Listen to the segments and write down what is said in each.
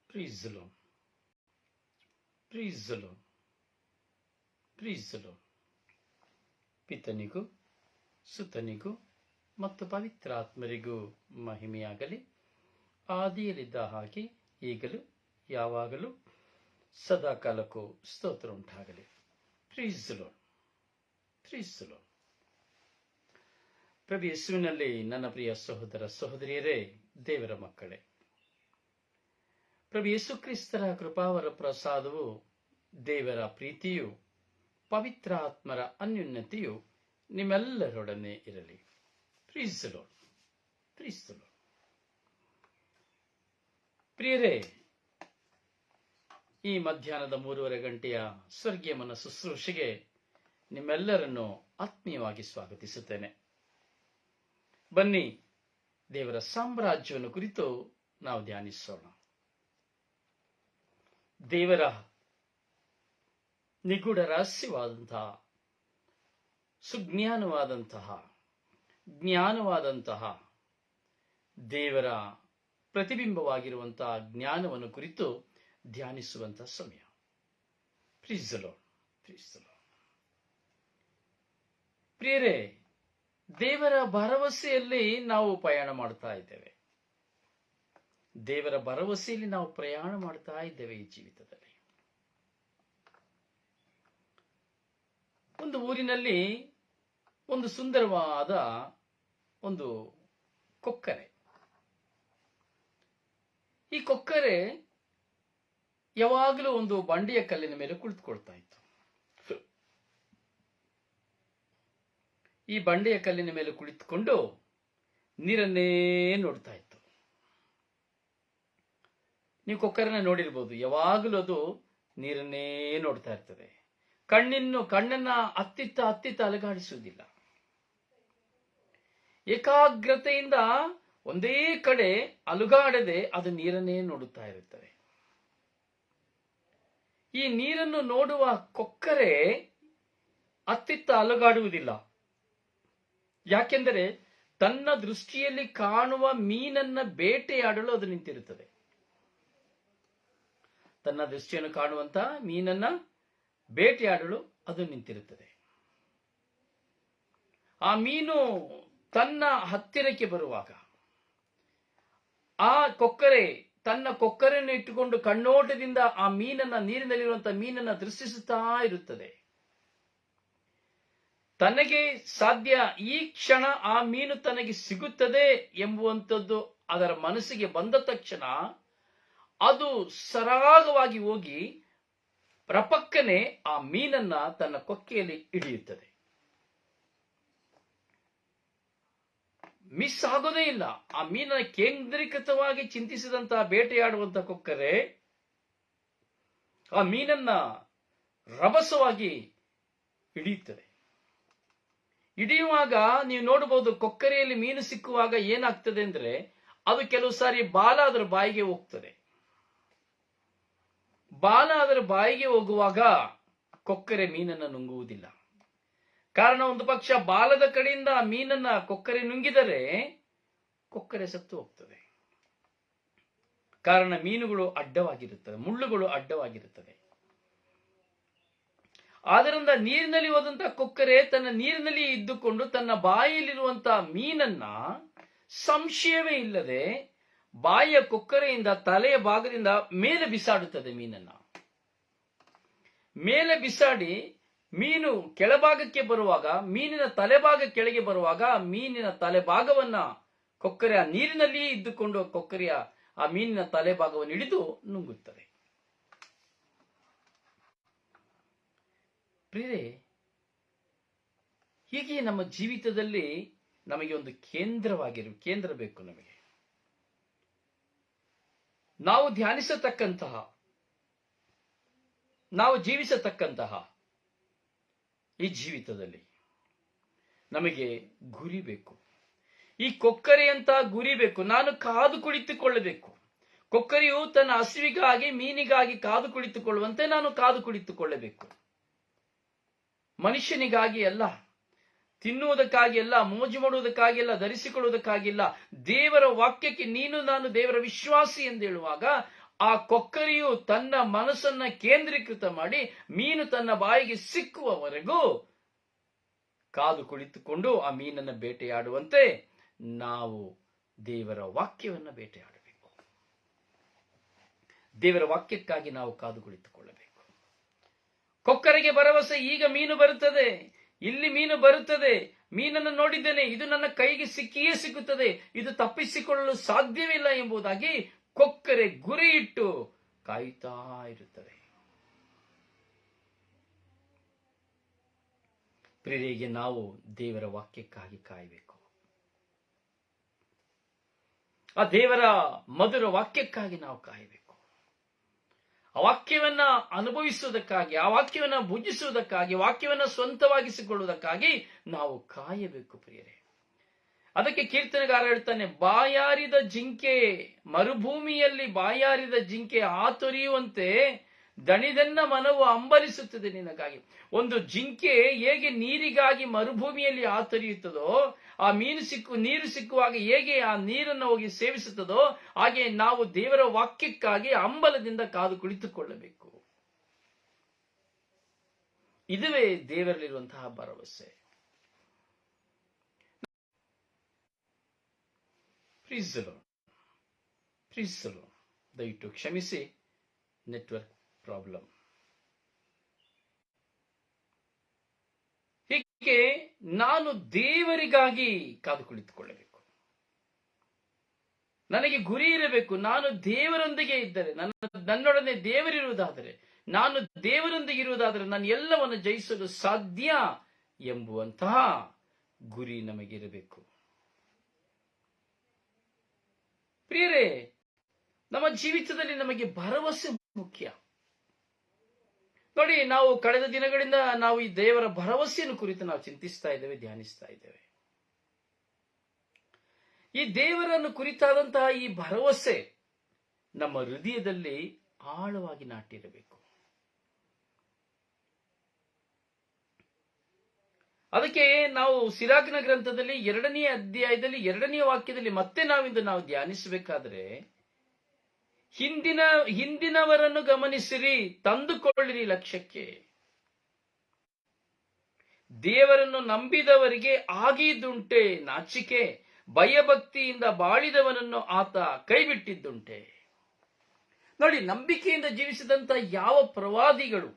Praise the Lord. Praise the Lord. Praise the Lord. ಪಿತನಿಗೂ ಸುತನಿಗೂ ಮತ್ತು ಪವಿತ್ರಾತ್ಮರಿಗೂ ಮಹಿಮೆಯಾಗಲಿ. ಆದಿಯಲ್ಲಿದ್ದ ಹಾಗೆ ಈಗಲೂ ಯಾವಾಗಲೂ ಸದಾ ಕಾಲಕ್ಕೂ ಸ್ತೋತ್ರ ಉಂಟಾಗಲಿ. Praise the lord. Praise the lord. ಪ್ರಭು ಯೇಸುವಿನಲ್ಲಿ ನನ್ನ ಪ್ರಿಯ ಸಹೋದರ ಸಹೋದರಿಯರೇ, ದೇವರ ಮಕ್ಕಳೇ, ಪ್ರಭು ಯೇಸು ಕ್ರಿಸ್ತರ ಕೃಪಾವರ ಪ್ರಸಾದವು, ದೇವರ ಪ್ರೀತಿಯು, ಪವಿತ್ರಾತ್ಮರ ಅನ್ಯುನ್ನತಿಯು ನಿಮ್ಮೆಲ್ಲರೊಡನೆ ಇರಲಿ. Praise the lord. Praise the lord. ಪ್ರಿಯರೇ, ಈ ಮಧ್ಯಾಹ್ನದ 3:30 ಗಂಟೆಯ ಸ್ವರ್ಗೀಯ ಮನ ಶುಶ್ರೂಷೆಗೆ ನಿಮ್ಮೆಲ್ಲರನ್ನು ಆತ್ಮೀಯವಾಗಿ ಸ್ವಾಗತಿಸುತ್ತೇನೆ. ಬನ್ನಿ, ದೇವರ ಸಾಮ್ರಾಜ್ಯವನ್ನು ಕುರಿತು ನಾವು ಧ್ಯಾನಿಸೋಣ. ದೇವರ ನಿಗೂಢ ರಹಸ್ಯವಾದಂತಹ, ಜ್ಞಾನವಾದಂತಹ ದೇವರ ಪ್ರತಿಬಿಂಬವಾಗಿರುವಂತಹ ಜ್ಞಾನವನ್ನು ಕುರಿತು ಧ್ಯಾನಿಸುವಂತಹ ಸಮಯ. Praise the lord. Praise the lord. ಪ್ರಿಯರೇ, ದೇವರ ಭರವಸೆಯಲ್ಲಿ ನಾವು ಪ್ರಯಾಣ ಮಾಡ್ತಾ ಇದ್ದೇವೆ. ದೇವರ ಭರವಸೆಯಲ್ಲಿ ನಾವು ಪ್ರಯಾಣ ಮಾಡ್ತಾ ಇದ್ದೇವೆ ಈ ಜೀವಿತದಲ್ಲಿ. ಒಂದು ಊರಿನಲ್ಲಿ ಒಂದು ಸುಂದರವಾದ ಒಂದು ಕೊಕ್ಕರೆ. ಈ ಕೊಕ್ಕರೆ ಯಾವಾಗಲೂ ಒಂದು ಬಂಡೆಯ ಕಲ್ಲಿನ ಮೇಲೆ ಕುಳಿತುಕೊಳ್ತಾ ಇತ್ತು. ಈ ಬಂಡೆಯ ಕಲ್ಲಿನ ಮೇಲೆ ಕುಳಿತುಕೊಂಡು ನೀರನ್ನೇ ನೋಡ್ತಾ ಇತ್ತು. ನೀವು ಕೊಕ್ಕರನ್ನ ನೋಡಿರ್ಬೋದು, ಯಾವಾಗಲೂ ಅದು ನೀರನ್ನೇ ನೋಡ್ತಾ ಇರ್ತದೆ. ಕಣ್ಣನ್ನ ಅತ್ತಿತ್ತ ಅಲುಗಾಡಿಸುವುದಿಲ್ಲ. ಏಕಾಗ್ರತೆಯಿಂದ ಒಂದೇ ಕಡೆ ಅಲುಗಾಡದೆ ಅದು ನೀರನ್ನೇ ನೋಡುತ್ತಾ ಇರುತ್ತದೆ. ಈ ನೀರನ್ನು ನೋಡುವ ಕೊಕ್ಕರೆ ಅತ್ತಿತ್ತ ಅಲುಗಾಡುವುದಿಲ್ಲ. ಯಾಕೆಂದರೆ ತನ್ನ ದೃಷ್ಟಿಯಲ್ಲಿ ಕಾಣುವ ಮೀನನ್ನ ಬೇಟೆಯಾಡಲು ಅದು ನಿಂತಿರುತ್ತದೆ. ತನ್ನ ದೃಷ್ಟಿಯನ್ನು ಕಾಣುವಂತ ಮೀನನ್ನ ಬೇಟೆಯಾಡಲು ಅದು ನಿಂತಿರುತ್ತದೆ. ಆ ಮೀನು ತನ್ನ ಹತ್ತಿರಕ್ಕೆ ಬರುವಾಗ ಆ ಕೊಕ್ಕರೆ ತನ್ನ ಕೊಕ್ಕರೆಯನ್ನು ಇಟ್ಟುಕೊಂಡು ಕಣ್ಣೋಟದಿಂದ ಆ ನೀರಿನಲ್ಲಿರುವಂತಹ ಮೀನನ್ನ ದೃಷ್ಟಿಸುತ್ತಾ ಇರುತ್ತದೆ. ತನಗೆ ಸಾಧ್ಯ ಈ ಕ್ಷಣ ಆ ಮೀನು ತನಗೆ ಸಿಗುತ್ತದೆ ಎಂಬುವಂಥದ್ದು ಅದರ ಮನಸ್ಸಿಗೆ ಬಂದ ತಕ್ಷಣ ಅದು ಸರಾಗವಾಗಿ ಹೋಗಿ ಪ್ರಪಕ್ಕನೆ ಆ ಮೀನನ್ನ ತನ್ನ ಕೊಕ್ಕೆಯಲ್ಲಿ ಹಿಡಿಯುತ್ತದೆ. ಮಿಸ್ ಆಗೋದೇ ಇಲ್ಲ. ಆ ಮೀನನ್ನ ಕೇಂದ್ರೀಕೃತವಾಗಿ ಚಿಂತಿಸಿದಂತಹ ಬೇಟೆಯಾಡುವಂತಹ ಕೊಕ್ಕರೆ ಆ ಮೀನನ್ನ ರಭಸವಾಗಿ ಹಿಡಿಯುತ್ತದೆ. ಹಿಡಿಯುವಾಗ ನೀವು ನೋಡಬಹುದು, ಕೊಕ್ಕರೆಯಲ್ಲಿ ಮೀನು ಸಿಕ್ಕುವಾಗ ಏನಾಗ್ತದೆ ಅಂದ್ರೆ ಅದು ಕೆಲವು ಸಾರಿ ಬಾಲ ಅದರ ಬಾಯಿಗೆ ಹೋಗ್ತದೆ. ಬಾಲ ಅದರ ಬಾಯಿಗೆ ಹೋಗುವಾಗ ಕೊಕ್ಕರೆ ಮೀನನ್ನ ನುಂಗುವುದಿಲ್ಲ. ಕಾರಣ, ಒಂದು ಪಕ್ಷ ಬಾಲದ ಕಡೆಯಿಂದ ಮೀನನ್ನ ಕೊಕ್ಕರೆ ನುಂಗಿದರೆ ಕೊಕ್ಕರೆ ಸತ್ತು ಹೋಗ್ತದೆ. ಕಾರಣ, ಮೀನುಗಳು ಅಡ್ಡವಾಗಿರುತ್ತವೆ, ಮುಳ್ಳುಗಳು ಅಡ್ಡವಾಗಿರುತ್ತವೆ. ಆದ್ದರಿಂದ ನೀರಿನಲ್ಲಿ ಹೋದಂತಹ ಕೊಕ್ಕರೆ ತನ್ನ ನೀರಿನಲ್ಲಿ ಇದ್ದುಕೊಂಡು ತನ್ನ ಬಾಯಿಯಲ್ಲಿರುವಂತಹ ಮೀನನ್ನ ಸಂಶಯವೇ ಇಲ್ಲದೆ ಬಾಯಿಯ ಕೊಕ್ಕರೆಯಿಂದ ತಲೆಯ ಭಾಗದಿಂದ ಮೇಲೆ ಬಿಸಾಡುತ್ತದೆ. ಮೀನನ್ನ ಮೇಲೆ ಬಿಸಾಡಿ ಮೀನು ಕೆಳಭಾಗಕ್ಕೆ ಬರುವಾಗ, ಮೀನಿನ ತಲೆಭಾಗ ಕೆಳಗೆ ಬರುವಾಗ ಮೀನಿನ ತಲೆಭಾಗವನ್ನ ಕೊಕ್ಕರೆ ಆ ನೀರಿನಲ್ಲಿಯೇ ಇದ್ದುಕೊಂಡು ಕೊಕ್ಕರೆಯ ಆ ಮೀನಿನ ತಲೆಭಾಗವನ್ನು ಹಿಡಿದು ನುಂಗುತ್ತದೆ. ಪ್ರಿಯರೇ, ಹೀಗೆ ನಮ್ಮ ಜೀವಿತದಲ್ಲಿ ನಮಗೆ ಒಂದು ಕೇಂದ್ರ ಬೇಕು. ನಮಗೆ ನಾವು ಧ್ಯಾನಿಸತಕ್ಕಂತಹ, ನಾವು ಜೀವಿಸತಕ್ಕಂತಹ ಈ ಜೀವಿತದಲ್ಲಿ ನಮಗೆ ಗುರಿ ಬೇಕು. ಈ ಕೊಕ್ಕರೆಯಂತ ಗುರಿ ಬೇಕು. ನಾನು ಕಾದು ಕುಳಿತುಕೊಳ್ಳಬೇಕು. ಕೊಕ್ಕರೆಯು ತನ್ನ ಹಸಿವಿಗಾಗಿ, ಮೀನಿಗಾಗಿ ಕಾದು ಕುಳಿತುಕೊಳ್ಳುವಂತೆ ನಾನು ಕಾದು ಕುಳಿತುಕೊಳ್ಳಬೇಕು. ಮನುಷ್ಯನಿಗಾಗಿ ಅಲ್ಲ, ತಿನ್ನುವುದಕ್ಕಾಗಿ ಅಲ್ಲ, ಮೋಜು ಮಾಡುವುದಕ್ಕಾಗಿ ಅಲ್ಲ, ಧರಿಸಿಕೊಳ್ಳುವುದಕ್ಕಾಗಿಲ್ಲ. ದೇವರ ವಾಕ್ಯಕ್ಕೆ ನೀನು ನಾನು ದೇವರ ವಿಶ್ವಾಸಿ ಎಂದು ಹೇಳುವಾಗ ಆ ಕೊಕ್ಕರೆಯು ತನ್ನ ಮನಸ್ಸನ್ನ ಕೇಂದ್ರೀಕೃತ ಮಾಡಿ ಮೀನು ತನ್ನ ಬಾಯಿಗೆ ಸಿಕ್ಕುವವರೆಗೂ ಕಾದು ಕುಳಿತುಕೊಂಡು ಆ ಮೀನನ್ನು ಬೇಟೆಯಾಡುವಂತೆ ನಾವು ದೇವರ ವಾಕ್ಯವನ್ನು ಬೇಟೆಯಾಡಬೇಕು. ದೇವರ ವಾಕ್ಯಕ್ಕಾಗಿ ನಾವು ಕಾದು ಕುಳಿತುಕೊಳ್ಳಬೇಕು. ಕೊಕ್ಕರೆಗೆ ಭರವಸೆ, ಈಗ ಮೀನು ಬರುತ್ತದೆ, ಇಲ್ಲಿ ಮೀನು ಬರುತ್ತದೆ, ಮೀನನ್ನು ನೋಡಿದ್ದೇನೆ, ಇದು ನನ್ನ ಕೈಗೆ ಸಿಕ್ಕಿಯೇ ಸಿಕ್ಕುತ್ತದೆ, ಇದು ತಪ್ಪಿಸಿಕೊಳ್ಳಲು ಸಾಧ್ಯವಿಲ್ಲ ಎಂಬುದಾಗಿ ಕೊಕ್ಕರೆ ಗುರಿ ಇಟ್ಟು ಕಾಯುತ್ತಾ ಇರುತ್ತದೆ. ಪ್ರಿಯರಿಗೆ, ನಾವು ದೇವರ ವಾಕ್ಯಕ್ಕಾಗಿ ಕಾಯಬೇಕು. ಆ ದೇವರ ಮಧುರ ವಾಕ್ಯಕ್ಕಾಗಿ ನಾವು ಕಾಯಬೇಕು. ಆ ವಾಕ್ಯವನ್ನ ಅನುಭವಿಸುವುದಕ್ಕಾಗಿ, ಆ ವಾಕ್ಯವನ್ನ ಭುಜಿಸುವುದಕ್ಕಾಗಿ, ವಾಕ್ಯವನ್ನ ಸ್ವಂತವಾಗಿಸಿಕೊಳ್ಳುವುದಕ್ಕಾಗಿ ನಾವು ಕಾಯಬೇಕು ಪ್ರಿಯರೇ. ಅದಕ್ಕೆ ಕೀರ್ತನೆಗಾರ ಹೇಳ್ತಾನೆ, ಬಾಯಾರಿದ ಜಿಂಕೆ, ಮರುಭೂಮಿಯಲ್ಲಿ ಬಾಯಾರಿದ ಜಿಂಕೆ ಆತೊರೆಯುವಂತೆ ದಣಿದನ್ನ ಮನವು ಹಂಬಲಿಸುತ್ತದೆ ನಿನಗಾಗಿ. ಒಂದು ಜಿಂಕೆ ಹೇಗೆ ನೀರಿಗಾಗಿ ಮರುಭೂಮಿಯಲ್ಲಿ ಆತೊರೆಯುತ್ತದೋ, ಆ ನೀರು ಸಿಕ್ಕುವಾಗ ಹೇಗೆ ಆ ನೀರನ್ನು ಹೋಗಿ ಸೇವಿಸುತ್ತದೋ, ಹಾಗೆ ನಾವು ದೇವರ ವಾಕ್ಯಕ್ಕಾಗಿ ಹಂಬಲದಿಂದ ಕಾದು ಕುಳಿತುಕೊಳ್ಳಬೇಕು. ಇದುವೇ ದೇವರಲ್ಲಿರುವಂತಹ ಭರವಸೆ. ದಯವಿಟ್ಟು ಕ್ಷಮಿಸಿ, ನೆಟ್ವರ್ಕ್ ಪ್ರಾಬ್ಲಮ್. ಹೀಗೆ ನಾನು ದೇವರಿಗಾಗಿ ಕಾದು ಕುಳಿತುಕೊಳ್ಳಬೇಕು. ನನಗೆ ಗುರಿ ಇರಬೇಕು. ನಾನು ದೇವರೊಂದಿಗೆ ಇದ್ದರೆ, ನನ್ನೊಡನೆ ದೇವರಿರುವುದಾದರೆ, ನಾನು ದೇವರೊಂದಿಗೆ ಇರುವುದಾದರೆ ನಾನು ಎಲ್ಲವನ್ನು ಜಯಿಸಲು ಸಾಧ್ಯ ಎಂಬುವಂತಹ ಗುರಿ ನಮಗಿರಬೇಕು. ಪ್ರಿಯರೇ, ನಮ್ಮ ಜೀವಿತದಲ್ಲಿ ನಮಗೆ ಭರವಸೆ ಮುಖ್ಯ. ನೋಡಿ, ನಾವು ಕಳೆದ ದಿನಗಳಿಂದ ನಾವು ಈ ದೇವರ ಭರವಸೆಯನ್ನು ಕುರಿತು ನಾವು ಚಿಂತಿಸ್ತಾ ಇದ್ದೇವೆ, ಧ್ಯಾನಿಸ್ತಾ ಇದ್ದೇವೆ. ಈ ದೇವರನ್ನು ಕುರಿತಾದಂತಹ ಈ ಭರವಸೆ ನಮ್ಮ ಹೃದಯದಲ್ಲಿ ಆಳವಾಗಿ ನಾಟಿರಬೇಕು. ಅದಕ್ಕೆ ನಾವು ಸಿರಾಕನ ಗ್ರಂಥದಲ್ಲಿ 2ನೇ ಅಧ್ಯಾಯದಲ್ಲಿ 2ನೇ ವಾಕ್ಯದಲ್ಲಿ ಮತ್ತೆ ನಾವಿಂದು ನಾವು ಧ್ಯಾನಿಸಬೇಕಾದ್ರೆ, ಹಿಂದಿನವರನ್ನು ಗಮನಿಸಿರಿ, ತಂದುಕೊಳ್ಳಿರಿ ಲಕ್ಷ್ಯಕ್ಕೆ. ದೇವರನ್ನು ನಂಬಿದವರಿಗೆ ಆಗಿದ್ದುಂಟೆ ನಾಚಿಕೆ, ಭಯಭಕ್ತಿಯಿಂದ ಬಾಳಿದವನನ್ನು ಆತ ಕೈಬಿಟ್ಟಿದ್ದುಂಟೆ. ನೋಡಿ, ನಂಬಿಕೆಯಿಂದ ಜೀವಿಸಿದಂತ ಯಾವ ಪ್ರವಾದಿಗಳು,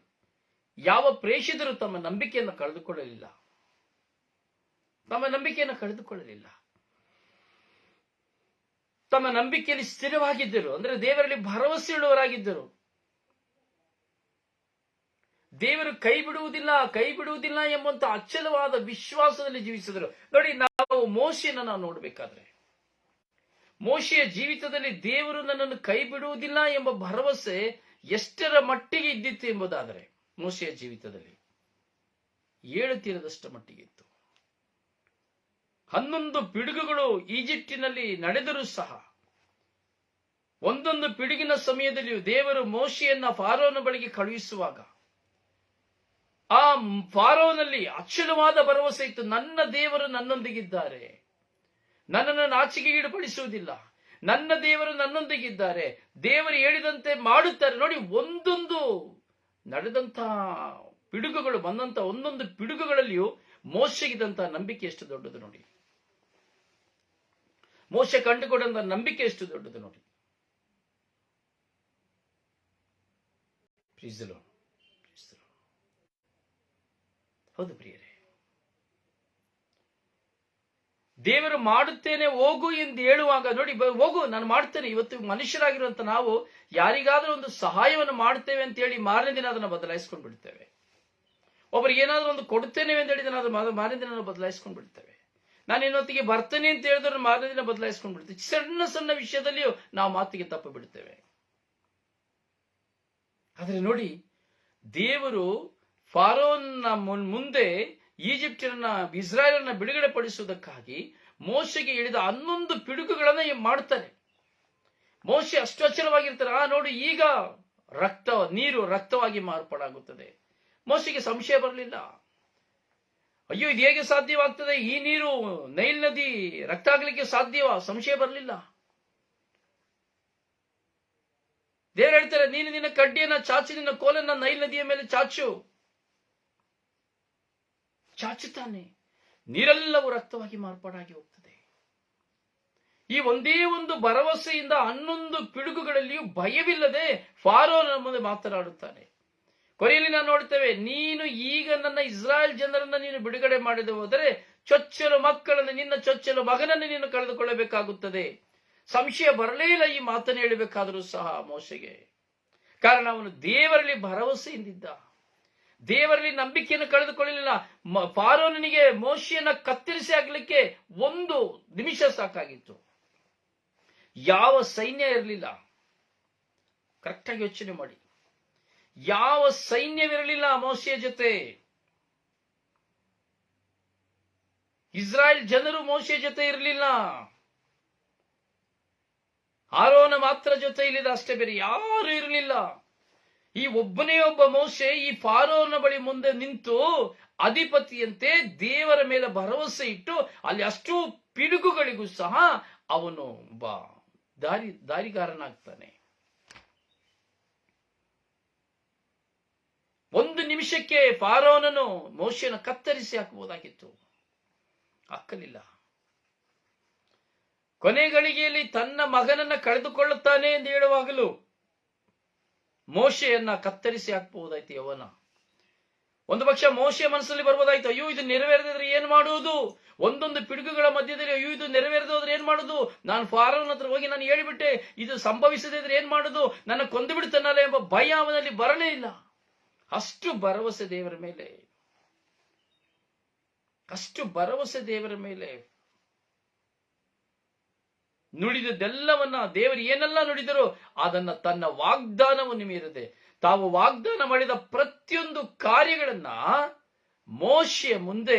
ಯಾವ ಪ್ರೇಷಿತರು ತಮ್ಮ ನಂಬಿಕೆಯನ್ನು ಕಳೆದುಕೊಳ್ಳಲಿಲ್ಲ. ತಮ್ಮ ನಂಬಿಕೆಯಲ್ಲಿ ಸ್ಥಿರವಾಗಿದ್ದರು. ಅಂದರೆ ದೇವರಲ್ಲಿ ಭರವಸೆಯುಳ್ಳವರಾಗಿದ್ದರು. ದೇವರು ಕೈ ಬಿಡುವುದಿಲ್ಲ ಎಂಬಂತ ಅಚಲವಾದ ವಿಶ್ವಾಸದಲ್ಲಿ ಜೀವಿಸಿದರು. ನೋಡಿ, ನಾವು ಮೋಶೆಯನ್ನು ನಾವು ನೋಡಬೇಕಾದ್ರೆ, ಮೋಶೆಯ ಜೀವಿತದಲ್ಲಿ ದೇವರು ನನ್ನನ್ನು ಕೈ ಬಿಡುವುದಿಲ್ಲ ಎಂಬ ಭರವಸೆ ಎಷ್ಟರ ಮಟ್ಟಿಗೆ ಇದ್ದಿತ್ತು ಎಂಬುದಾದರೆ, ಮೋಶೆಯ ಜೀವಿತದಲ್ಲಿ 7 ತೀರದಷ್ಟು ಮಟ್ಟಿಗೆ ಇತ್ತು. 11 ಪಿಡುಗುಗಳು ಈಜಿಪ್ಟಿನಲ್ಲಿ ನಡೆದರೂ ಸಹ, ಒಂದೊಂದು ಪಿಡುಗಿನ ಸಮಯದಲ್ಲಿಯೂ ದೇವರು ಮೋಶೆಯನ್ನ ಫಾರೋನ ಬಳಿಗೆ ಕಳುಹಿಸುವಾಗ ಆ ಫಾರೋನಲ್ಲಿ ಅಚಲವಾದ ಭರವಸೆ ಇತ್ತು. ನನ್ನ ದೇವರು ನನ್ನೊಂದಿಗಿದ್ದಾರೆ, ನನ್ನನ್ನು ನಾಚಿಕೆಗೀಡುಪಡಿಸುವುದಿಲ್ಲ, ನನ್ನ ದೇವರು ನನ್ನೊಂದಿಗಿದ್ದಾರೆ, ದೇವರು ಹೇಳಿದಂತೆ ಮಾಡುತ್ತಾರೆ. ನೋಡಿ, ಒಂದೊಂದು ನಡೆದಂತಹ ಪಿಡುಗುಗಳು, ಬಂದಂತ ಒಂದೊಂದು ಪಿಡುಗುಗಳಲ್ಲಿಯೂ ಮೋಶೆಗಿದ್ದಂತಹ ನಂಬಿಕೆ ಎಷ್ಟು ದೊಡ್ಡದು ನೋಡಿ. ಮೋಶೆ ಕಂಡುಕೊಂಡಂತ ನಂಬಿಕೆ ಎಷ್ಟು ದೊಡ್ಡದು ನೋಡಿ. ಹೌದು ಪ್ರಿಯರೇ, ದೇವರು ಮಾಡುತ್ತೇನೆ ಹೋಗು ಎಂದು ಹೇಳುವಾಗ ನೋಡಿ, ಹೋಗು, ನಾನು ಮಾಡ್ತೇನೆ. ಇವತ್ತು ಮನುಷ್ಯರಾಗಿರುವಂತ ನಾವು ಯಾರಿಗಾದ್ರೂ ಒಂದು ಸಹಾಯವನ್ನು ಮಾಡ್ತೇವೆ ಅಂತ ಹೇಳಿ ಮಾರನೇ ದಿನ ಅದನ್ನು ಬದಲಾಯಿಸ್ಕೊಂಡು ಬಿಡ್ತೇವೆ. ಒಬ್ಬರಿಗೆ ಏನಾದ್ರೂ ಒಂದು ಕೊಡ್ತೇನೆ ಅಂತ ಹೇಳಿದ್ರೆ ಮಾರನೇ ದಿನ ಬದಲಾಯಿಸ್ಕೊಂಡು ಬಿಡ್ತೇವೆ. ನಾನು ಇನ್ನೊತ್ತಿಗೆ ಬರ್ತೇನೆ ಅಂತ ಹೇಳಿದ್ರೆ ಮಾರನೇ ದಿನ ಬದಲಾಯಿಸ್ಕೊಂಡು ಬಿಡ್ತೇವೆ. ಸಣ್ಣ ಸಣ್ಣ ವಿಷಯದಲ್ಲಿಯೂ ನಾವು ಮಾತಿಗೆ ತಪ್ಪು ಬಿಡ್ತೇವೆ. ಆದ್ರೆ ನೋಡಿ, ದೇವರು ಫಾರೋನ್ನ ಮುಂದೆ ಈಜಿಪ್ಟಿನ ಇಸ್ರಾಯೇಲನ್ನ ಬಿಡುಗಡೆ ಪಡಿಸುವುದಕ್ಕಾಗಿ ಮೋಶೆಗೆ ಹೇಳಿದ 11 ಪಿಡುಗುಗಳನ್ನ ಮಾಡ್ತಾರೆ. ಮೋಶೆ ಅಷ್ಟು ಅಚಲವಾಗಿರ್ತಾರೆ. ನೋಡಿ, ಈಗ ನೀರು ರಕ್ತವಾಗಿ ಮಾರ್ಪಾಡಾಗುತ್ತದೆ. ಮೋಶೆಗೆ ಸಂಶಯ ಬರಲಿಲ್ಲ. ಅಯ್ಯೋ, ಇದು ಹೇಗೆ ಸಾಧ್ಯವಾಗ್ತದೆ? ಈ ನೀರು ನೈಲ್ ನದಿ ರಕ್ತ ಆಗ್ಲಿಕ್ಕೆ ಸಾಧ್ಯವಾ? ಸಂಶಯ ಬರಲಿಲ್ಲ. ದೇವರು ಹೇಳ್ತಾರೆ, ನೀನು ನಿನ್ನ ಕಡ್ಡಿಯನ್ನ ಚಾಚು, ನಿನ್ನ ಕೋಲನ್ನ ನೈಲ್ ನದಿಯ ಮೇಲೆ ಚಾಚುತ್ತಾನೆ, ನೀರೆಲ್ಲವೂ ರಕ್ತವಾಗಿ ಮಾರ್ಪಾಡಾಗಿ ಹೋಗ್ತದೆ. ಈ ಒಂದೇ ಒಂದು ಭರವಸೆಯಿಂದ 11 ಪಿಡುಗುಗಳಲ್ಲಿಯೂ ಭಯವಿಲ್ಲದೆ ಫಾರೋನ ಮುಂದೆ ಮಾತನಾಡುತ್ತಾನೆ. ಕೊನೆಯಲ್ಲಿ ನಾವು ನೋಡ್ತೇವೆ, ನೀನು ಈಗ ನನ್ನ ಇಸ್ರಾಯೇಲ್ ಜನರನ್ನ ನೀನು ಬಿಡುಗಡೆ ಮಾಡದೆ ಹೋದರೆ ಚೊಚ್ಚಲು ಮಕ್ಕಳನ್ನು, ನಿನ್ನ ಚೊಚ್ಚಲು ಮಗನನ್ನು ನೀನು ಕಳೆದುಕೊಳ್ಳಬೇಕಾಗುತ್ತದೆ. ಸಂಶಯ ಬರಲೇ ಇಲ್ಲ ಈ ಮಾತನ್ನು ಹೇಳಬೇಕಾದರೂ ಸಹ ಮೋಶೆಗೆ. ಕಾರಣ ಅವನು ದೇವರಲ್ಲಿ ಭರವಸೆಯಿಂದಿದ್ದ, ದೇವರಲ್ಲಿ ನಂಬಿಕೆಯನ್ನು ಕಳೆದುಕೊಳ್ಳಲಿಲ್ಲ. ಫಾರೋನಿಗೆ ಮೋಶೆಯನ್ನ ಕತ್ತರಿಸಿ ಹಾಕಲಿಕ್ಕೆ 1 ನಿಮಿಷ ಸಾಕಾಗಿತ್ತು. ಯಾವ ಸೈನ್ಯ ಇರಲಿಲ್ಲ. ಕರೆಕ್ಟಾಗಿ ಯೋಚನೆ ಮಾಡಿ, ಯಾವ ಸೈನ್ಯವಿರಲಿಲ್ಲ ಮೋಶೆಯ ಜೊತೆ. ಇಸ್ರಾಯೇಲ್ ಜನರು ಮೋಶೆಯ ಜೊತೆ ಇರಲಿಲ್ಲ. ಆರೋನ ಮಾತ್ರ ಜೊತೆ ಇಲ್ಲಿದೆ, ಅಷ್ಟೇ, ಬೇರೆ ಯಾರು ಇರಲಿಲ್ಲ. ಈ ಒಬ್ಬನೇ ಒಬ್ಬ ಮೋಶೆ ಈ ಫಾರೋನ ಬಳಿ ಮುಂದೆ ನಿಂತು ಅಧಿಪತಿಯಂತೆ ದೇವರ ಮೇಲೆ ಭರವಸೆ ಇಟ್ಟು ಅಲ್ಲಿ ಅಷ್ಟು ಪಿಡುಗುಗಳಿಗೂ ಸಹ ಅವನು ದಾರಿಗಾರನಾಗ್ತಾನೆ. 1 ನಿಮಿಷಕ್ಕೆ ಫಾರೋನನು ಮೋಶೆಯನ್ನು ಕತ್ತರಿಸಿ ಹಾಕಬಹುದಾಗಿತ್ತು, ಹಾಕಲಿಲ್ಲ. ಕೊನೆ ಗಳಿಗೆಯಲ್ಲಿ ತನ್ನ ಮಗನನ್ನ ಕಳೆದುಕೊಳ್ಳುತ್ತಾನೆ ಎಂದು ಹೇಳುವಾಗಲೂ ಮೋಶೆಯನ್ನ ಕತ್ತರಿಸಿ ಹಾಕಬಹುದಾಯ್ತು ಯವನ. ಒಂದು ಪಕ್ಷ ಮೋಶೆಯ ಮನಸ್ಸಲ್ಲಿ ಬರ್ಬೋದಾಯ್ತು, ಅಯ್ಯೋ ಇದು ನೆರವೇರದಿದ್ರೆ ಏನ್ ಮಾಡುವುದು, 1 ಪಿಡುಗುಗಳ ಮಧ್ಯದಲ್ಲಿ ಅಯ್ಯೋ ಇದು ನೆರವೇರದೆ ಹೋದ್ರೆ ಏನ್ ಮಾಡುದು, ನಾನು ಫಾರೋನ ಹತ್ರ ಹೋಗಿ ನಾನು ಹೇಳಿಬಿಟ್ಟೆ, ಇದು ಸಂಭವಿಸದಿದ್ರೆ ಏನ್ ಮಾಡುದು, ನನ್ನ ಕೊಂದು ಬಿಡ್ತಾನಲ್ಲ ಎಂಬ ಭಯ ಅವನಲ್ಲಿ ಬರಲೇ ಇಲ್ಲ. ಅಷ್ಟು ಭರವಸೆ ದೇವರ ಮೇಲೆ, ಅಷ್ಟು ಭರವಸೆ ದೇವರ ಮೇಲೆ. ನುಡಿದದ್ದೆಲ್ಲವನ್ನ ದೇವರು ಏನೆಲ್ಲ ನುಡಿದರೋ ಅದನ್ನ ತನ್ನ ವಾಗ್ದಾನವನ್ನು ಮೀರದೆ ತಾವು ವಾಗ್ದಾನ ಮಾಡಿದ ಪ್ರತಿಯೊಂದು ಕಾರ್ಯಗಳನ್ನ ಮೋಶೆಯ ಮುಂದೆ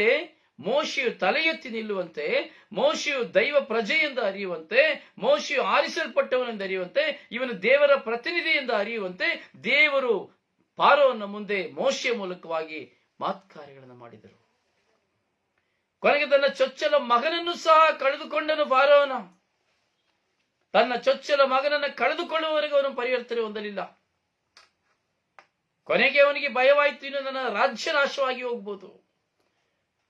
ಮೋಶೆಯು ತಲೆ ಎತ್ತಿ ನಿಲ್ಲುವಂತೆ, ಮೋಶೆಯು ದೈವ ಪ್ರಜೆಯಿಂದ ಅರಿಯುವಂತೆ, ಮೋಶೆಯು ಆರಿಸಲ್ಪಟ್ಟವನೆಂದು ಅರಿಯುವಂತೆ, ಇವನು ದೇವರ ಪ್ರತಿನಿಧಿ ಎಂದು ಅರಿಯುವಂತೆ ದೇವರು ಫಾರೋನ ಮುಂದೆ ಮೋಶೆಯ ಮೂಲಕವಾಗಿ ಕಾರ್ಯಗಳನ್ನು ಮಾಡಿದರು. ಕೊನೆಗೆ ತನ್ನ ಚೊಚ್ಚಲ ಮಗನನ್ನು ಸಹ ಕಳೆದುಕೊಂಡನು ಫಾರೋನ. ತನ್ನ ಚೊಚ್ಚಲ ಮಗನನ್ನು ಕಳೆದುಕೊಳ್ಳುವವರೆಗೆ ಅವನು ಪರಿವರ್ತನೆ ಹೊಂದಲಿಲ್ಲ. ಕೊನೆಗೆ ಅವನಿಗೆ ಭಯವಾಯಿತು, ಇನ್ನು ನನ್ನ ರಾಜ್ಯ ನಾಶವಾಗಿ ಹೋಗ್ಬೋದು.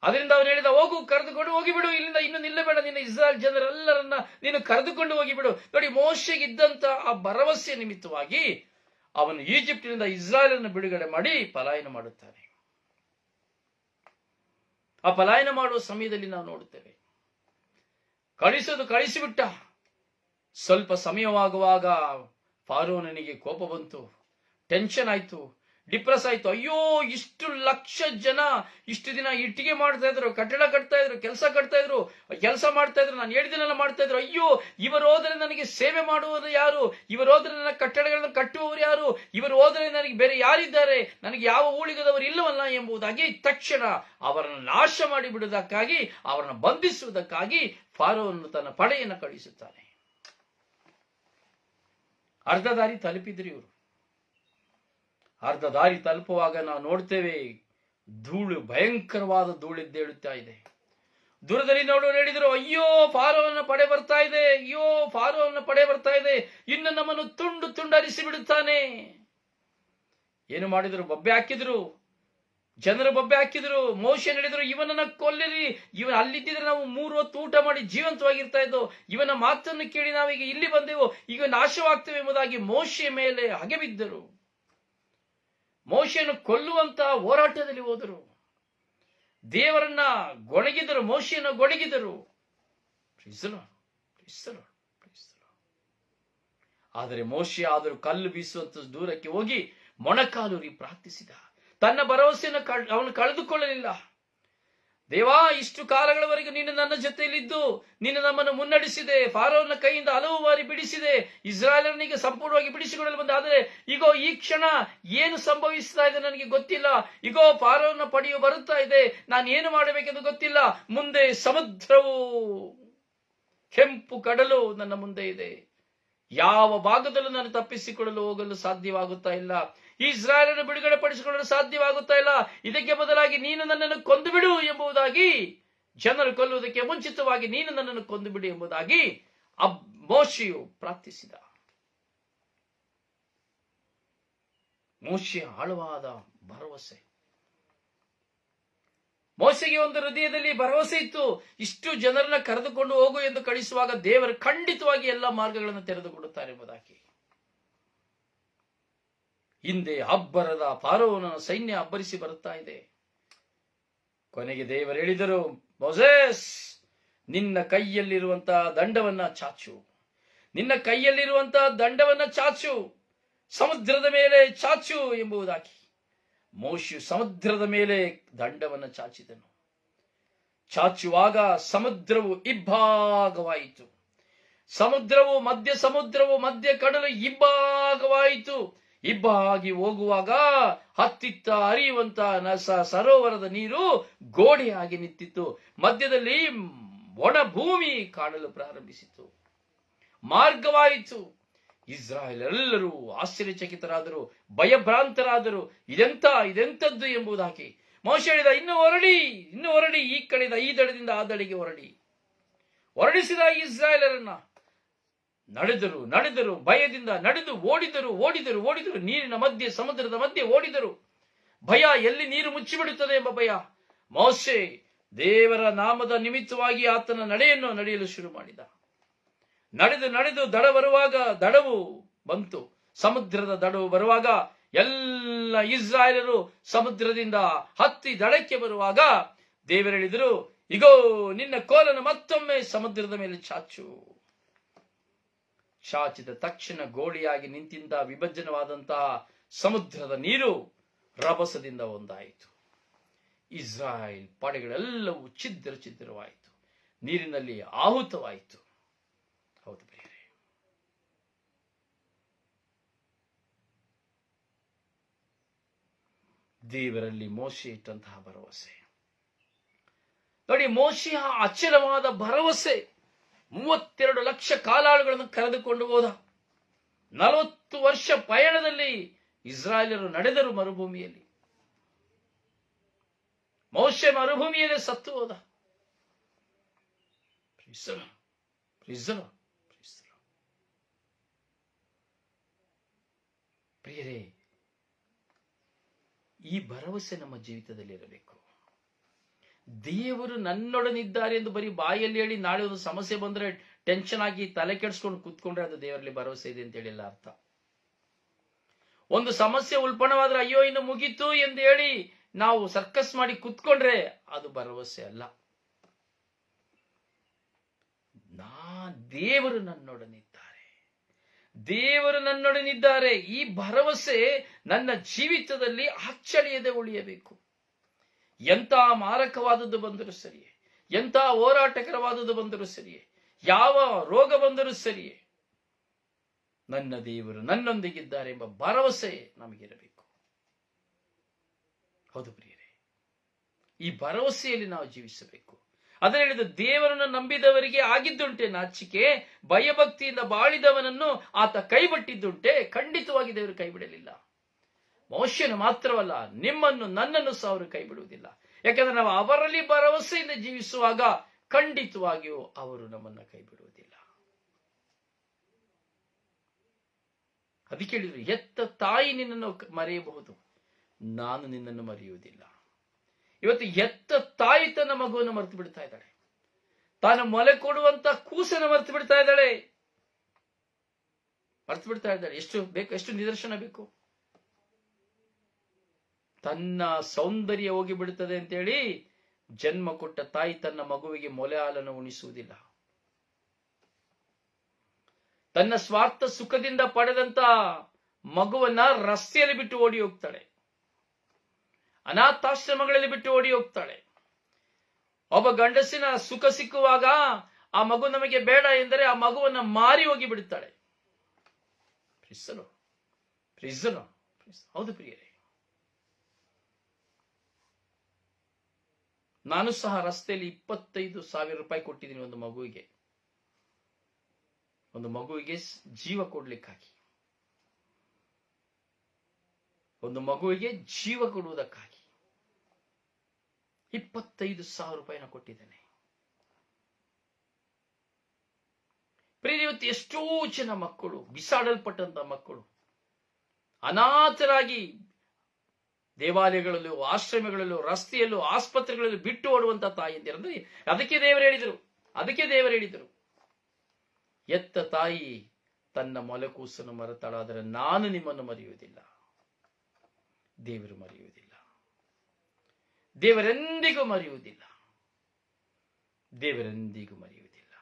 ಅದರಿಂದ ಅವನು ಹೇಳಿದ, ಹೋಗು, ಕರೆದುಕೊಂಡು ಹೋಗಿಬಿಡು, ಇಲ್ಲಿಂದ ಇನ್ನು ನಿಲ್ಲಬೇಡ, ನಿನ್ನ ಇಸ್ರಾಯೇಲ್ ಜನರೆಲ್ಲರನ್ನ ನೀನು ಕರೆದುಕೊಂಡು ಹೋಗಿಬಿಡು. ನೋಡಿ, ಮೋಶೆಗಿದ್ದಂತ ಆ ಭರವಸೆ ನಿಮಿತ್ತವಾಗಿ ಅವನು ಈಜಿಪ್ಟಿನಿಂದ ಇಸ್ರಾಯೇಲನ್ನು ಬಿಡುಗಡೆ ಮಾಡಿ ಪಲಾಯನ ಮಾಡುತ್ತಾನೆ. ಆ ಪಲಾಯನ ಮಾಡುವ ಸಮಯದಲ್ಲಿ ನಾವು ನೋಡುತ್ತೇವೆ, ಕಳಿಸಿಬಿಟ್ಟ. ಸ್ವಲ್ಪ ಸಮಯವಾಗುವಾಗ ಫಾರೋನನಿಗೆ ಕೋಪ ಬಂತು, ಟೆನ್ಷನ್ ಆಯ್ತು, ಡಿಪ್ರೆಸ್ ಆಯ್ತು. ಅಯ್ಯೋ, ಇಷ್ಟು ಲಕ್ಷ ಜನ ಇಷ್ಟು ದಿನ ಇಟ್ಟಿಗೆ ಮಾಡ್ತಾ ಇದ್ರು, ಕಟ್ಟಡ ಕಟ್ತಾ ಇದ್ರು, ಕೆಲಸ ಮಾಡ್ತಾ ಇದ್ರು, ನಾನು ಹೇಳಿದನೆಲ್ಲ ಮಾಡ್ತಾ ಇದ್ರು. ಅಯ್ಯೋ, ಇವರು ಹೋದರೆ ನನಗೆ ಸೇವೆ ಮಾಡುವವರು ಯಾರು, ಇವರು ಹೋದರೆ ನನ್ನ ಕಟ್ಟಡಗಳನ್ನು ಕಟ್ಟುವವರು ಯಾರು, ಇವರು ಹೋದರೆ ನನಗೆ ಬೇರೆ ಯಾರಿದ್ದಾರೆ, ನನಗೆ ಯಾವ ಊಳಿಗದವರು ಇಲ್ಲವಲ್ಲ ಎಂಬುದಾಗಿ ತಕ್ಷಣ ಅವರನ್ನು ನಾಶ ಮಾಡಿಬಿಡುವುದಕ್ಕಾಗಿ, ಅವರನ್ನು ಬಂಧಿಸುವುದಕ್ಕಾಗಿ ಫಾರೋನು ತನ್ನ ಪಡೆಯನ್ನು ಕಳಿಸುತ್ತಾನೆ. ಅರ್ಧ ದಾರಿ ತಲುಪಿದ್ರು ಇವರು. ಅರ್ಧ ದಾರಿ ತಲುಪುವಾಗ ನಾವು ನೋಡ್ತೇವೆ, ಧೂಳು, ಭಯಂಕರವಾದ ಧೂಳೆದ್ದೇಳುತ್ತಾ ಇದೆ. ದೂರದಲ್ಲಿ ನೋಡೋರು ಹೇಳಿದ್ರು, ಅಯ್ಯೋ, ಫಾರೋನ ಪಡೆ ಬರ್ತಾ ಇದೆ, ಅಯ್ಯೋ, ಫಾರೋನ ಪಡೆ ಬರ್ತಾ ಇದೆ, ಇನ್ನು ನಮ್ಮನ್ನು ತುಂಡು ತುಂಡರಿಸಿ ಬಿಡುತ್ತಾನೆ. ಏನು ಮಾಡಿದ್ರು? ಬೊಬ್ಬೆ ಹಾಕಿದ್ರು, ಜನರು ಬೊಬ್ಬೆ ಹಾಕಿದ್ರು. ಮೋಶೆ ಹೇಳಿದ್ರು, ಇವನನ್ನ ಕೊಲ್ಲಿರಿ, ಇವನ್ ಅಲ್ಲಿದ್ದಿದ್ರೆ ನಾವು 3 ಹೊತ್ತು ಊಟ ಮಾಡಿ ಜೀವಂತವಾಗಿರ್ತಾ ಇದ್ದೋ, ಇವನ ಮಾತನ್ನು ಕೇಳಿ ನಾವೀಗ ಇಲ್ಲಿ ಬಂದೆವು, ಈಗ ನಾಶವಾಗ್ತೇವೆ ಎಂಬುದಾಗಿ ಮೋಶೆಯ ಮೇಲೆ ಹಗೆ ಬಿದ್ದರು. ಮೋಶೆಯನ್ನು ಕೊಲ್ಲುವಂತ ಹೋರಾಟದಲ್ಲಿ ಹೋದರು. ದೇವರನ್ನ ಗೊಣಗಿದರು, ಮೋಶೆಯನ್ನು ಗೊಣಗಿದರು. ಆದರೆ ಮೋಶೆ ಆದರೂ ಕಲ್ಲು ಬೀಸುವಂತ ದೂರಕ್ಕೆ ಹೋಗಿ ಮೊಣಕಾಲೂರಿ ಪ್ರಾರ್ಥಿಸಿದ. ತನ್ನ ಭರವಸೆಯನ್ನು ಅವನು ಕಳೆದುಕೊಳ್ಳಲಿಲ್ಲ. ದೇವಾ, ಇಷ್ಟು ಕಾಲಗಳವರೆಗೂ ನೀನು ನನ್ನ ಜೊತೆಯಲ್ಲಿದ್ದು ನೀನು ನಮ್ಮನ್ನು ಮುನ್ನಡೆಸಿದೆ, ಫಾರೋನ ಕೈಯಿಂದ ಹಲವು ಬಾರಿ ಬಿಡಿಸಿದೆ, ಇಸ್ರಾಯೇಲನಿಗೆ ಸಂಪೂರ್ಣವಾಗಿ ಬಿಡಿಸಿಕೊಳ್ಳಲು ಬಂದ. ಆದರೆ ಈಗೋ ಈ ಕ್ಷಣ ಏನು ಸಂಭವಿಸ್ತಾ ಇದೆ ನನಗೆ ಗೊತ್ತಿಲ್ಲ. ಈಗೋ ಫಾರೋನ ಪಡೆಯು ಬರುತ್ತಾ ಇದೆ, ನಾನು ಏನು ಮಾಡಬೇಕೆಂದು ಗೊತ್ತಿಲ್ಲ. ಮುಂದೆ ಸಮುದ್ರವು, ಕೆಂಪು ಕಡಲು ನನ್ನ ಮುಂದೆ ಇದೆ. ಯಾವ ಭಾಗದಲ್ಲೂ ನಾನು ತಪ್ಪಿಸಿಕೊಳ್ಳಲು ಹೋಗಲು ಸಾಧ್ಯವಾಗುತ್ತಾ ಇಲ್ಲ. ಇಸ್ರಾಯೇಲನ್ನು ಬಿಡುಗಡೆ ಪಡಿಸಿಕೊಳ್ಳಲು ಸಾಧ್ಯವಾಗುತ್ತಾ ಇಲ್ಲ. ಇದಕ್ಕೆ ಬದಲಾಗಿ ನೀನು ನನ್ನನ್ನು ಕೊಂದು ಬಿಡು ಎಂಬುದಾಗಿ, ಜನರು ಕೊಲ್ಲುವುದಕ್ಕೆ ಮುಂಚಿತವಾಗಿ ನೀನು ನನ್ನನ್ನು ಕೊಂದು ಬಿಡು ಎಂಬುದಾಗಿ ಮೋಶೆಯು ಪ್ರಾರ್ಥಿಸಿದ. ಮೋಶೆಯ ಆಳವಾದ ಭರವಸೆ. ಮೋಶೆಗೆ ಒಂದು ಹೃದಯದಲ್ಲಿ ಭರವಸೆ ಇತ್ತು, ಇಷ್ಟು ಜನರನ್ನ ಕರೆದುಕೊಂಡು ಹೋಗು ಎಂದು ಕಳಿಸುವಾಗ ದೇವರು ಖಂಡಿತವಾಗಿ ಎಲ್ಲ ಮಾರ್ಗಗಳನ್ನು ತೆರೆದುಕೊಡುತ್ತಾರೆ ಎಂಬುದಾಗಿ. ಹಿಂದೆ ಅಬ್ಬರದ ಫಾರೋವನ ಸೈನ್ಯ ಅಬ್ಬರಿಸಿ ಬರುತ್ತಾ ಇದೆ. ಕೊನೆಗೆ ದೇವರು ಹೇಳಿದರು, ಮೋಸೆಸ್, ನಿನ್ನ ಕೈಯಲ್ಲಿರುವಂತಹ ದಂಡವನ್ನ ಚಾಚು, ನಿನ್ನ ಕೈಯಲ್ಲಿರುವಂತಹ ದಂಡವನ್ನ ಚಾಚು, ಸಮುದ್ರದ ಮೇಲೆ ಚಾಚು ಎಂಬುದಾಗಿ. ಮೋಶೆ ಸಮುದ್ರದ ಮೇಲೆ ದಂಡವನ್ನು ಚಾಚಿದನು. ಚಾಚುವಾಗ ಸಮುದ್ರವು ಇಬ್ಬಾಗವಾಯಿತು. ಸಮುದ್ರವು ಮಧ್ಯ ಕಡಲು ಇಬ್ಬಾಗವಾಯಿತು. ಇಬ್ಬಾಗಿ ಹೋಗುವಾಗ ಹತ್ತಿತ್ತ ಹರಿಯುವಂತ ಸರೋವರದ ನೀರು ಗೋಡೆಯಾಗಿ ನಿಂತಿತ್ತು. ಮಧ್ಯದಲ್ಲಿ ಒಣ ಭೂಮಿ ಕಾಣಲು ಪ್ರಾರಂಭಿಸಿತು. ಮಾರ್ಗವಾಯಿತು. ಇಸ್ರಾಯೇಲರೆಲ್ಲರೂ ಆಶ್ಚರ್ಯಚಕಿತರಾದರು, ಭಯಭ್ರಾಂತರಾದರು. ಇದೆಂತದ್ದು ಎಂಬುದಾಗಿ. ಮೋಶೆ ಹೇಳಿದ, ಇನ್ನು ಹೊರಡಿ, ಈ ಕಡೆಯಿಂದ ಈ ದಡದಿಂದ ಆ ದಡಿಗೆ ಹೊರಡಿಸಿದ ಇಸ್ರಾಯೇಲರನ್ನ. ನಡೆದರು, ಭಯದಿಂದ ನಡೆದು ಓಡಿದರು. ನೀರಿನ ಮಧ್ಯೆ, ಸಮುದ್ರದ ಮಧ್ಯೆ ಓಡಿದರು. ಭಯ, ಎಲ್ಲಿ ನೀರು ಮುಚ್ಚಿಬಿಡುತ್ತದೆ ಎಂಬ ಭಯ. ಮೋಶೆ ದೇವರ ನಾಮದ ನಿಮಿತ್ತವಾಗಿ ಆತನ ನಡೆಯಲು ಶುರು ಮಾಡಿದ. ನಡೆದು ದಡವು ಬಂತು. ಸಮುದ್ರದ ದಡವು ಬರುವಾಗ ಎಲ್ಲ ಇಸ್ರಾಯೇಲರು ಸಮುದ್ರದಿಂದ ಹತ್ತಿ ದಡಕ್ಕೆ ಬರುವಾಗ ದೇವರು ಹೇಳಿದರು, ಇಗೋ ನಿನ್ನ ಕೋಲನ್ನು ಮತ್ತೊಮ್ಮೆ ಸಮುದ್ರದ ಮೇಲೆ ಚಾಚು. ಚಾಚಿದ ತಕ್ಷಣ ಗೋಳಿಯಾಗಿ ನಿಂತಿದ್ದ ವಿಭಜನವಾದಂತಹ ಸಮುದ್ರದ ನೀರು ರಭಸದಿಂದ ಒಂದಾಯಿತು. ಇಸ್ರಾಯೇಲ್ ಪಡೆಗಳೆಲ್ಲವೂ ಛಿದ್ರವಾಯಿತು, ನೀರಿನಲ್ಲಿ ಆಹುತವಾಯಿತು. ಹೌದು ಪ್ರಿಯರೇ, ದೇವರಲ್ಲಿ ಮೋಶೆ ಇಟ್ಟಂತಹ ಭರವಸೆ ನೋಡಿ. ಮೋಶೆಯ ಅಚಲವಾದ ಭರವಸೆ 32 ಲಕ್ಷ ಕಾಲಾಳುಗಳನ್ನು ಕರೆದುಕೊಂಡು ಹೋದ. 40 ವರ್ಷ ಪಯಣದಲ್ಲಿ ಇಸ್ರಾಯೇಲರು ನಡೆದರು ಮರುಭೂಮಿಯಲ್ಲಿ. ಮೋಶೆ ಮರುಭೂಮಿಯಲ್ಲಿ ಸತ್ತು ಹೋದ. ಪ್ರಿಯರೇ, ಈ ಭರವಸೆ ನಮ್ಮ ಜೀವಿತದಲ್ಲಿ ಇರಬೇಕು. ದೇವರು ನನ್ನೊಡನಿದ್ದಾರೆ ಎಂದು ಬರೀ ಬಾಯಲ್ಲಿ ಹೇಳಿ ನಾಳೆ ಒಂದು ಸಮಸ್ಯೆ ಬಂದ್ರೆ ಟೆನ್ಷನ್ ಆಗಿ ತಲೆ ಕೆಡಿಸ್ಕೊಂಡು ಕೂತ್ಕೊಂಡ್ರೆ ಅದು ದೇವರಲ್ಲಿ ಭರವಸೆ ಇದೆ ಅಂತ ಹೇಳಿಲ್ಲ ಅರ್ಥ. ಒಂದು ಸಮಸ್ಯೆ ಉಲ್ಪಣವಾದ್ರೆ ಅಯ್ಯೋ ಇನ್ನು ಮುಗೀತು ಎಂದು ಹೇಳಿ ನಾವು ಸರ್ಕಸ್ ಮಾಡಿ ಕೂತ್ಕೊಂಡ್ರೆ ಅದು ಭರವಸೆ ಅಲ್ಲ. ದೇವರು ನನ್ನೊಡನಿದ್ದಾರೆ, ಈ ಭರವಸೆ ನನ್ನ ಜೀವಿತದಲ್ಲಿ ಅಚ್ಚಳಿಯದೆ ಉಳಿಯಬೇಕು. ಎಂಥ ಮಾರಕವಾದದ್ದು ಬಂದರೂ ಸರಿಯೇ, ಎಂಥ ಹೋರಾಟಕರವಾದದ್ದು ಬಂದರೂ ಸರಿಯೇ, ಯಾವ ರೋಗ ಬಂದರೂ ಸರಿಯೇ, ನನ್ನ ದೇವರು ನನ್ನೊಂದಿಗಿದ್ದಾರೆ ಎಂಬ ಭರವಸೆ ನಮಗಿರಬೇಕು. ಹೌದು ಪ್ರಿಯರೇ, ಈ ಭರವಸೆಯಲ್ಲಿ ನಾವು ಜೀವಿಸಬೇಕು. ಅದನ್ನು ಹೇಳಿದ, ದೇವರನ್ನು ನಂಬಿದವರಿಗೆ ಆಗಿದ್ದುಂಟೆ ನಾಚಿಕೆ, ಭಯಭಕ್ತಿಯಿಂದ ಬಾಳಿದವನನ್ನು ಆತ ಕೈಬಿಟ್ಟಿದ್ದುಂಟೆ. ಖಂಡಿತವಾಗಿ ದೇವರು ಕೈ ಬಿಡಲಿಲ್ಲ. ಮೋಶೆಯನ್ನು ಮಾತ್ರವಲ್ಲ, ನಿಮ್ಮನ್ನು ನನ್ನನ್ನು ಸಹ ಅವರು ಕೈ ಬಿಡುವುದಿಲ್ಲ. ಯಾಕಂದ್ರೆ ನಾವು ಅವರಲ್ಲಿ ಭರವಸೆಯಿಂದ ಜೀವಿಸುವಾಗ ಖಂಡಿತವಾಗಿಯೂ ಅವರು ನಮ್ಮನ್ನ ಕೈ ಬಿಡುವುದಿಲ್ಲ. ಅದಕ್ಕೆ ಹೇಳಿದ್ರು, ಹೆತ್ತ ತಾಯಿ ನಿನ್ನನ್ನು ಮರೆಯಬಹುದು, ನಾನು ನಿನ್ನನ್ನು ಮರೆಯುವುದಿಲ್ಲ. ಇವತ್ತು ಹೆತ್ತ ತಾಯಿ ತನ್ನ ಮಗುವನ್ನು ಮರೆತು ಬಿಡ್ತಾ ಇದ್ದಾಳೆ. ತಾನು ಮೊಲೆ ಕೊಡುವಂತ ಕೂಸನ್ನು ಮರೆತು ಬಿಡ್ತಾ ಇದ್ದಾಳೆ. ಎಷ್ಟು ನಿದರ್ಶನ ಬೇಕು? ತನ್ನ ಸೌಂದರ್ಯ ಹೋಗಿ ಬಿಡುತ್ತದೆ ಅಂತೇಳಿ ಜನ್ಮ ಕೊಟ್ಟ ತಾಯಿ ತನ್ನ ಮಗುವಿಗೆ ಮೊಲೆ ಹಾಲನ್ನು ಉಣಿಸುವುದಿಲ್ಲ. ತನ್ನ ಸ್ವಾರ್ಥ ಸುಖದಿಂದ ಪಡೆದಂತ ಮಗುವನ್ನ ರಸ್ತೆಯಲ್ಲಿ ಬಿಟ್ಟು ಓಡಿ ಹೋಗ್ತಾಳೆ, ಅನಾಥಾಶ್ರಮಗಳಲ್ಲಿ ಬಿಟ್ಟು ಓಡಿ ಹೋಗ್ತಾಳೆ. ಒಬ್ಬ ಗಂಡಸಿನ ಸುಖ ಸಿಕ್ಕುವಾಗ ಆ ಮಗು ನಮಗೆ ಬೇಡ ಎಂದರೆ ಆ ಮಗುವನ್ನ ಮಾರಿ ಹೋಗಿ ಬಿಡುತ್ತಾಳೆ. ಹೌದು ಪ್ರಿಯರೇ, ನಾನು ಸಹ ರಸ್ತೆಯಲ್ಲಿ 25,000 ರೂಪಾಯಿ ಕೊಟ್ಟಿದ್ದೀನಿ ಒಂದು ಮಗುವಿಗೆ ಜೀವ ಕೊಡ್ಲಿಕ್ಕಾಗಿ, ಒಂದು ಮಗುವಿಗೆ ಜೀವ ಕೊಡುವುದಕ್ಕಾಗಿ 25,000 ರೂಪಾಯಿನ ಕೊಟ್ಟಿದ್ದೇನೆ. ಪ್ರಿಯ, ಇವತ್ತು ಎಷ್ಟೋ ಜನ ಮಕ್ಕಳು, ಬಿಸಾಡಲ್ಪಟ್ಟಂತ ಮಕ್ಕಳು ಅನಾಥರಾಗಿ ದೇವಾಲಯಗಳಲ್ಲೂ, ಆಶ್ರಮಗಳಲ್ಲೂ, ರಸ್ತೆಯಲ್ಲೂ, ಆಸ್ಪತ್ರೆಗಳಲ್ಲೂ ಬಿಟ್ಟು ಓಡುವಂತ ತಾಯಿಯಂದಿರಂದ್ರೆ ಅದಕ್ಕೆ ದೇವರು ಹೇಳಿದರು ಎತ್ತ ತಾಯಿ ತನ್ನ ಮೊಲಕೂಸನ್ನು ಮರೆತಾಳಾದರೆ ನಾನು ನಿಮ್ಮನ್ನು ಮರೆಯುವುದಿಲ್ಲ. ದೇವರು ಮರೆಯುವುದಿಲ್ಲ, ದೇವರೆಂದಿಗೂ ಮರೆಯುವುದಿಲ್ಲ, ದೇವರೆಂದಿಗೂ ಮರೆಯುವುದಿಲ್ಲ.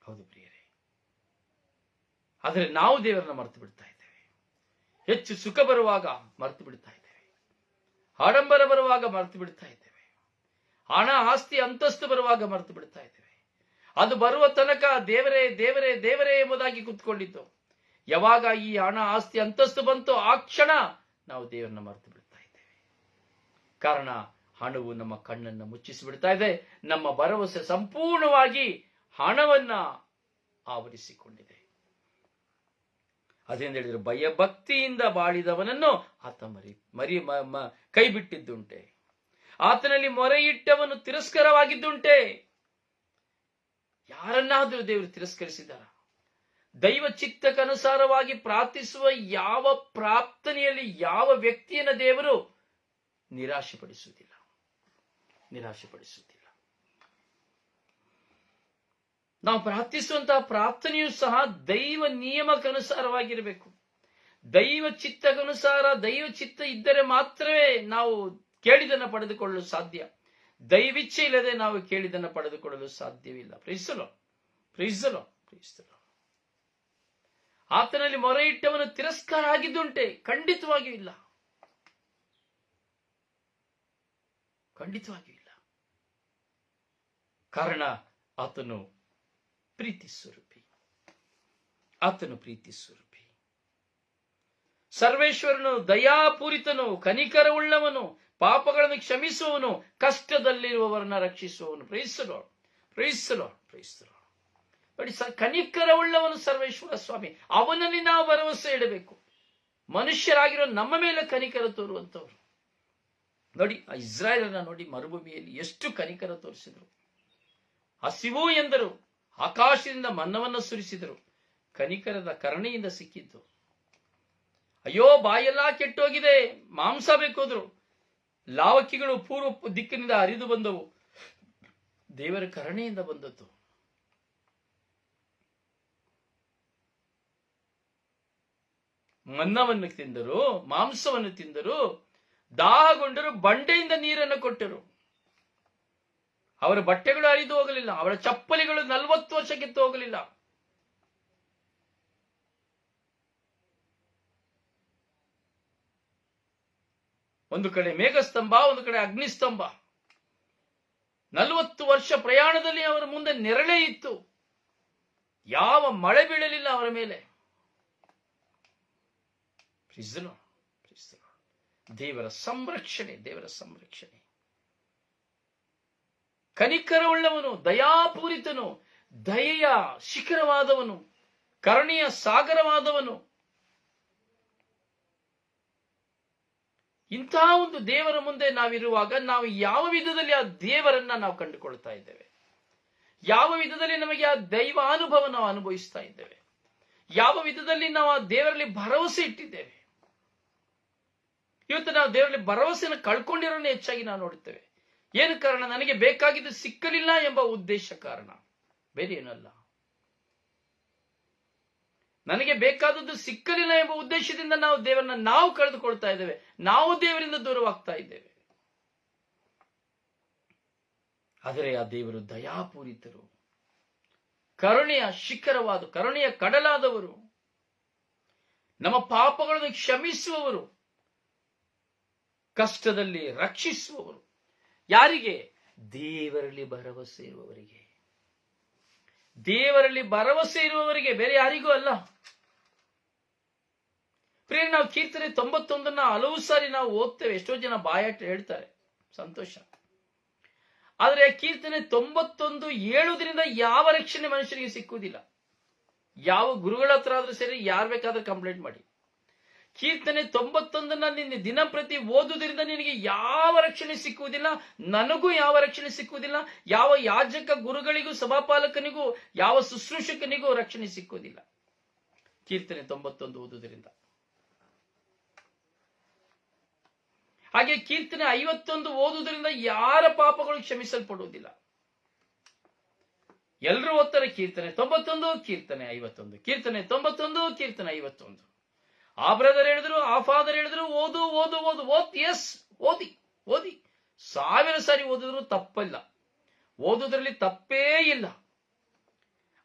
ಹೌದು ಪ್ರಿಯರೇ, ಆದರೆ ನಾವು ದೇವರನ್ನ ಮರೆತು ಬಿಡ್ತಾ ಇದ್ದೇವೆ. ಹೆಚ್ಚು ಸುಖ ಬರುವಾಗ ಮರೆತು ಬಿಡ್ತಾ ಇದ್ದೇವೆ, ಆಡಂಬರ ಬರುವಾಗ ಮರೆತು ಬಿಡ್ತಾ ಇದ್ದೇವೆ, ಹಣ ಆಸ್ತಿ ಅಂತಸ್ತು ಬರುವಾಗ ಮರೆತು ಬಿಡ್ತಾ ಇದ್ದೇವೆ. ಅದು ಬರುವ ತನಕ ದೇವರೇ ದೇವರೇ ದೇವರೇ ಎಂಬುದಾಗಿ ಕೂತ್ಕೊಂಡಿದ್ದು. ಯಾವಾಗ ಈ ಹಣ ಆಸ್ತಿ ಅಂತಸ್ತು ಬಂತು ಆ ಕ್ಷಣ ನಾವು ದೇವರನ್ನ ಮರೆತು ಬಿಡ್ತಾ ಇದ್ದೇವೆ. ಕಾರಣ ಹಣವು ನಮ್ಮ ಕಣ್ಣನ್ನು ಮುಚ್ಚಿಸಿ ಬಿಡ್ತಾ ಇದೆ. ನಮ್ಮ ಭರವಸೆ ಸಂಪೂರ್ಣವಾಗಿ ಹಣವನ್ನ ಆವರಿಸಿಕೊಂಡಿದೆ. ಅದೇನು ಹೇಳಿದ್ರು, ಭಯಭಕ್ತಿಯಿಂದ ಬಾಳಿದವನನ್ನು ಆತ ಕೈ ಬಿಟ್ಟಿದ್ದುಂಟೆ, ಆತನಲ್ಲಿ ಮೊರೆ ಇಟ್ಟವನು ತಿರಸ್ಕರವಾಗಿದ್ದುಂಟೆ. ಯಾರನ್ನಾದರೂ ದೇವರು ತಿರಸ್ಕರಿಸಿದಾರ? ದೈವ ಚಿತ್ತಕ್ಕನುಸಾರವಾಗಿ ಪ್ರಾರ್ಥಿಸುವ ಯಾವ ಪ್ರಾರ್ಥನೆಯಲ್ಲಿ ಯಾವ ವ್ಯಕ್ತಿಯನ್ನ ದೇವರು ನಿರಾಶೆಪಡಿಸುವುದಿಲ್ಲ. ನಾವು ಪ್ರಾರ್ಥಿಸುವಂತಹ ಪ್ರಾರ್ಥನೆಯೂ ಸಹ ದೈವ ನಿಯಮಕ್ಕನುಸಾರವಾಗಿರಬೇಕು. ದೈವ ಚಿತ್ತಕ್ಕನುಸಾರ ದೈವ ಚಿತ್ತ ಇದ್ದರೆ ಮಾತ್ರವೇ ನಾವು ಕೇಳಿದನ್ನು ಪಡೆದುಕೊಳ್ಳಲು ಸಾಧ್ಯ. ದೈವಿಚ್ಛೆ ಇಲ್ಲದೆ ನಾವು ಕೇಳಿದನ್ನು ಪಡೆದುಕೊಳ್ಳಲು ಸಾಧ್ಯವಿಲ್ಲ. ಪ್ರೀಸಲು ಆತನಲ್ಲಿ ಮೊರೆ ಇಟ್ಟವನು ತಿರಸ್ಕಾರ ಆಗಿದ್ದುಂಟೆ? ಖಂಡಿತವಾಗಿಯೂ ಇಲ್ಲ. ಕಾರಣ ಆತನು ಪ್ರೀತಿ ಸ್ವರೂಪಿ. ಸರ್ವೇಶ್ವರನು ದಯಾಪೂರಿತನು, ಕನಿಕರವುಳ್ಳವನು, ಪಾಪಗಳನ್ನು ಕ್ಷಮಿಸುವವನು, ಕಷ್ಟದಲ್ಲಿರುವವರನ್ನ ರಕ್ಷಿಸುವವನು. Praise the lord. ನೋಡಿ, ಕನಿಕರವುಳ್ಳವನು ಸರ್ವೇಶ್ವರ ಸ್ವಾಮಿ. ಅವನಲ್ಲಿ ನಾವು ಭರವಸೆ ಇಡಬೇಕು. ಮನುಷ್ಯರಾಗಿರೋ ನಮ್ಮ ಮೇಲೆ ಕನಿಕರ ತೋರುವಂತವ್ರು. ನೋಡಿ, ಇಸ್ರಾಯೇಲನ್ನ ನೋಡಿ, ಮರುಭೂಮಿಯಲ್ಲಿ ಎಷ್ಟು ಕನಿಕರ ತೋರಿಸಿದ್ರು. ಹಸಿವು ಎಂದರು, ಆಕಾಶದಿಂದ ಮನ್ನವನ್ನು ಸುರಿಸಿದರು. ಕನಿಕರದ ಕರುಣೆಯಿಂದ ಸಿಕ್ಕಿದ್ದು. ಅಯ್ಯೋ, ಬಾಯೆಲ್ಲಾ ಕೆಟ್ಟೋಗಿದೆ, ಮಾಂಸ ಬೇಕೋದ್ರು. ಲಾವಕ್ಕಿಗಳು ಪೂರ್ವ ದಿಕ್ಕಿನಿಂದ ಹರಿದು ಬಂದವು. ದೇವರ ಕರುಣೆಯಿಂದ ಬಂದದ್ದು. ಮನ್ನವನ್ನು ತಿಂದರು, ಮಾಂಸವನ್ನು ತಿಂದರು, ದಾಹಗೊಂಡರು, ಬಂಡೆಯಿಂದ ನೀರನ್ನು ಕೊಟ್ಟರು. ಅವರ ಬಟ್ಟೆಗಳು ಹರಿದು ಹೋಗಲಿಲ್ಲ, ಅವರ ಚಪ್ಪಲಿಗಳು 40 ವರ್ಷ ಕಿತ್ತು ಹೋಗಲಿಲ್ಲ. ಒಂದು ಕಡೆ ಮೇಘಸ್ತಂಭ, ಒಂದು ಕಡೆ ಅಗ್ನಿಸ್ತಂಭ. 40 ವರ್ಷ ಪ್ರಯಾಣದಲ್ಲಿ ಅವರ ಮುಂದೆ ನೆರಳೇ ಇತ್ತು. ಯಾವ ಮಳೆ ಬೀಳಲಿಲ್ಲ ಅವರ ಮೇಲೆ. ದೇವರ ಸಂರಕ್ಷಣೆ. ಕನಿಕರವುಳ್ಳವನು, ದಯಾಪೂರಿತನು, ದಯೆಯ ಶಿಖರವಾದವನು, ಕರುಣೆಯ ಸಾಗರವಾದವನು. ಇಂತಹ ಒಂದು ದೇವರ ಮುಂದೆ ನಾವಿರುವಾಗ ನಾವು ಯಾವ ವಿಧದಲ್ಲಿ ಆ ದೇವರನ್ನ ನಾವು ಕಂಡುಕೊಳ್ತಾ ಇದ್ದೇವೆ? ಯಾವ ವಿಧದಲ್ಲಿ ನಮಗೆ ಆ ದೈವಾನುಭವ ನಾವು ಅನುಭವಿಸ್ತಾ ಇದ್ದೇವೆ? ಯಾವ ವಿಧದಲ್ಲಿ ನಾವು ಆ ದೇವರಲ್ಲಿ ಭರವಸೆ ಇಟ್ಟಿದ್ದೇವೆ? ಇವತ್ತು ನಾವು ದೇವರಲ್ಲಿ ಭರವಸೆಯನ್ನು ಕಳ್ಕೊಂಡಿರೋನೇ ಹೆಚ್ಚಾಗಿ ನಾವು ನೋಡುತ್ತೇವೆ. ಏನು ಕಾರಣ? ನನಗೆ ಬೇಕಾಗಿದ್ದು ಸಿಕ್ಕಲಿಲ್ಲ ಎಂಬ ಉದ್ದೇಶ ಕಾರಣ, ಬೇರೆ ಏನಲ್ಲ. ನನಗೆ ಬೇಕಾದದ್ದು ಸಿಕ್ಕಲಿಲ್ಲ ಎಂಬ ಉದ್ದೇಶದಿಂದ ನಾವು ದೇವರನ್ನ ನಾವು ಕಳೆದುಕೊಳ್ತಾ ಇದ್ದೇವೆ. ನಾವು ದೇವರಿಂದ ದೂರವಾಗ್ತಾ ಇದ್ದೇವೆ. ಆದರೆ ಆ ದೇವರು ದಯಾಪೂರಿತರು, ಕರುಣೆಯ ಶಿಖರವಾದ, ಕರುಣೆಯ ಕಡಲಾದವರು, ನಮ್ಮ ಪಾಪಗಳನ್ನು ಕ್ಷಮಿಸುವವರು, ಕಷ್ಟದಲ್ಲಿ ರಕ್ಷಿಸುವವರು. ಯಾರಿಗೆ? ದೇವರಲ್ಲಿ ಭರವಸೆ ಇರುವವರಿಗೆ. ದೇವರಲ್ಲಿ ಭರವಸೆ ಇರುವವರಿಗೆ, ಬೇರೆ ಯಾರಿಗೂ ಅಲ್ಲ. ಪ್ರಿಯ, ನಾವು ಕೀರ್ತನೆ 91 ಹಲವು ಸಾರಿ ನಾವು ಓದ್ತೇವೆ. ಎಷ್ಟೋ ಜನ ಬಾಯಾಟ ಹೇಳ್ತಾರೆ, ಸಂತೋಷ. ಆದರೆ ಕೀರ್ತನೆ 91 ಹೇಳುವುದರಿಂದ ಯಾವ ರಕ್ಷಣೆ ಮನುಷ್ಯರಿಗೆ ಸಿಕ್ಕುವುದಿಲ್ಲ. ಯಾವ ಗುರುಗಳ ಹತ್ರ ಆದ್ರೂ ಸರಿ, ಯಾರು ಬೇಕಾದ್ರೂ ಕಂಪ್ಲೇಂಟ್ ಮಾಡಿ. ಕೀರ್ತನೆ 91 ನಿನ್ನೆ ದಿನಂಪ್ರತಿ ಓದುವುದರಿಂದ ನಿನಗೆ ಯಾವ ರಕ್ಷಣೆ ಸಿಕ್ಕುವುದಿಲ್ಲ, ನನಗೂ ಯಾವ ರಕ್ಷಣೆ ಸಿಕ್ಕುವುದಿಲ್ಲ, ಯಾವ ಯಾಜಕ ಗುರುಗಳಿಗೂ, ಸಭಾಪಾಲಕನಿಗೂ, ಯಾವ ಶುಶ್ರೂಷಕನಿಗೂ ರಕ್ಷಣೆ ಸಿಕ್ಕುವುದಿಲ್ಲ. ಕೀರ್ತನೆ 91 ಓದುವುದರಿಂದ. ಹಾಗೆ ಕೀರ್ತನೆ 51 ಓದುವುದರಿಂದ ಯಾರ ಪಾಪಗಳು ಕ್ಷಮಿಸಲ್ಪಡುವುದಿಲ್ಲ. ಎಲ್ಲರೂ ಓದ್ತಾರೆ ಕೀರ್ತನೆ 91, ಕೀರ್ತನೆ 51, ಕೀರ್ತನೆ 91, ಕೀರ್ತನೆ 51. ಆ ಬ್ರದರ್ ಹೇಳಿದ್ರು, ಆ ಫಾದರ್ ಹೇಳಿದ್ರು, ಓದು ಓದು ಓದು ಓದ್. ಎಸ್, ಓದಿ ಓದಿ, 1000 ಸಾರಿ ಓದಿದ್ರು ತಪ್ಪಿಲ್ಲ, ಓದುವುದರಲ್ಲಿ ತಪ್ಪೇ ಇಲ್ಲ.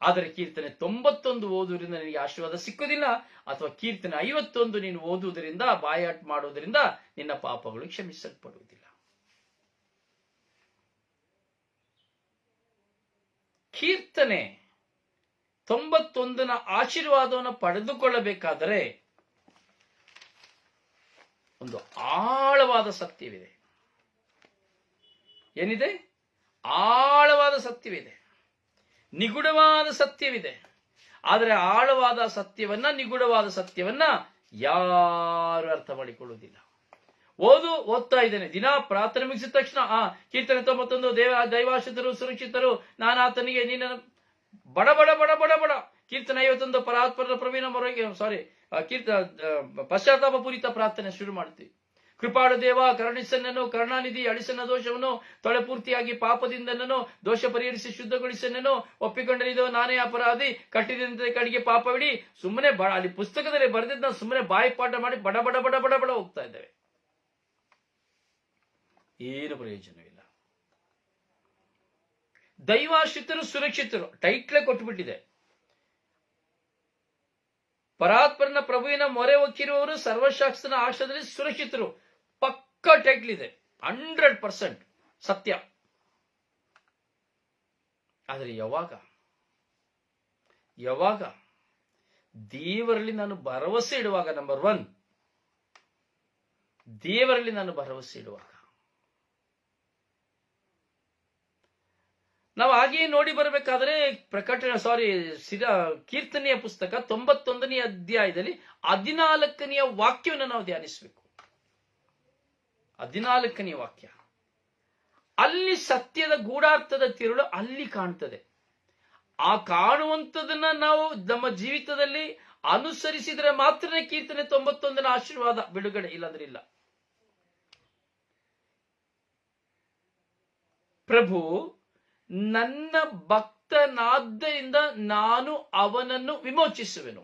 ಆದರೆ ಕೀರ್ತನೆ 91 ಓದುವುದರಿಂದ ನಿನಗೆ ಆಶೀರ್ವಾದ ಸಿಕ್ಕುವುದಿಲ್ಲ, ಅಥವಾ ಕೀರ್ತನೆ 51 ನೀನು ಓದುವುದರಿಂದ, ಬಾಯಾಟ ಮಾಡುವುದರಿಂದ ನಿನ್ನ ಪಾಪಗಳು ಕ್ಷಮಿಸಲ್ಪಡುವುದಿಲ್ಲ. ಕೀರ್ತನೆ 91ನ ಆಶೀರ್ವಾದವನ್ನು ಪಡೆದುಕೊಳ್ಳಬೇಕಾದರೆ ಒಂದು ಆಳವಾದ ಸತ್ಯವಿದೆ. ಏನಿದೆ? ಆಳವಾದ ಸತ್ಯವಿದೆ, ನಿಗೂಢವಾದ ಸತ್ಯವಿದೆ. ಆದರೆ ಆಳವಾದ ಸತ್ಯವನ್ನ, ನಿಗೂಢವಾದ ಸತ್ಯವನ್ನ ಯಾರು ಅರ್ಥ ಮಾಡಿಕೊಳ್ಳುವುದಿಲ್ಲ. ಓದ್ತಾ ಇದ್ದೇನೆ ದಿನ ಪ್ರಾರ್ಥನೆ ಮುಗಿಸಿದ ತಕ್ಷಣ ಕೀರ್ತನೆ 91 ದೈವಾಶ್ರಿತರು ಸುರಕ್ಷಿತರು, ನಾನು ಆತನಿಗೆ ನೀನ ಬಡ ಬಡ ಬಡ ಬಡ ಬಡ. ಕೀರ್ತನೆ 51 ಪರಾತ್ಪರ ಪ್ರವೀಣ ಮೊರೆಗೆ ಪಶ್ಚಾತ್ತಾಪ ಪೂರಿತ ಪ್ರಾರ್ಥನೆ ಶುರು ಮಾಡ್ತೀವಿ. ಕೃಪಾಳು ದೇವ, ಕರುಣಿಸನ್ನನು, ಕರುಣಾನಿಧಿ, ಅಳಿಸನ್ನ ದೋಷವನ್ನು ತೊಳೆ ಪೂರ್ತಿಯಾಗಿ ಪಾಪದಿಂದನೂ ದೋಷ ಪರಿಹರಿಸಿ ಶುದ್ಧಗೊಳಿಸನ್ನನು. ಒಪ್ಪಿಕೊಂಡರಿದೋ ನಾನೇ ಅಪರಾಧಿ, ಕಟ್ಟಿದಂತೆ ಕಡೆಗೆ ಪಾಪವಿಡಿ. ಸುಮ್ಮನೆ ಅಲ್ಲಿ ಪುಸ್ತಕದಲ್ಲಿ ಬರೆದಿದ್ದ ಸುಮ್ಮನೆ ಬಾಯಿ ಪಾಠ ಮಾಡಿ ಬಡ ಬಡ ಬಡ ಬಡ ಬಡ ಹೋಗ್ತಾ ಇದ್ದೇವೆ. ಏನು ಪ್ರಯೋಜನವಿಲ್ಲ. ದೈವಾಶ್ರಿತರು ಸುರಕ್ಷಿತರು ಟೈಟ್ಲೇ ಕೊಟ್ಟುಬಿಟ್ಟಿದೆ. ಪರಾತ್ಪರನ ಪ್ರಭುವಿನ ಮೊರೆ ಒಕ್ಕಿರುವವರು ಸರ್ವಶಾಸ್ತ್ರನ ಆಶ್ರಯದಲ್ಲಿ ಸುರಕ್ಷಿತರು. ಪಕ್ಕ ಟೈಟ್ಲ್ ಇದೆ, 100% ಸತ್ಯ. ಆದರೆ ಯಾವಾಗ ದೇವರಲ್ಲಿ ನಾನು ಭರವಸೆ ಇಡುವಾಗ, ನಂಬರ್ 1 ದೇವರಲ್ಲಿ ನಾನು ಭರವಸೆ ಇಡುವಾಗ, ನಾವು ಹಾಗೆಯೇ ನೋಡಿ ಬರಬೇಕಾದ್ರೆ ಕೀರ್ತನೆಯ ಪುಸ್ತಕ 91ನೇ ಅಧ್ಯಾಯದಲ್ಲಿ 14ನೇ ವಾಕ್ಯವನ್ನು ನಾವು ಧ್ಯಾನಿಸಬೇಕು. 14ನೇ ವಾಕ್ಯ, ಅಲ್ಲಿ ಸತ್ಯದ ಗೂಢಾರ್ಥದ ತಿರುಳು ಅಲ್ಲಿ ಕಾಣ್ತದೆ. ಆ ಕಾಣುವಂಥದನ್ನ ನಾವು ನಮ್ಮ ಜೀವಿತದಲ್ಲಿ ಅನುಸರಿಸಿದ್ರೆ ಮಾತ್ರ ಕೀರ್ತನೆ 91ನ ಆಶೀರ್ವಾದ ಬಿಡುಗಡೆ, ಇಲ್ಲಾಂದ್ರೆ ಇಲ್ಲ. ಪ್ರಭು ನನ್ನ ಭಕ್ತನಾದ್ದರಿಂದ ನಾನು ಅವನನ್ನು ವಿಮೋಚಿಸುವೆನು.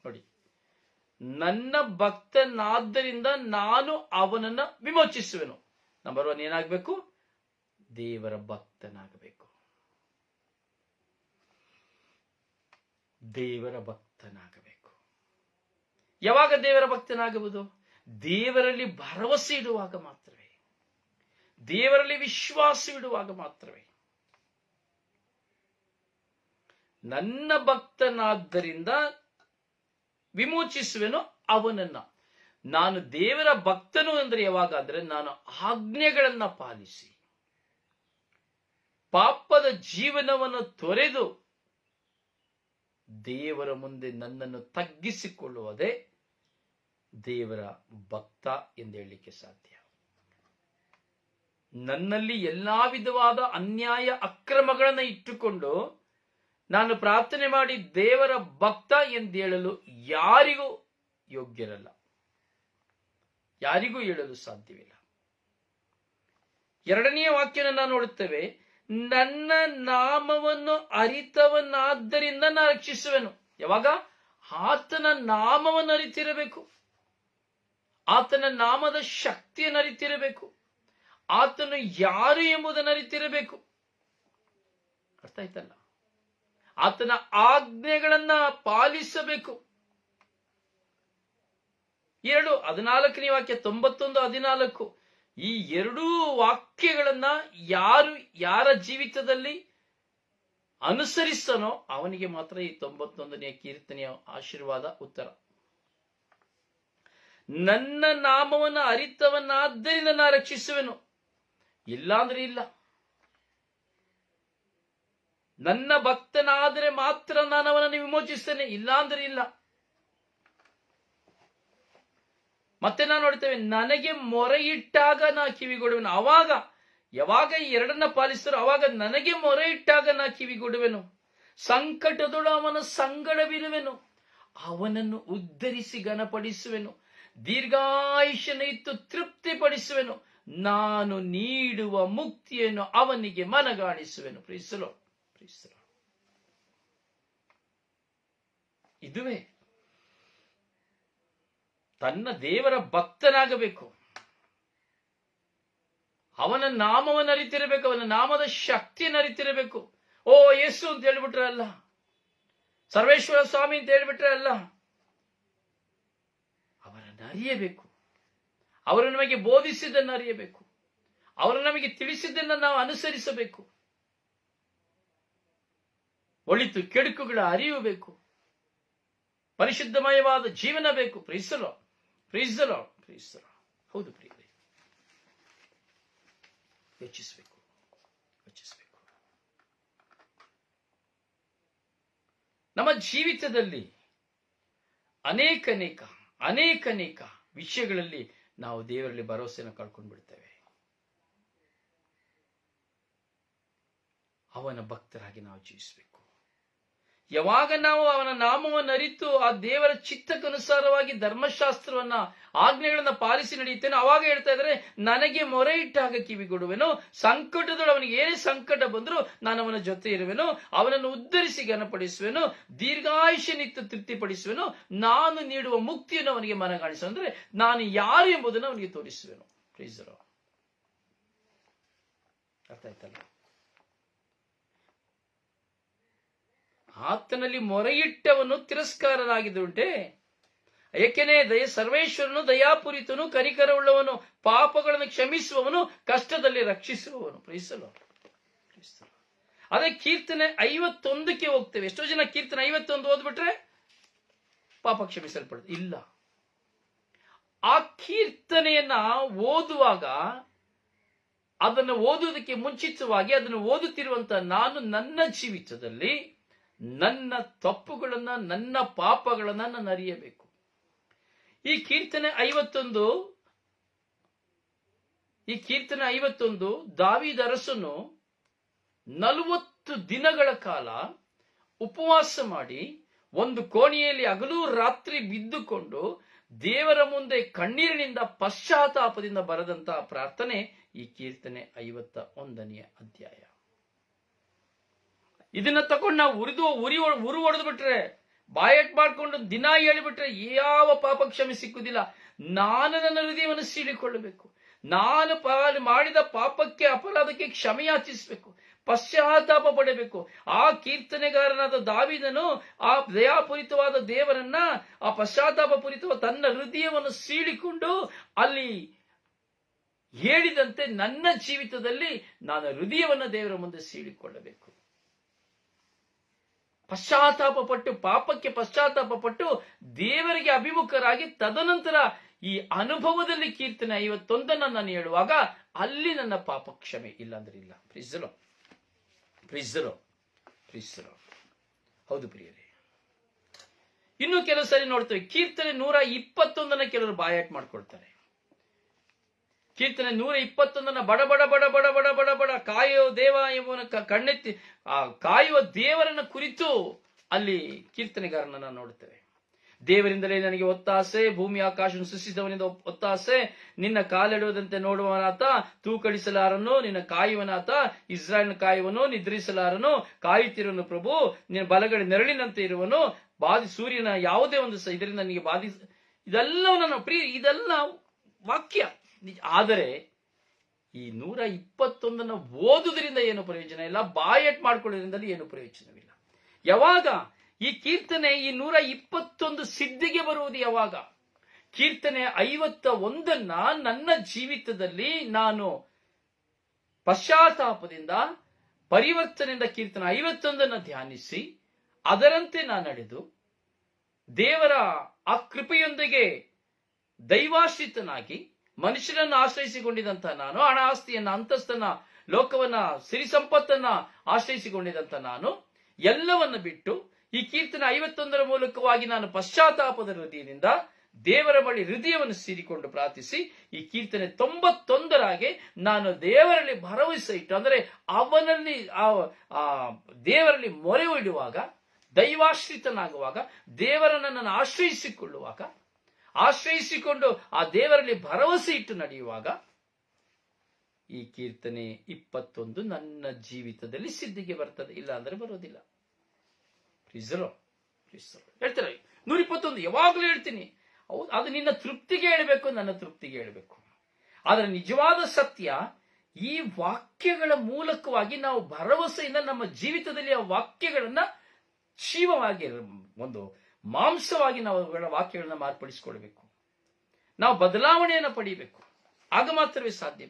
ನೋಡಿ, ನನ್ನ ಭಕ್ತನಾದ್ದರಿಂದ ನಾನು ಅವನನ್ನು ವಿಮೋಚಿಸುವೆನು. ನಂಬರ್ 1 ಏನಾಗಬೇಕು? ದೇವರ ಭಕ್ತನಾಗಬೇಕು. ದೇವರ ಭಕ್ತನಾಗಬೇಕು. ಯಾವಾಗ ದೇವರ ಭಕ್ತನಾಗುವುದು? ದೇವರಲ್ಲಿ ಭರವಸೆ ಇಡುವಾಗ ಮಾತ್ರವೇ, ದೇವರಲ್ಲಿ ವಿಶ್ವಾಸವಿಡುವಾಗ ಮಾತ್ರವೇ. ನನ್ನ ಭಕ್ತನಾದ್ದರಿಂದ ವಿಮೋಚಿಸುವೆನು ಅವನನ್ನ. ನಾನು ದೇವರ ಭಕ್ತನು ಅಂದ್ರೆ ಯಾವಾಗ ಅಂದ್ರೆ, ನಾನು ಆಜ್ಞೆಗಳನ್ನ ಪಾಲಿಸಿ ಪಾಪದ ಜೀವನವನ್ನು ತೊರೆದು ದೇವರ ಮುಂದೆ ನನ್ನನ್ನು ತಗ್ಗಿಸಿಕೊಳ್ಳುವುದೇ ದೇವರ ಭಕ್ತ ಎಂದು ಹೇಳಲಿಕ್ಕೆ ಸಾಧ್ಯ. ನನ್ನಲ್ಲಿ ಎಲ್ಲಾ ವಿಧವಾದ ಅನ್ಯಾಯ ಅಕ್ರಮಗಳನ್ನು ಇಟ್ಟುಕೊಂಡು ನಾನು ಪ್ರಾರ್ಥನೆ ಮಾಡಿ ದೇವರ ಭಕ್ತ ಎಂದು ಹೇಳಲು ಯಾರಿಗೂ ಯೋಗ್ಯರಲ್ಲ, ಯಾರಿಗೂ ಹೇಳಲು ಸಾಧ್ಯವಿಲ್ಲ. 2ನೇ ವಾಕ್ಯವನ್ನು ನಾವು ನೋಡುತ್ತೇವೆ, ನನ್ನ ನಾಮವನ್ನು ಅರಿತವನಾದ್ದರಿಂದ ನಾನು ರಕ್ಷಿಸುವೆನು. ಯಾವಾಗ? ಆತನ ನಾಮವನ್ನು ಅರಿತಿರಬೇಕು, ಆತನ ನಾಮದ ಶಕ್ತಿಯನ್ನು ಅರಿತಿರಬೇಕು, ಆತನು ಯಾರು ಎಂಬುದನ್ನು ಅರಿತಿರಬೇಕು. ಅರ್ಥ ಆಯ್ತಲ್ಲ? ಆತನ ಆಜ್ಞೆಗಳನ್ನ ಪಾಲಿಸಬೇಕು. 14ನೇ ವಾಕ್ಯ 91:14, ಈ 2 ವಾಕ್ಯಗಳನ್ನ ಯಾರ ಜೀವಿತದಲ್ಲಿ ಅನುಸರಿಸನೋ ಅವನಿಗೆ ಮಾತ್ರ ಈ 91ನೇ ಕೀರ್ತನೆಯ ಆಶೀರ್ವಾದ ಉತ್ತರ. ನನ್ನ ನಾಮವನ್ನು ಅರಿತವನಾದ್ದರಿಂದ ನಾ ರಕ್ಷಿಸುವೆನು, ಇಲ್ಲಾಂದ್ರೆ ಇಲ್ಲ. ನನ್ನ ಭಕ್ತನಾದರೆ ಮಾತ್ರ ನಾನು ಅವನನ್ನು ವಿಮೋಚಿಸ್ತೇನೆ, ಇಲ್ಲಾಂದ್ರೆ ಇಲ್ಲ. ಮತ್ತೆ ನಾವು ನೋಡ್ತೇವೆ, ನನಗೆ ಮೊರೆ ಇಟ್ಟಾಗ ನಾ ಕಿವಿಗೊಡುವೆನು. ಯಾವಾಗ ಈ 2 ಪಾಲಿಸ್ತಾರೋ ಅವಾಗ ನನಗೆ ಮೊರೆ ಇಟ್ಟಾಗ ನಾ ಕಿವಿಗೊಡುವೆನು. ಸಂಕಟದೊಳು ಅವನ ಸಂಗಡವಿರುವೆನು. ಅವನನ್ನು ಉದ್ಧರಿಸಿ ಘನಪಡಿಸುವೆನು, ದೀರ್ಘಾಯುಷ್ಯನ ಇತ್ತು ತೃಪ್ತಿಪಡಿಸುವೆನು, ನಾನು ನೀಡುವ ಮುಕ್ತಿಯನ್ನು ಅವನಿಗೆ ಮನಗಾಣಿಸುವೆನು. ಪ್ರೀಸಲೋ ಪ್ರೀಸಲೋ. ಇದುವೇ ತನ್ನ ದೇವರ ಭಕ್ತನಾಗಬೇಕು. ಅವನ ನಾಮವನ್ನು ಅರಿತಿರಬೇಕು, ಅವನ ನಾಮದ ಶಕ್ತಿಯನ್ನು ಅರಿತಿರಬೇಕು. ಓ ಯೇಸು ಅಂತ ಹೇಳ್ಬಿಟ್ರೆ ಅಲ್ಲ, ಸರ್ವೇಶ್ವರ ಸ್ವಾಮಿ ಅಂತ ಹೇಳ್ಬಿಟ್ರೆ ಅಲ್ಲ, ಅವರನ್ನು ಅರಿಯಬೇಕು. ಅವರು ನಮಗೆ ಬೋಧಿಸಿದ್ದನ್ನು ಅರಿಯಬೇಕು, ಅವರು ನಮಗೆ ತಿಳಿಸಿದ್ದನ್ನು ನಾವು ಅನುಸರಿಸಬೇಕು. ಒಳಿತು ಕೆಡುಕುಗಳ ಅರಿವು ಬೇಕು, ಪರಿಶುದ್ಧಮಯವಾದ ಜೀವನ ಬೇಕು. ಪ್ರೀಸಲೋ ಪ್ರೀಸಲೋ ಪ್ರೀಸಲೋ. ಹೌದು ಪ್ರಿಯರೇ, ಯೋಚಿಸಬೇಕು ಯೋಚಿಸಬೇಕು. ನಮ್ಮ ಜೀವಿತದಲ್ಲಿ ಅನೇಕ ವಿಷಯಗಳಲ್ಲಿ ನಾವು ದೇವರಲ್ಲಿ ಭರವಸೆಯನ್ನು ಕಳ್ಕೊಂಡು ಬಿಡ್ತೇವೆ. ಅವನ ಭಕ್ತರಾಗಿ ನಾವು ಜೀವಿಸಬೇಕು. ಯಾವಾಗ ನಾವು ಅವನ ನಾಮವನ್ನು ಅರಿತು ಆ ದೇವರ ಚಿತ್ತಕ್ಕನುಸಾರವಾಗಿ ಧರ್ಮಶಾಸ್ತ್ರವನ್ನ ಆಜ್ಞೆಗಳನ್ನ ಪಾಲಿಸಿ ನಡೆಯುತ್ತೇನೆ, ಅವಾಗ ಹೇಳ್ತಾ ಇದ್ದಾರೆ, ನನಗೆ ಮೊರೆ ಇಟ್ಟಾಗ ಕಿವಿಗೊಡುವೆನು, ಸಂಕಟದೊಳು ಅವನಿಗೆ ಏನೇ ಸಂಕಟ ಬಂದರೂ ನಾನು ಅವನ ಜೊತೆ ಇರುವೆನು, ಅವನನ್ನು ಉದ್ಧರಿಸಿ ಘನಪಡಿಸುವೆನು, ದೀರ್ಘಾಯುಷ್ಯನಿತ್ತು ತೃಪ್ತಿಪಡಿಸುವೆನು, ನಾನು ನೀಡುವ ಮುಕ್ತಿಯನ್ನು ಅವನಿಗೆ ಮನಗಾಣಿಸು. ಅಂದ್ರೆ ನಾನು ಯಾರು ಎಂಬುದನ್ನು ಅವನಿಗೆ ತೋರಿಸುವೆನು. ಪ್ಲೀಸ್ ಅರ್ಥ ಆಯ್ತಲ್ಲ? ಆತನಲ್ಲಿ ಮೊರೆಯಿಟ್ಟವನು ತಿರಸ್ಕಾರನಾಗಿದ್ದುಂಟೆ, ಏಕೆಂದರೆ ಸರ್ವೇಶ್ವರನು ದಯಾಪೂರಿತನು, ಕನಿಕರವುಳ್ಳವನು, ಪಾಪಗಳನ್ನು ಕ್ಷಮಿಸುವವನು, ಕಷ್ಟದಲ್ಲಿ ರಕ್ಷಿಸುವವನು. ಪ್ರೀಸಲು. ಅದೇ ಕೀರ್ತನೆ 51ಕ್ಕೆ ಹೋಗ್ತೇವೆ. ಎಷ್ಟೋ ಜನ ಕೀರ್ತನೆ 51 ಓದ್ಬಿಟ್ರೆ ಪಾಪ ಕ್ಷಮಿಸಲ್ಪಡುತ್ತೆ. ಇಲ್ಲ, ಆ ಕೀರ್ತನೆಯನ್ನ ಓದುವಾಗ, ಅದನ್ನು ಓದುವುದಕ್ಕೆ ಮುಂಚಿತವಾಗಿ ಅದನ್ನು ಓದುತ್ತಿರುವಂತ ನಾನು ನನ್ನ ಜೀವಿತದಲ್ಲಿ ನನ್ನ ತಪ್ಪುಗಳನ್ನ, ನನ್ನ ಪಾಪಗಳನ್ನ ನಾನು ಅರಿಯಬೇಕು. ಈ ಕೀರ್ತನೆ 51 ದಾವೀದ ಅರಸನು 40 ದಿನಗಳ ಕಾಲ ಉಪವಾಸ ಮಾಡಿ ಒಂದು ಕೋಣೆಯಲ್ಲಿ ಹಗಲು ರಾತ್ರಿ ಬಿದ್ದುಕೊಂಡು ದೇವರ ಮುಂದೆ ಕಣ್ಣೀರಿನಿಂದ ಪಶ್ಚಾತ್ತಾಪದಿಂದ ಬರೆದಂತಹ ಪ್ರಾರ್ಥನೆ ಈ ಕೀರ್ತನೆ 51ನೇ ಅಧ್ಯಾಯ. ಇದನ್ನ ತಕೊಂಡು ನಾವು ಉರು ಹೊಡೆದು ಬಿಟ್ರೆ, ಬಾಯಟ್ ಮಾಡ್ಕೊಂಡು ದಿನ ಹೇಳಿಬಿಟ್ರೆ ಯಾವ ಪಾಪ ಕ್ಷಮೆ ಸಿಕ್ಕುದಿಲ್ಲ. ನಾನು ನನ್ನ ಹೃದಯವನ್ನು ಸೀಳಿಕೊಳ್ಳಬೇಕು, ನಾನು ಮಾಡಿದ ಪಾಪಕ್ಕೆ, ಅಪರಾಧಕ್ಕೆ ಕ್ಷಮೆ ಯಾಚಿಸಬೇಕು, ಪಶ್ಚಾತ್ತಾಪ ಪಡಬೇಕು. ಆ ಕೀರ್ತನೆಗಾರನಾದ ದಾವೀದನು ಆ ದಯಾಪೂರಿತವಾದ ದೇವರನ್ನ, ಆ ಪಶ್ಚಾತ್ತಾಪ ಪೂರಿತವಾದ ತನ್ನ ಹೃದಯವನ್ನು ಸೀಳಿಕೊಂಡು ಅಲ್ಲಿ ಹೇಳಿದಂತೆ ನನ್ನ ಜೀವಿತದಲ್ಲಿ ನಾನು ಹೃದಯವನ್ನ ದೇವರ ಮುಂದೆ ಸೀಳಿಕೊಳ್ಳಬೇಕು. ಪಶ್ಚಾತ್ತಾಪ ಪಟ್ಟು, ಪಾಪಕ್ಕೆ ಪಶ್ಚಾತ್ತಾಪ ಪಟ್ಟು ದೇವರಿಗೆ ಅಭಿಮುಖರಾಗಿ, ತದನಂತರ ಈ ಅನುಭವದಲ್ಲಿ ಕೀರ್ತನೆ 51 ನಾನು ಹೇಳುವಾಗ ಅಲ್ಲಿ ನನ್ನ ಪಾಪ ಕ್ಷಮೆ ಇಲ್ಲ ಅಂದ್ರೆ ಇಲ್ಲ. ಪ್ರೀಸಲೋ ಪ್ರೀಸಲೋ ಪ್ರೀಸಲೋ. ಹೌದು ಪ್ರಿಯರೇ, ಇನ್ನು ಕೆಲವು ಸರಿ ನೋಡ್ತೇವೆ ಕೀರ್ತನೆ 121 ಕೆಲವರು ಬಾಯಾಟ್ ಮಾಡ್ಕೊಳ್ತಾರೆ. ಕೀರ್ತನೆ 121 ಬಡ ಬಡ ಬಡ ಬಡ ಬಡ ಬಡ ಬಡ ಕಾಯೋ ದೇವ ಎಂಬುವನ ಕಣ್ಣೆತ್ತಿ ಕಾಯುವ ದೇವರನ್ನ ಕುರಿತು ಅಲ್ಲಿ ಕೀರ್ತನೆಗಾರನನ್ನ ನೋಡುತ್ತೇವೆ. ದೇವರಿಂದಲೇ ನನಗೆ ಒತ್ತಾಸೆ, ಭೂಮಿ ಆಕಾಶವನ್ನು ಸೃಷ್ಟಿಸಿದವನಿಂದ ಒತ್ತಾಸೆ, ನಿನ್ನ ಕಾಲಿಡುವುದಂತೆ ನೋಡುವನಾತ, ತೂಕಡಿಸಲಾರನು, ನಿನ್ನ ಕಾಯುವನಾತ, ಇಸ್ರಾಯೇಲ್ ಕಾಯುವನು, ನಿದ್ರಿಸಲಾರನು, ಕಾಯುತ್ತಿರುವನು ಪ್ರಭು, ನಿನ್ನ ಬಲಗಡೆ ನೆರಳಿನಂತೆ ಇರುವನು, ಸೂರ್ಯನ ಯಾವುದೇ ಒಂದು ಇದರಿಂದ ನನಗೆ ಇದೆಲ್ಲವನ್ನ ಇದೆಲ್ಲ ವಾಕ್ಯ. ಆದರೆ ಈ 121 ಓದುವುದರಿಂದ ಏನು ಪ್ರಯೋಜನ ಇಲ್ಲ, ಬಾಯಟ್ ಮಾಡ್ಕೊಳ್ಳೋದ್ರಿಂದ ಏನು ಪ್ರಯೋಜನವಿಲ್ಲ. ಯಾವಾಗ ಈ ಕೀರ್ತನೆ ಈ 121 ಸಿದ್ಧಿಗೆ ಬರುವುದು ಯಾವಾಗ? ಕೀರ್ತನೆ 51 ನನ್ನ ಜೀವಿತದಲ್ಲಿ ನಾನು ಪಶ್ಚಾತ್ತಾಪದಿಂದ, ಪರಿವರ್ತನೆಯಿಂದ ಕೀರ್ತನೆ 51 ಧ್ಯಾನಿಸಿ ಅದರಂತೆ ನಾನು ನಡೆದು ದೇವರ ಆ ಕೃಪೆಯೊಂದಿಗೆ ದೈವಾಶ್ರಿತನಾಗಿ ಮನುಷ್ಯರನ್ನು ಆಶ್ರಯಿಸಿಕೊಂಡಿದಂತ ನಾನು, ಹಣ ಆಸ್ತಿಯನ್ನ, ಅಂತಸ್ತನ್ನ, ಲೋಕವನ್ನ, ಸಿರಿ ಸಂಪತ್ತನ್ನ ಆಶ್ರಯಿಸಿಕೊಂಡಿದಂತ ನಾನು ಎಲ್ಲವನ್ನ ಬಿಟ್ಟು ಈ ಕೀರ್ತನೆ 51 ಮೂಲಕವಾಗಿ ನಾನು ಪಶ್ಚಾತ್ತಾಪದ ಹೃದಯದಿಂದ ದೇವರ ಬಳಿ ಹೃದಯವನ್ನು ಸೇರಿಕೊಂಡು ಪ್ರಾರ್ಥಿಸಿ ಈ ಕೀರ್ತನೆ 91 ನಾನು ದೇವರಲ್ಲಿ ಭರವಸೆ ಇಟ್ಟು, ಅಂದರೆ ಅವನಲ್ಲಿ ದೇವರಲ್ಲಿ ಮೊರೆ ಇಡುವಾಗ ದೈವಾಶ್ರಿತನಾಗುವಾಗ, ದೇವರ ನನ್ನನ್ನು ಆಶ್ರಯಿಸಿಕೊಂಡು ಆ ದೇವರಲ್ಲಿ ಭರವಸೆ ಇಟ್ಟು ನಡೆಯುವಾಗ ಈ ಕೀರ್ತನೆ 21 ನನ್ನ ಜೀವಿತದಲ್ಲಿ ಸಿದ್ಧಿಗೆ ಬರ್ತದೆ, ಇಲ್ಲ ಅಂದ್ರೆ ಬರೋದಿಲ್ಲ. ಹೇಳ್ತಾರೆ 121 ಯಾವಾಗಲೂ ಹೇಳ್ತೀನಿ. ಹೌದು, ಅದು ನಿನ್ನ ತೃಪ್ತಿಗೆ ಹೇಳಬೇಕು, ನನ್ನ ತೃಪ್ತಿಗೆ ಹೇಳಬೇಕು. ಆದರೆ ನಿಜವಾದ ಸತ್ಯ, ಈ ವಾಕ್ಯಗಳ ಮೂಲಕವಾಗಿ ನಾವು ಭರವಸೆಯಿಂದ ನಮ್ಮ ಜೀವಿತದಲ್ಲಿ ಆ ವಾಕ್ಯಗಳನ್ನ ಜೀವವಾಗಿ, ಒಂದು ಮಾಂಸವಾಗಿ ನಾವು ವಾಕ್ಯಗಳನ್ನ ಮಾರ್ಪಡಿಸಿಕೊಳ್ಬೇಕು. ನಾವು ಬದಲಾವಣೆಯನ್ನು ಪಡೆಯಬೇಕು. ಆಗ ಮಾತ್ರವೇ ಸಾಧ್ಯ.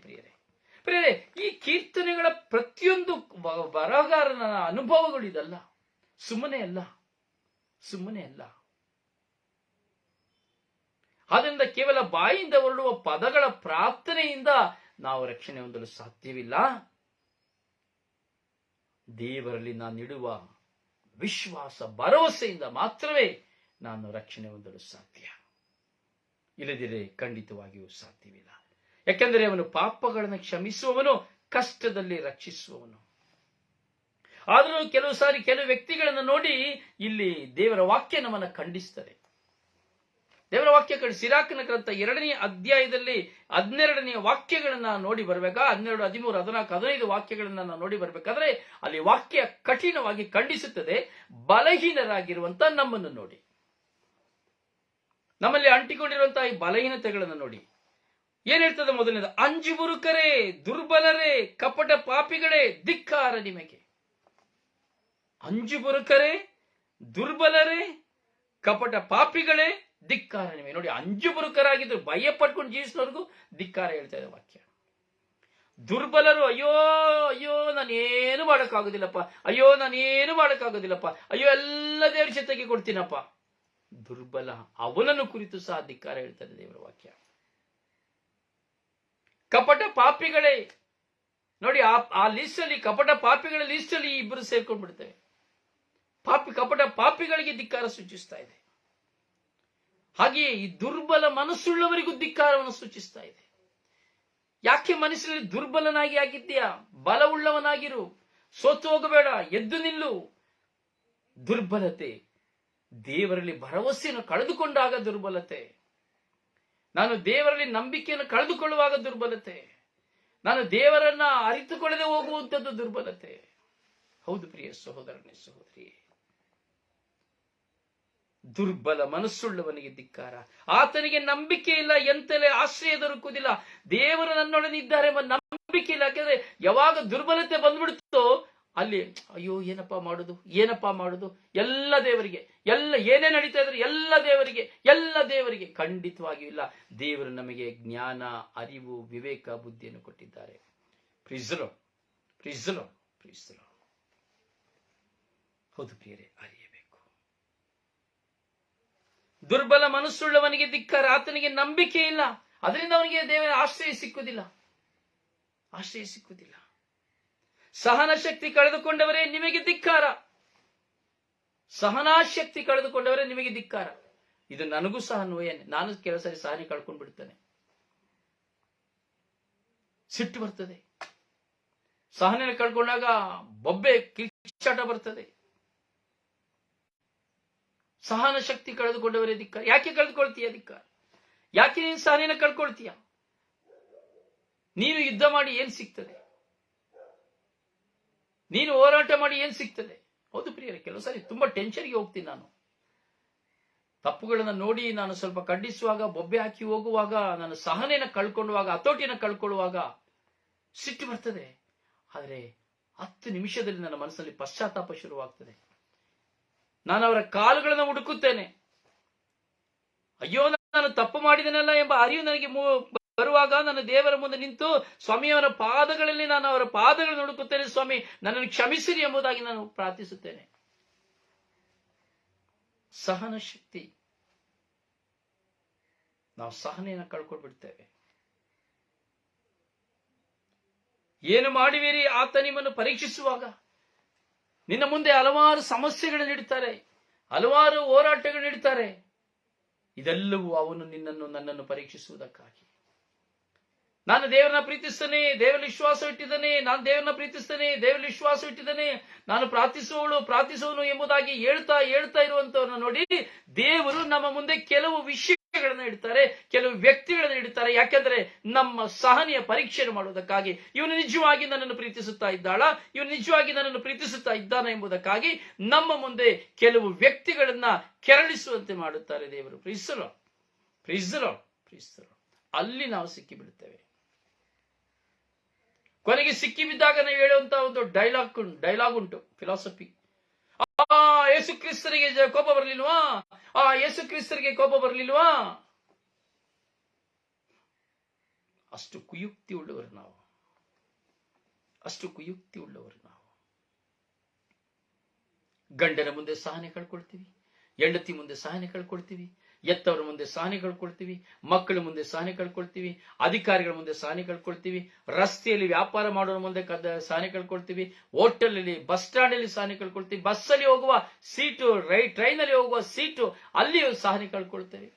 ಪ್ರಿಯರೇ, ಈ ಕೀರ್ತನೆಗಳ ಪ್ರತಿಯೊಂದು ಬರಹಗಾರನ ಅನುಭವಗಳು ಇದಲ್ಲ, ಸುಮ್ಮನೆ ಅಲ್ಲ. ಆದ್ದರಿಂದ ಕೇವಲ ಬಾಯಿಂದ ಹೊರಡುವ ಪದಗಳ ಪ್ರಾರ್ಥನೆಯಿಂದ ನಾವು ರಕ್ಷಣೆ ಹೊಂದಲು ಸಾಧ್ಯವಿಲ್ಲ. ದೇವರಲ್ಲಿ ನಾನಿಡುವ ವಿಶ್ವಾಸ, ಭರವಸೆಯಿಂದ ಮಾತ್ರವೇ ನಾನು ರಕ್ಷಣೆ ಹೊಂದಲು ಸಾಧ್ಯ. ಇಲ್ಲದಿರೇ ಖಂಡಿತವಾಗಿಯೂ ಸಾಧ್ಯವಿಲ್ಲ. ಯಾಕೆಂದರೆ ಅವನು ಪಾಪಗಳನ್ನು ಕ್ಷಮಿಸುವವನು, ಕಷ್ಟದಲ್ಲಿ ರಕ್ಷಿಸುವವನು. ಆದರೂ ಕೆಲವು ಸಾರಿ ಕೆಲವು ವ್ಯಕ್ತಿಗಳನ್ನು ನೋಡಿ ಇಲ್ಲಿ ದೇವರ ವಾಕ್ಯ ನಮ್ಮನ್ನು ಖಂಡಿಸ್ತದೆ. ದೇವರ ವಾಕ್ಯ ಸಿರಾಕನ ಗ್ರಂಥ 2ನೇ ಅಧ್ಯಾಯದಲ್ಲಿ 12ನೇ ವಾಕ್ಯಗಳನ್ನ ನೋಡಿ ಬರಬೇಕಾ, 12, 13, 14, 15 ವಾಕ್ಯಗಳನ್ನ ನಾವು ನೋಡಿ ಬರ್ಬೇಕಾದ್ರೆ ಅಲ್ಲಿ ವಾಕ್ಯ ಕಠಿಣವಾಗಿ ಖಂಡಿಸುತ್ತದೆ. ಬಲಹೀನರಾಗಿರುವಂತ ನಮ್ಮನ್ನು ನೋಡಿ, ನಮ್ಮಲ್ಲಿ ಅಂಟಿಕೊಂಡಿರುವಂತಹ ಈ ಬಲಹೀನತೆಗಳನ್ನು ನೋಡಿ ಏನ್ ಹೇಳ್ತದೆ? ಮೊದಲನೇದು, ಅಂಜುಬುರುಕರೇ, ದುರ್ಬಲರೇ, ಕಪಟ ಪಾಪಿಗಳೇ, ಧಿಕ್ಕಾರ ನಿಮಗೆ. ಅಂಜುಬುರುಕರೇ, ದುರ್ಬಲರೇ, ಕಪಟ ಪಾಪಿಗಳೇ, ಧಿಕ್ಕಾರ ನಿಮಗೆ. ನೋಡಿ, ಅಂಜುಬುರುಕರಾಗಿದ್ರು, ಭಯ ಪಟ್ಕೊಂಡು ಜೀವಿಸಿದವ್ರಿಗೂ ಧಿಕ್ಕಾರ ಹೇಳ್ತಾ ಇದೆ ವಾಕ್ಯ. ದುರ್ಬಲರು, ಅಯ್ಯೋ ನಾನೇನು ಮಾಡಕ್ಕಾಗೋದಿಲ್ಲಪ್ಪ, ಅಯ್ಯೋ ಎಲ್ಲ ದೇವ್ರ ಜೊತೆಗೆ ಕೊಡ್ತೀನಪ್ಪ. ದುರ್ಬಲ, ಅವನನ್ನು ಕುರಿತು ಸಹ ಧಿಕ್ಕಾರ ಹೇಳ್ತಾರೆ ದೇವರ ವಾಕ್ಯ. ಕಪಟ ಪಾಪಿಗಳೇ, ನೋಡಿ ಆ ಲಿಸ್ಟ್ ಅಲ್ಲಿ, ಕಪಟ ಪಾಪಿಗಳ ಲಿಸ್ಟ್ ಅಲ್ಲಿ ಇಬ್ಬರು ಸೇರ್ಕೊಂಡು ಬಿಡ್ತೇವೆ. ಕಪಟ ಪಾಪಿಗಳಿಗೆ ಧಿಕ್ಕಾರ ಸೂಚಿಸ್ತಾ ಇದೆ. ಹಾಗೆಯೇ ಈ ದುರ್ಬಲ ಮನಸ್ಸುಳ್ಳವರಿಗೂ ಧಿಕ್ಕಾರವನ್ನು ಸೂಚಿಸ್ತಾ ಇದೆ. ಯಾಕೆ ಮನಸ್ಸಿನಲ್ಲಿ ದುರ್ಬಲನಾಗಿ ಆಗಿದ್ದೀಯಾ? ಬಲವುಳ್ಳವನಾಗಿರು, ಸೋತು ಹೋಗಬೇಡ, ಎದ್ದು ನಿಲ್ಲು. ದುರ್ಬಲತೆ, ದೇವರಲ್ಲಿ ಭರವಸೆಯನ್ನು ಕಳೆದುಕೊಂಡಾಗ ದುರ್ಬಲತೆ. ನಾನು ದೇವರಲ್ಲಿ ನಂಬಿಕೆಯನ್ನು ಕಳೆದುಕೊಳ್ಳುವಾಗ ದುರ್ಬಲತೆ. ನಾನು ದೇವರನ್ನ ಅರಿತುಕೊಳ್ಳದೆ ಹೋಗುವಂಥದ್ದು ದುರ್ಬಲತೆ. ಹೌದು ಪ್ರಿಯ ಸಹೋದರನೇ, ಸಹೋದರಿಯೇ, ದುರ್ಬಲ ಮನಸ್ಸುಳ್ಳವನಿಗೆ ಧಿಕ್ಕಾರ. ಆತನಿಗೆ ನಂಬಿಕೆ ಇಲ್ಲ, ಎಂತಲೇ ಆಶ್ರಯ ದೊರಕುವುದಿಲ್ಲ. ದೇವರು ನನ್ನೊಡನಿದ್ದಾರೆ ಎಂಬ ನಂಬಿಕೆ ಇಲ್ಲ. ಯಾಕಂದ್ರೆ ಯಾವಾಗ ದುರ್ಬಲತೆ ಬಂದ್ಬಿಡುತ್ತೋ ಅಲ್ಲಿ ಅಯ್ಯೋ ಏನಪ್ಪಾ ಮಾಡುದು, ಎಲ್ಲ ದೇವರಿಗೆ, ಏನೇ ನಡೀತಾ ಇದ್ರೆ ಎಲ್ಲ ದೇವರಿಗೆ. ಖಂಡಿತವಾಗಿಯೂ ಇಲ್ಲ. ದೇವರು ನಮಗೆ ಜ್ಞಾನ, ಅರಿವು, ವಿವೇಕ, ಬುದ್ಧಿಯನ್ನು ಕೊಟ್ಟಿದ್ದಾರೆ. ಪ್ರೀಸಲೋ. ಹೌದು ಪ್ರಿಯರೇ, ಅರಿಯಬೇಕು. ದುರ್ಬಲ ಮನಸ್ಸುಳ್ಳವನಿಗೆ ಧಿಕ್ಕಾರ, ಆತನಿಗೆ ನಂಬಿಕೆ ಇಲ್ಲ, ಅದರಿಂದ ಅವನಿಗೆ ದೇವರ ಆಶ್ರಯ ಸಿಕ್ಕುವುದಿಲ್ಲ. ಸಹನ ಶಕ್ತಿ ಕಳೆದುಕೊಂಡವರೇ ನಿಮಗೆ ಧಿಕ್ಕಾರ. ಸಹನಾಶಕ್ತಿ ಕಳೆದುಕೊಂಡವರೇ ನಿಮಗೆ ಧಿಕ್ಕಾರ. ಇದು ನನಗೂ ಸಹ ನೋಯೇನೆ. ನಾನು ಕೆಲವು ಸಾರಿ ಸಹನೆ ಕಳ್ಕೊಂಡು ಬಿಡ್ತೇನೆ, ಸಿಟ್ಟು ಬರ್ತದೆ. ಸಹನೆ ಕಳ್ಕೊಂಡಾಗ ಬೊಬ್ಬೆ ಕಿಚ್ಚಾಟ ಬರ್ತದೆ. ಸಹನ ಶಕ್ತಿ ಕಳೆದುಕೊಂಡವರೇ ಧಿಕ್ಕಾರ. ಯಾಕೆ ಕಳೆದುಕೊಳ್ತೀಯ ಧಿಕ್ಕಾರ? ಯಾಕೆ ನೀನು ಸಹನೆಯನ್ನು ಕಳ್ಕೊಳ್ತೀಯ? ನೀನು ಯುದ್ಧ ಮಾಡಿ ಏನ್ ಸಿಗ್ತದೆ? ನೀನು ಹೋರಾಟ ಮಾಡಿ ಏನ್ ಸಿಗ್ತದೆ? ಹೌದು ಪ್ರಿಯರೇ, ಕೆಲವು ಸಾರಿ ತುಂಬಾ ಟೆನ್ಷನ್ಗೆ ಹೋಗ್ತೀನಿ ನಾನು. ತಪ್ಪುಗಳನ್ನ ನೋಡಿ ನಾನು ಸ್ವಲ್ಪ ಖಂಡಿಸುವಾಗ, ಬೊಬ್ಬೆ ಹಾಕಿ ಹೋಗುವಾಗ, ನಾನು ಸಹನೆಯನ್ನು ಕಳ್ಕೊಳ್ಳುವಾಗ, ಹತೋಟಿಯನ್ನು ಕಳ್ಕೊಳ್ಳುವಾಗ ಸಿಟ್ಟು ಬರ್ತದೆ. ಆದರೆ 10 ನಿಮಿಷದಲ್ಲಿ ನನ್ನ ಮನಸ್ಸಲ್ಲಿ ಪಶ್ಚಾತ್ತಾಪ ಶುರುವಾಗ್ತದೆ. ನಾನು ಅವರ ಕಾಲುಗಳನ್ನು ಹುಡುಕುತ್ತೇನೆ. ಅಯ್ಯೋ ನಾನು ತಪ್ಪು ಮಾಡಿದನಲ್ಲ ಎಂಬ ಅರಿವು ನನಗೆ ಬರುವಾಗ ನನ್ನ ದೇವರ ಮುಂದೆ ನಿಂತು ಸ್ವಾಮಿಯವರ ಪಾದಗಳಲ್ಲಿ ನಾನು ಅವರ ಪಾದಗಳನ್ನು ಹುಡುಕುತ್ತೇನೆ. ಸ್ವಾಮಿ, ನನ್ನನ್ನು ಕ್ಷಮಿಸಿರಿ ಎಂಬುದಾಗಿ ನಾನು ಪ್ರಾರ್ಥಿಸುತ್ತೇನೆ. ಸಹನ ಶಕ್ತಿ, ನಾವು ಸಹನೆಯನ್ನು ಕಳ್ಕೊಂಡು ಬಿಡ್ತೇವೆ. ಏನು ಮಾಡುವಿರಿ? ಆತ ನಿಮ್ಮನ್ನು ಪರೀಕ್ಷಿಸುವಾಗ ನಿನ್ನ ಮುಂದೆ ಹಲವಾರು ಸಮಸ್ಯೆಗಳನ್ನು ಇಡ್ತಾರೆ, ಹಲವಾರು ಹೋರಾಟಗಳನ್ನು ಇಡ್ತಾರೆ. ಇದೆಲ್ಲವೂ ಅವನು ನನ್ನನ್ನು ಪರೀಕ್ಷಿಸುವುದಕ್ಕಾಗಿ. ನಾನು ದೇವರನ್ನ ಪ್ರೀತಿಸ್ತೇನೆ, ದೇವರಲ್ಲಿ ವಿಶ್ವಾಸ ಇಟ್ಟಿದ್ದೇನೆ, ನಾನು ದೇವರನ್ನ ಪ್ರೀತಿಸ್ತೇನೆ, ದೇವರಲ್ಲಿ ವಿಶ್ವಾಸ ಇಟ್ಟಿದ್ದೇನೆ, ನಾನು ಪ್ರಾರ್ಥಿಸುವನು ಎಂಬುದಾಗಿ ಹೇಳ್ತಾ ಇರುವಂತವ್ರನ್ನ ನೋಡಿ, ದೇವರು ನಮ್ಮ ಮುಂದೆ ಕೆಲವು ವಿಷಯಗಳನ್ನ ಇಡ್ತಾರೆ, ಕೆಲವು ವ್ಯಕ್ತಿಗಳನ್ನ ಇಡ್ತಾರೆ. ಯಾಕೆಂದ್ರೆ ನಮ್ಮ ಸಹನೆಯ ಪರೀಕ್ಷೆಯನ್ನು ಮಾಡುವುದಕ್ಕಾಗಿ. ಇವನು ನಿಜವಾಗಿ ನನ್ನನ್ನು ಪ್ರೀತಿಸುತ್ತಾ ಇದ್ದಾಳ, ಇವನು ನಿಜವಾಗಿ ನನ್ನನ್ನು ಪ್ರೀತಿಸುತ್ತಾ ಇದ್ದಾನ ಎಂಬುದಕ್ಕಾಗಿ ನಮ್ಮ ಮುಂದೆ ಕೆಲವು ವ್ಯಕ್ತಿಗಳನ್ನ ಕೆರಳಿಸುವಂತೆ ಮಾಡುತ್ತಾರೆ ದೇವರು. ಪ್ರೀಸರೋ ಅಲ್ಲಿ ನಾವು ಸಿಕ್ಕಿ ಬಿಡುತ್ತೇವೆ. ಕೊನೆಗೆ ಸಿಕ್ಕಿ ಬಿದ್ದಾಗ ನಾವು ಹೇಳುವಂತ ಒಂದು ಡೈಲಾಗ್ ಉಂಟು, ಫಿಲಾಸಫಿ. ಯೇಸು ಕ್ರಿಸ್ತರಿಗೆ ಕೋಪ ಬರಲಿಲ್ವಾ? ಯೇಸು ಕ್ರಿಸ್ತರಿಗೆ ಕೋಪ ಬರಲಿಲ್ವಾ? ಅಷ್ಟು ಕುಯುಕ್ತಿ ಉಳ್ಳವರು ನಾವು. ಗಂಡನ ಮುಂದೆ ಸಹನೆ ಕಳ್ಕೊಳ್ತೀವಿ, ಹೆಂಡತಿ ಮುಂದೆ ಸಹನೆ ಕಳ್ಕೊಳ್ತೀವಿ, ಎತ್ತವರ ಮುಂದೆ ಸಹನೆ ಕಳ್ಕೊಳ್ತೀವಿ, ಮಕ್ಕಳ ಮುಂದೆ ಸಹನೆ ಕಳ್ಕೊಳ್ತೀವಿ, ಅಧಿಕಾರಿಗಳ ಮುಂದೆ ಸಹನೆ ಕಳ್ಕೊಳ್ತೀವಿ, ರಸ್ತೆಯಲ್ಲಿ ವ್ಯಾಪಾರ ಮಾಡೋರ ಮುಂದೆ ಸಹನೆ ಕಳ್ಕೊಳ್ತೀವಿ, ಹೋಟೆಲ್ ಬಸ್ ಸ್ಟ್ಯಾಂಡ್ ಅಲ್ಲಿ ಸಹನೆ ಕಳ್ಕೊಳ್ತೀವಿ, ಬಸ್ಸಲ್ಲಿ ಹೋಗುವ ಸೀಟು, ಟ್ರೈನ್ ಅಲ್ಲಿ ಹೋಗುವ ಸೀಟು, ಅಲ್ಲಿಯೂ ಸಹನೆ ಕಳ್ಕೊಳ್ತೇವೆ.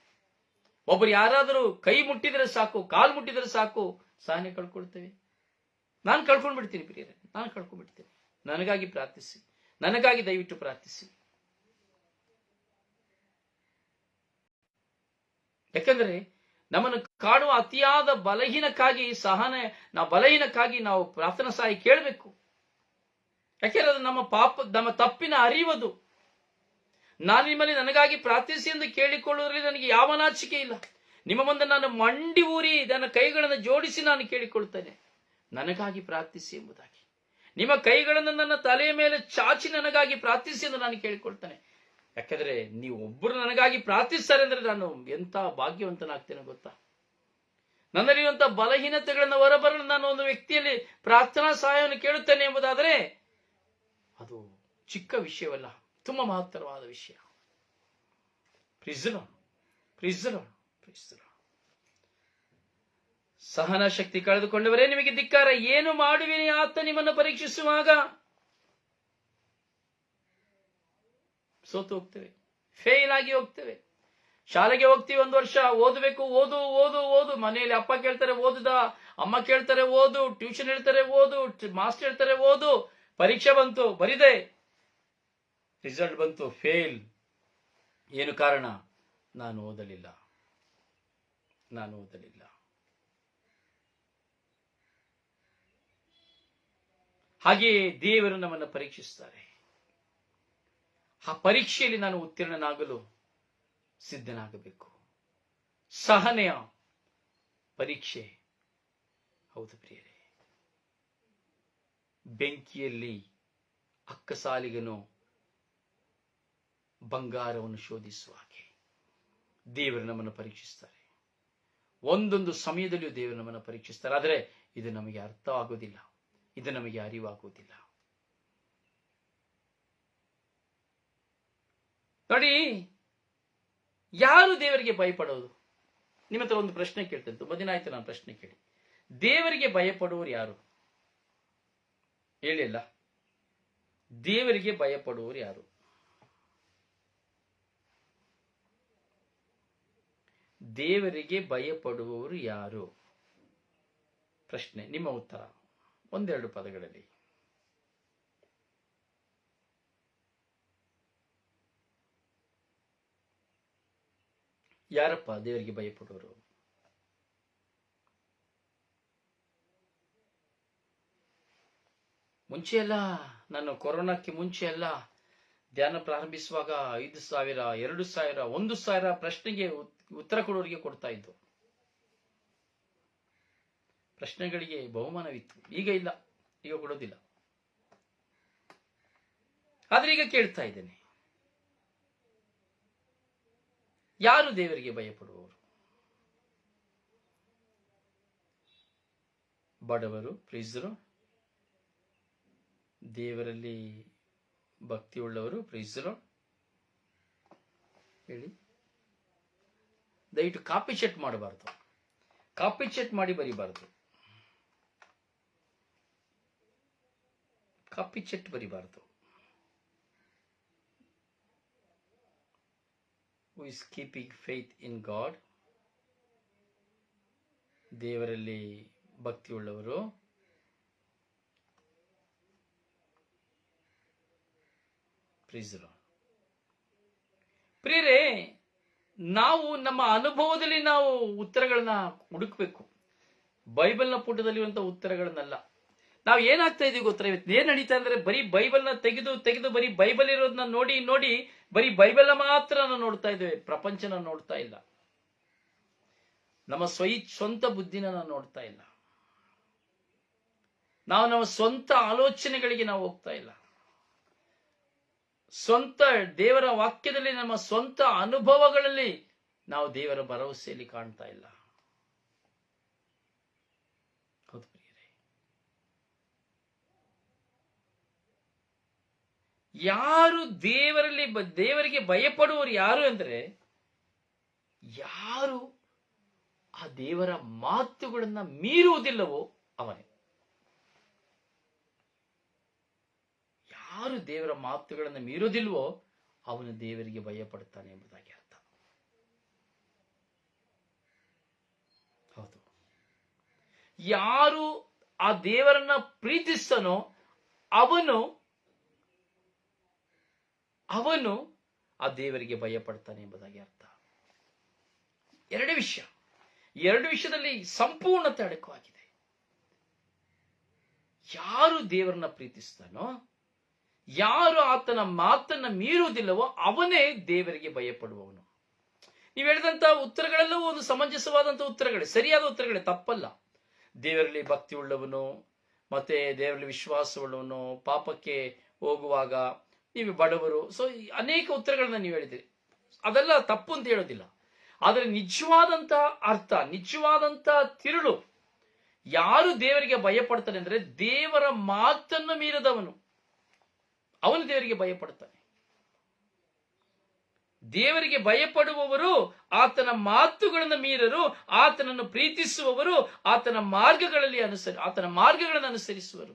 ಒಬ್ಬರು ಯಾರಾದರೂ ಕೈ ಮುಟ್ಟಿದ್ರೆ ಸಾಕು, ಕಾಲು ಮುಟ್ಟಿದ್ರೆ ಸಾಕು, ಸಹನೆ ಕಳ್ಕೊಳ್ತೇವೆ. ನಾನು ಕಳ್ಕೊಂಡ್ಬಿಡ್ತೀನಿ ಪ್ರಿಯರೇ, ನಾನು ಕಳ್ಕೊಂಡ್ಬಿಡ್ತೀನಿ. ನನಗಾಗಿ ಪ್ರಾರ್ಥಿಸಿ, ನನಗಾಗಿ ದಯವಿಟ್ಟು ಪ್ರಾರ್ಥಿಸಿ. ಯಾಕಂದ್ರೆ ನಮ್ಮನ್ನು ಕಾಡುವ ಅತಿಯಾದ ಬಲಹೀನಕ್ಕಾಗಿ ಬಲಹೀನಕ್ಕಾಗಿ ನಾವು ಪ್ರಾರ್ಥನಾ ಸಹಾಯ ಕೇಳಬೇಕು. ಯಾಕೆಂದ್ರೆ ಅದು ನಮ್ಮ ತಪ್ಪಿನ ಅರಿವದು. ನಾನು ನಿಮ್ಮಲ್ಲಿ ನನಗಾಗಿ ಪ್ರಾರ್ಥಿಸಿ ಎಂದು ಕೇಳಿಕೊಳ್ಳುವುದರಲ್ಲಿ ನನಗೆ ಯಾವ ನಾಚಿಕೆ ಇಲ್ಲ. ನಿಮ್ಮ ಮುಂದೆ ನಾನು ಮಂಡಿ ಊರಿ ನನ್ನ ಕೈಗಳನ್ನು ಜೋಡಿಸಿ ನಾನು ಕೇಳಿಕೊಳ್ತೇನೆ, ನನಗಾಗಿ ಪ್ರಾರ್ಥಿಸಿ ಎಂಬುದಾಗಿ. ನಿಮ್ಮ ಕೈಗಳನ್ನು ನನ್ನ ತಲೆಯ ಮೇಲೆ ಚಾಚಿ ನನಗಾಗಿ ಪ್ರಾರ್ಥಿಸಿ ಎಂದು ನಾನು ಕೇಳಿಕೊಳ್ತೇನೆ. ಯಾಕಂದ್ರೆ ನೀವು ಒಬ್ಬರು ನನಗಾಗಿ ಪ್ರಾರ್ಥಿಸ್ತಾರೆ ಅಂದ್ರೆ ನಾನು ಎಂತ ಭಾಗ್ಯವಂತನಾಗ್ತೇನೆ ಗೊತ್ತಾ. ನನ್ನಲ್ಲಿರುವಂತಹ ಬಲಹೀನತೆಗಳನ್ನು ಹೊರಬರಲು ನಾನು ಒಂದು ವ್ಯಕ್ತಿಯಲ್ಲಿ ಪ್ರಾರ್ಥನಾ ಸಹಾಯವನ್ನು ಕೇಳುತ್ತೇನೆ ಎಂಬುದಾದರೆ ಅದು ಚಿಕ್ಕ ವಿಷಯವಲ್ಲ, ತುಂಬಾ ಮಹತ್ತರವಾದ ವಿಷಯ. ಸಹನ ಶಕ್ತಿ ಕಳೆದುಕೊಂಡವರೇ ನಿಮಗೆ ಧಿಕ್ಕಾರ. ಏನು ಮಾಡುವಿನಿ ಆತ ನಿಮ್ಮನ್ನು ಪರೀಕ್ಷಿಸುವಾಗ? ಸೋತು ಹೋಗ್ತೇವೆ, ಫೇಲ್ ಆಗಿ ಹೋಗ್ತೇವೆ. ಶಾಲೆಗೆ ಹೋಗ್ತೀವಿ, 1 ವರ್ಷ ಓದಬೇಕು, ಓದು. ಮನೆಯಲ್ಲಿ ಅಪ್ಪ ಕೇಳ್ತಾರೆ ಓದುದ, ಅಮ್ಮ ಕೇಳ್ತಾರೆ ಓದು, ಟ್ಯೂಷನ್ ಹೇಳ್ತಾರೆ ಓದು, ಮಾಸ್ಟರ್ ಹೇಳ್ತಾರೆ ಓದು. ಪರೀಕ್ಷೆ ಬಂತು, ಬರಿದೆ, ರಿಸಲ್ಟ್ ಬಂತು, ಫೇಲ್. ಏನು ಕಾರಣ? ನಾನು ಓದಲಿಲ್ಲ. ಹಾಗೆಯೇ ದೇವರು ನಮ್ಮನ್ನು ಪರೀಕ್ಷಿಸ್ತಾರೆ. ಆ ಪರೀಕ್ಷೆಯಲ್ಲಿ ನಾನು ಉತ್ತೀರ್ಣನಾಗಲು ಸಿದ್ಧನಾಗಬೇಕು. ಸಹನೆಯ ಪರೀಕ್ಷೆ. ಹೌದು ಪ್ರಿಯರೇ, ಬೆಂಕಿಯಲ್ಲಿ ಅಕ್ಕಸಾಲಿಗನು ಬಂಗಾರವನ್ನು ಶೋಧಿಸುವ ಹಾಗೆ ದೇವರು ನಮ್ಮನ್ನು ಪರೀಕ್ಷಿಸ್ತಾರೆ. ಒಂದೊಂದು ಸಮಯದಲ್ಲಿಯೂ ದೇವರು ನಮ್ಮನ್ನು ಪರೀಕ್ಷಿಸ್ತಾರೆ. ಆದರೆ ಇದು ನಮಗೆ ಅರ್ಥ ಆಗುವುದಿಲ್ಲ, ಇದು ನಮಗೆ ಅರಿವಾಗುವುದಿಲ್ಲ. ನೋಡಿ, ಯಾರು ದೇವರಿಗೆ ಭಯಪಡೋದು? ನಿಮ್ಮ ಹತ್ರ ಒಂದು ಪ್ರಶ್ನೆ ಕೇಳ್ತೇನೆ, ತುಂಬಾ ದಿನ ಆಯ್ತು ನಾನು ಪ್ರಶ್ನೆ ಕೇಳಿ. ದೇವರಿಗೆ ಭಯಪಡುವವರು ಯಾರು ಹೇಳಿಲ್ಲ? ದೇವರಿಗೆ ಭಯಪಡುವವರು ಯಾರು? ದೇವರಿಗೆ ಭಯಪಡುವವರು ಯಾರು? ಪ್ರಶ್ನೆ. ನಿಮ್ಮ ಉತ್ತರ 1-2 ಪದಗಳಲ್ಲಿ. ಯಾರಪ್ಪ ದೇವರಿಗೆ ಭಯಪಡುವರು? ಮುಂಚೆ ಎಲ್ಲ, ನಾನು ಕೊರೋನಾಕ್ಕೆ ಮುಂಚೆ ಎಲ್ಲ ಧ್ಯಾನ ಪ್ರಾರಂಭಿಸುವಾಗ 5,000, 2,000, 1,000 ಪ್ರಶ್ನೆಗೆ ಉತ್ತರ ಕೊಡೋರಿಗೆ ಕೊಡ್ತಾ ಇದ್ದು. ಪ್ರಶ್ನೆಗಳಿಗೆ ಬಹುಮಾನವಿತ್ತು. ಈಗ ಇಲ್ಲ, ಈಗ ಕೊಡೋದಿಲ್ಲ. ಆದ್ರೆ ಈಗ ಕೇಳ್ತಾ ಇದ್ದೇನೆ, ಯಾರು ದೇವರಿಗೆ ಭಯಪಡುವವರು? ಬಡವರು, ಪ್ರೀಸರು, ದೇವರಲ್ಲಿ ಭಕ್ತಿ ಉಳ್ಳವರು, ಪ್ರೀಸರು ಹೇಳಿ. ದಯವಿಟ್ಟು ಕಾಪಿ ಚೆಟ್ ಮಾಡಬಾರ್ದು, ಕಾಪಿ ಚೆಟ್ ಮಾಡಿ ಬರಿಬಾರ್ದು, copy ಚೆಟ್ ಬರಿಬಾರ್ದು. Who is keeping faith in God? ದೇವರಲ್ಲಿ ಭಕ್ತಿಯುಳ್ಳವರು ಪ್ರಿಯರೇ, ನಾವು ನಮ್ಮ ಅನುಭವದಲ್ಲಿ ನಾವು ಉತ್ತರಗಳನ್ನ ಹುಡುಕ್ಬೇಕು, ಬೈಬಲ್ನ ಪುಟದಲ್ಲಿರುವಂತಹ ಉತ್ತರಗಳನ್ನಲ್ಲ. ನಾವು ಏನಾಗ್ತಾ ಇದೀವಿ ಗೊತ್ತಾ, ಇವತ್ತು ಏನ್ ನಡೀತಾ ಅಂದ್ರೆ ಬರೀ ಬೈಬಲ್ನ ತೆಗೆದು ಬರೀ ಬೈಬಲ್ ಇರೋದನ್ನ ನೋಡಿ ಬರೀ ಬೈಬಲ್ನ ಮಾತ್ರ ನಾವು ನೋಡ್ತಾ ಇದ್ದೇವೆ, ಪ್ರಪಂಚನ ನೋಡ್ತಾ ಇಲ್ಲ. ನಮ್ಮ ಸ್ವಂತ ಬುದ್ಧಿನ ನಾವು ನೋಡ್ತಾ ಇಲ್ಲ. ನಾವು ನಮ್ಮ ಸ್ವಂತ ಆಲೋಚನೆಗಳಿಗೆ ನಾವು ಹೋಗ್ತಾ ಇಲ್ಲ. ಸ್ವಂತ ದೇವರ ವಾಕ್ಯದಲ್ಲಿ, ನಮ್ಮ ಸ್ವಂತ ಅನುಭವಗಳಲ್ಲಿ ನಾವು ದೇವರ ಭರವಸೆಯಲ್ಲಿ ಕಾಣ್ತಾ ಇಲ್ಲ. ಹೌದು ಪ್ರಿಯರೇ, ಯಾರು ದೇವರಿಗೆ ಭಯಪಡುವವರು ಯಾರು ಅಂದ್ರೆ, ಯಾರು ಆ ದೇವರ ಮಾತುಗಳನ್ನ ಮೀರುವುದಿಲ್ಲವೋ ಅವನೇ. ಯಾರು ದೇವರ ಮಾತುಗಳನ್ನು ಮೀರೋದಿಲ್ವೋ ಅವನು ದೇವರಿಗೆ ಭಯಪಡ್ತಾನೆ ಎಂಬುದಾಗಿ ಅರ್ಥ. ಹೌದು, ಯಾರು ಆ ದೇವರನ್ನ ಪ್ರೀತಿಸ್ತಾನೋ ಅವನು ಆ ದೇವರಿಗೆ ಭಯಪಡ್ತಾನೆ ಎಂಬುದಾಗಿ ಅರ್ಥ. ಎರಡು ವಿಷಯದಲ್ಲಿ ಸಂಪೂರ್ಣತೆ ಅಡಕವಾಗಿದೆ. ಯಾರು ದೇವರನ್ನ ಪ್ರೀತಿಸ್ತಾನೋ, ಯಾರು ಆತನ ಮಾತನ್ನ ಮೀರುವುದಿಲ್ಲವೋ ಅವನೇ ದೇವರಿಗೆ ಭಯಪಡುವವನು. ನೀವು ಹೇಳಿದಂತಹ ಉತ್ತರಗಳೆಲ್ಲವೂ ಒಂದು ಸಮಂಜಸವಾದಂತಹ ಉತ್ತರಗಳೇ, ಸರಿಯಾದ ಉತ್ತರಗಳೇ, ತಪ್ಪಲ್ಲ. ದೇವರಲ್ಲಿ ಭಕ್ತಿ ಉಳ್ಳವನು, ಮತ್ತೆ ದೇವರಲ್ಲಿ ವಿಶ್ವಾಸವುಳ್ಳವನು, ಪಾಪಕ್ಕೆ ಹೋಗುವಾಗ ನೀವು ಬಡವರು, ಸೊ ಅನೇಕ ಉತ್ತರಗಳನ್ನ ನೀವು ಹೇಳಿದಿರಿ, ಅದೆಲ್ಲ ತಪ್ಪು ಅಂತ ಹೇಳೋದಿಲ್ಲ. ಆದರೆ ನಿಜವಾದಂತಹ ಅರ್ಥ, ನಿಜವಾದಂತಹ ತಿರುಳು, ಯಾರು ದೇವರಿಗೆ ಭಯಪಡ್ತಾನೆ ಅಂದ್ರೆ ದೇವರ ಮಾತನ್ನು ಮೀರದವನು, ಅವನು ದೇವರಿಗೆ ಭಯಪಡ್ತಾನೆ. ದೇವರಿಗೆ ಭಯಪಡುವವರು ಆತನ ಮಾತುಗಳನ್ನು ಮೀರರು, ಆತನನ್ನು ಪ್ರೀತಿಸುವವರು ಆತನ ಮಾರ್ಗಗಳನ್ನು ಅನುಸರಿಸುವರು.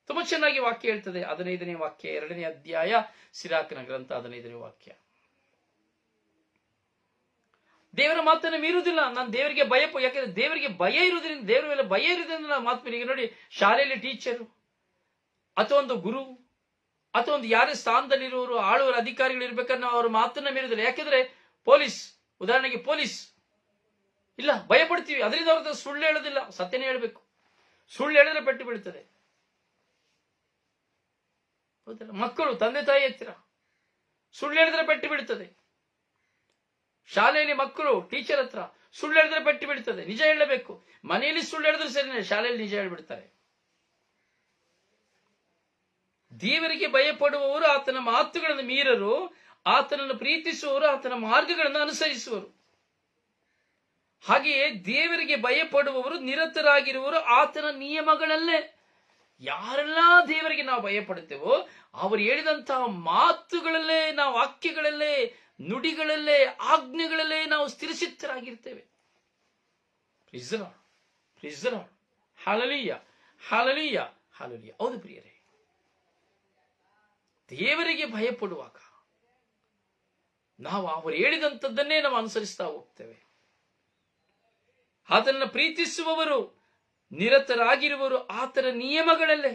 ತುಂಬಾ ಚೆನ್ನಾಗಿ ವಾಕ್ಯ ಹೇಳ್ತದೆ. 15ನೇ ವಾಕ್ಯ, 2ನೇ ಅಧ್ಯಾಯ, ಸಿರಾಕನ ಗ್ರಂಥ 15ನೇ ವಾಕ್ಯ. ದೇವರ ಮಾತನ್ನು ಮೀರುವುದಿಲ್ಲ. ನಾನು ದೇವರಿಗೆ ಯಾಕಂದ್ರೆ ದೇವರಿಗೆ ಭಯ ಇರುವುದರಿಂದ, ದೇವರ ಮೇಲೆ ಭಯ ಇರುವುದರಿಂದ ನಾವು ಮಾತು ಮೀರಿ. ನೋಡಿ, ಶಾಲೆಯಲ್ಲಿ ಟೀಚರು ಅಥವಾ ಒಂದು ಗುರು ಅಥವಾ ಒಂದು ಯಾರೇ ಸ್ಥಾನದಲ್ಲಿರುವವರು, ಆಳುವರ ಅಧಿಕಾರಿಗಳು ಇರ್ಬೇಕಾದ್ರೆ ನಾವು ಅವರ ಮಾತನ್ನ ಮೀರುವುದಿಲ್ಲ. ಯಾಕೆಂದ್ರೆ ಉದಾಹರಣೆಗೆ ಪೊಲೀಸ್ ಇಲ್ಲ, ಭಯ ಪಡ್ತೀವಿ. ಅದರಿಂದ ಅವ್ರ ಸುಳ್ಳು ಹೇಳೋದಿಲ್ಲ, ಸತ್ಯನೇ ಹೇಳಬೇಕು. ಸುಳ್ಳು ಹೇಳಿದ್ರೆ ಪೆಟ್ಟು ಬೀಳ್ತದೆ. ಮಕ್ಕಳು ತಂದೆ ತಾಯಿ ಹತ್ತಿರ ಸುಳ್ಳು ಹೇಳಿದ್ರೆ ಪೆಟ್ಟು ಬೀಳ್ತದೆ. ಶಾಲೆಯಲ್ಲಿ ಮಕ್ಕಳು ಟೀಚರ್ ಹತ್ರ ಸುಳ್ಳು ಹೇಳಿದ್ರೆ ಪೆಟ್ಟು ಬೀಳ್ತದೆ. ನಿಜ ಹೇಳಬೇಕು. ಮನೆಯಲ್ಲಿ ಸುಳ್ಳು ಹೇಳಿದ್ರೆ ಸರಿನೇ, ಶಾಲೆಯಲ್ಲಿ ನಿಜ ಹೇಳ್ಬಿಡ್ತಾರೆ. ದೇವರಿಗೆ ಭಯಪಡುವವರು ಆತನ ಮಾತುಗಳನ್ನು ಮೀರರು, ಆತನನ್ನು ಪ್ರೀತಿಸುವವರು ಆತನ ಮಾರ್ಗಗಳನ್ನು ಅನುಸರಿಸುವರು. ಹಾಗೆಯೇ ದೇವರಿಗೆ ಭಯಪಡುವವರು ನಿರತರಾಗಿರುವವರು ಆತನ ನಿಯಮಗಳಲ್ಲೇ. ಯಾರೆಲ್ಲ ದೇವರಿಗೆ ನಾವು ಭಯಪಡುತ್ತೇವೋ ಅವರು ಹೇಳಿದಂತಹ ಮಾತುಗಳಲ್ಲೇ, ನಾವು ವಾಕ್ಯಗಳಲ್ಲೇ, ನುಡಿಗಳಲ್ಲೇ, ಆಜ್ಞೆಗಳಲ್ಲೇ ನಾವು ಸ್ಥಿರಚಿತ್ತರಾಗಿರ್ತೇವೆ. Hallelujah, hallelujah, hallelujah. ಹೌದು ಪ್ರಿಯರೇ, ದೇವರಿಗೆ ಭಯಪಡುವಾಗ ನಾವು ಅವರು ಹೇಳಿದಂಥದ್ದನ್ನೇ ನಾವು ಅನುಸರಿಸ್ತಾ ಹೋಗ್ತೇವೆ. ಆತನನ್ನು ಪ್ರೀತಿಸುವವರು ನಿರತರಾಗಿರುವರು ಆತನ ನಿಯಮಗಳಲ್ಲೇ,